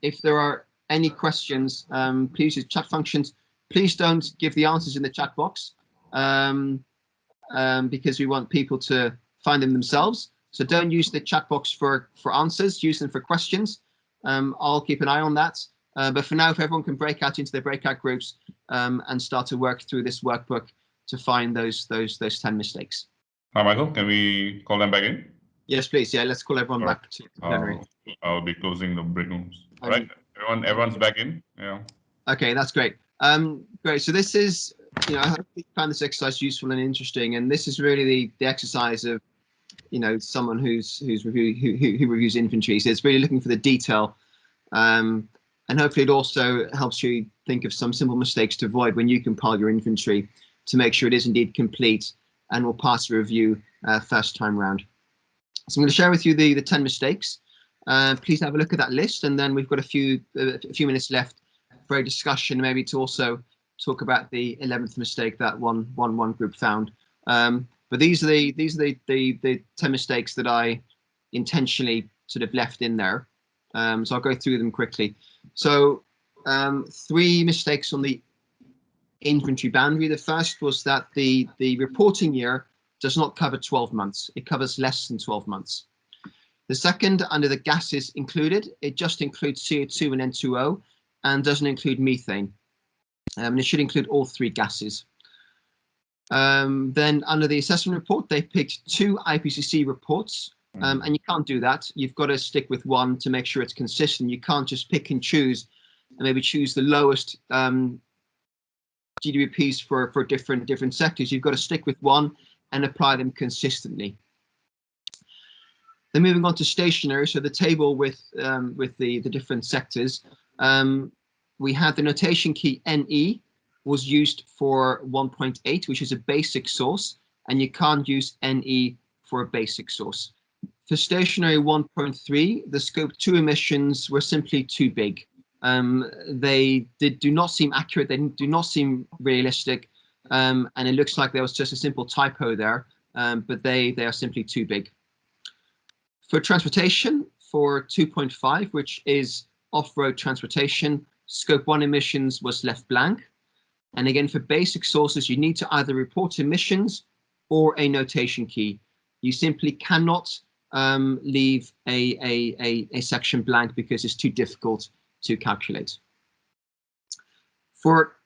if there are any questions, please use chat functions. Please don't give the answers in the chat box because we want people to find them themselves. So don't use the chat box for answers, use them for questions. I'll keep an eye on that. But for now, if everyone can break out into their breakout groups and start to work through this workbook to find those 10 mistakes.
Hi, Michael. Can we call them back in?
Yes, please. Yeah, let's call everyone back to plenary.
I'll be closing the break rooms. All right, everyone's back in. Yeah. Okay,
that's great. Great. So this is, I hope you found this exercise useful and interesting. And this is really the exercise of, someone who reviews inventory. So it's really looking for the detail. And hopefully it also helps you think of some simple mistakes to avoid when you compile your inventory to make sure it is indeed complete and will pass the review first time round. So I'm going to share with you the 10 mistakes. Please have a look at that list, and then we've got a few minutes left for a discussion, maybe to also talk about the 11th mistake that one group found. But these are the 10 mistakes that I intentionally sort of left in there. So I'll go through them quickly. So 3 mistakes on the inventory boundary. The first was that the reporting year does not cover 12 months. It covers less than 12 months. The second, under the gases included, it just includes CO2 and N2O and doesn't include methane. And it should include all 3 gases. Then under the assessment report, they picked 2 IPCC reports, and you can't do that. You've got to stick with one to make sure it's consistent. You can't just pick and choose and maybe choose the lowest GWPs for different sectors. You've got to stick with one and apply them consistently. Then moving on to stationary, so the table with the different sectors, we had the notation key NE was used for 1.8, which is a basic source, and you can't use NE for a basic source. For stationary 1.3, the scope 2 emissions were simply too big. They do not seem accurate, they do not seem realistic, and it looks like there was just a simple typo there, but they are simply too big. For transportation, for 2.5, which is off-road transportation, scope 1 emissions was left blank. And again, for basic sources, you need to either report emissions or a notation key. You simply cannot leave a section blank because it's too difficult to calculate. For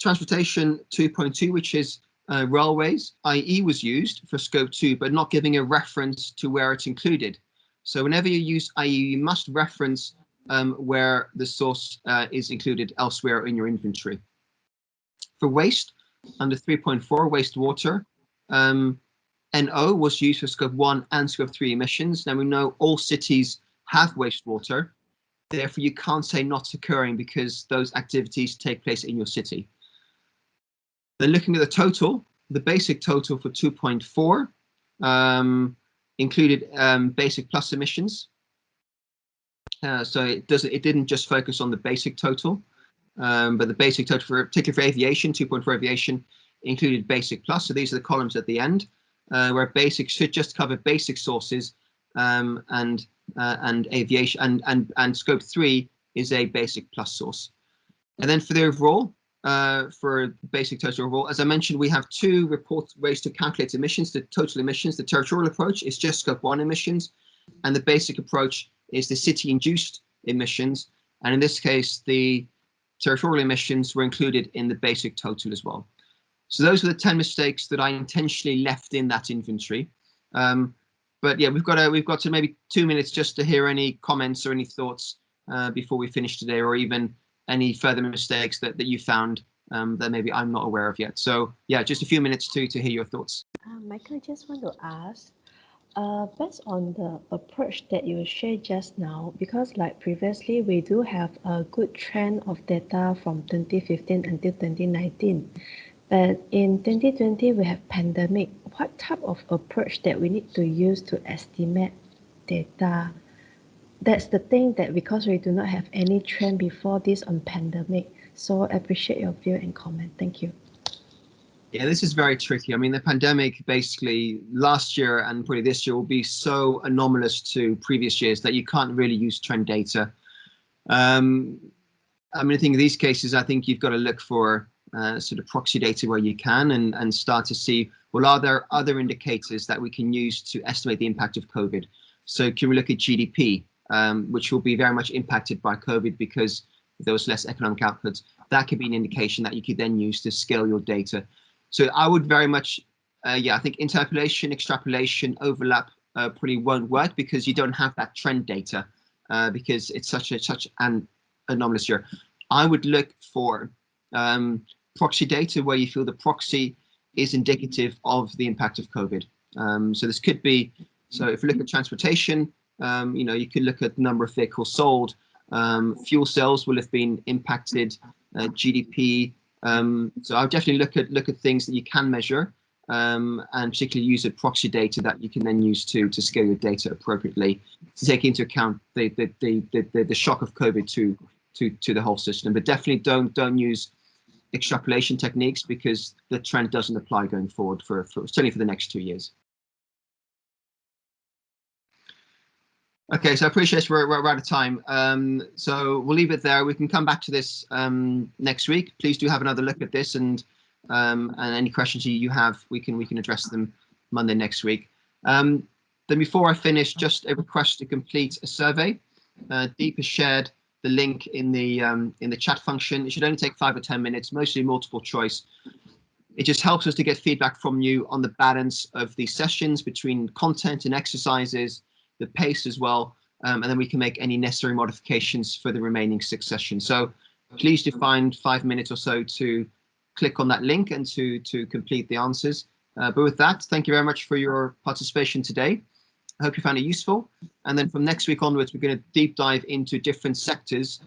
transportation 2.2, which is railways, IE was used for scope 2, but not giving a reference to where it's included. So whenever you use IE, you must reference where the source is included elsewhere in your inventory. For waste, under 3.4, wastewater, NO was used for scope 1 and scope 3 emissions. Now we know all cities have wastewater, therefore you can't say not occurring because those activities take place in your city. Then looking at the total, the basic total for 2.4 included basic plus emissions. So it didn't just focus on the basic total. But the basic total, particularly for aviation, 2.4 aviation, included basic plus. So these are the columns at the end, where basic should just cover basic sources, and aviation, and scope 3 is a basic plus source. And then for the overall, for basic total overall, as I mentioned, we have 2 ways to calculate emissions. The total emissions, the territorial approach is just scope 1 emissions, and the basic approach is the city-induced emissions. And in this case, the territorial emissions were included in the basic total as well. So those are the 10 mistakes that I intentionally left in that inventory. But yeah, we've got to maybe 2 minutes just to hear any comments or any thoughts before we finish today, or even any further mistakes that you found that maybe I'm not aware of yet. So yeah, just a few minutes to hear your thoughts.
Michael, I just want to ask, based on the approach that you shared just now, because like previously we do have a good trend of data from 2015 until 2019, but in 2020 we have pandemic. What type of approach that we need to use to estimate data? That's the thing, that because we do not have any trend before this on pandemic. So I appreciate your view and comment. Thank you.
Yeah, this is very tricky. I mean, the pandemic basically last year and probably this year will be so anomalous to previous years that you can't really use trend data. I mean, I think in these cases, I think you've got to look for sort of proxy data where you can, and start to see, well, are there other indicators that we can use to estimate the impact of COVID? So can we look at GDP, which will be very much impacted by COVID because there was less economic output? That could be an indication that you could then use to scale your data. So I would very much, yeah, I think interpolation, extrapolation, overlap probably won't work because you don't have that trend data because it's such an anomalous year. I would look for proxy data where you feel the proxy is indicative of the impact of COVID. So this could be, so if you look at transportation, you know, you could look at the number of vehicles sold, fuel cells will have been impacted, GDP. So I'll definitely look at things that you can measure, and particularly use a proxy data that you can then use to scale your data appropriately to take into account the shock of COVID to the whole system. But definitely don't use extrapolation techniques because the trend doesn't apply going forward for certainly for the next 2 years. Okay, so I appreciate we're out of time. So we'll leave it there. We can come back to this next week. Please do have another look at this, and any questions you have, we can address them Monday next week. Then before I finish, just a request to complete a survey. Deep has shared the link in the chat function. It should only take 5 or 10 minutes, mostly multiple choice. It just helps us to get feedback from you on the balance of the sessions between content and exercises, the pace as well, and then we can make any necessary modifications for the remaining 6 sessions. So please do find 5 minutes or so to click on that link and to complete the answers. But with that, thank you very much for your participation today. I hope you found it useful. And then from next week onwards, we're going to deep dive into different sectors,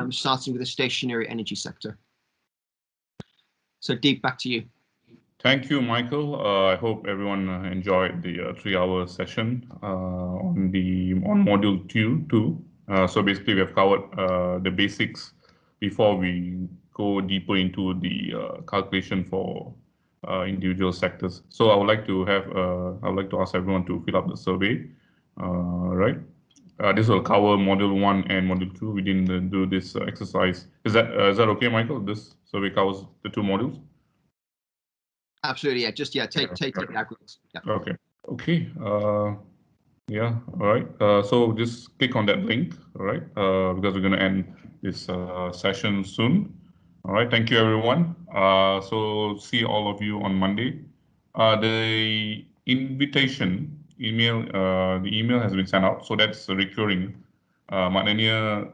starting with the stationary energy sector. So Deep, back to you.
Thank you, Michael. I hope everyone enjoyed the 3-hour session on module 2. So basically, we have covered the basics before we go deeper into the calculation for individual sectors. So I would like to ask everyone to fill up the survey. Right. This will cover module 1 and module 2. We didn't do this exercise. Is that okay, Michael? This survey covers the 2 modules.
Absolutely, yeah. Just take the aggregates. Yeah.
Okay. Yeah. All right. So just click on that link. All right. Because we're going to end this session soon. All right. Thank you, everyone. So see all of you on Monday. The invitation email, the email has been sent out. So that's recurring. Maknanya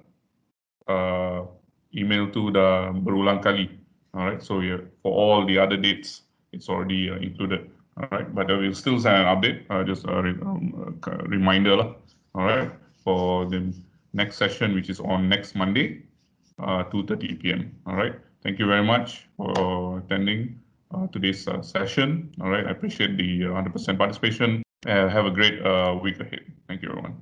email tu dah berulang kali. All right. So yeah, for all the other dates, it's already included. All right, but we'll still send an update, just a reminder lah. All right, for the next session, which is on next Monday, 2:30 p.m. All right, thank you very much for attending today's session. All right, I appreciate the 100% participation. Have a great week ahead. Thank you, everyone.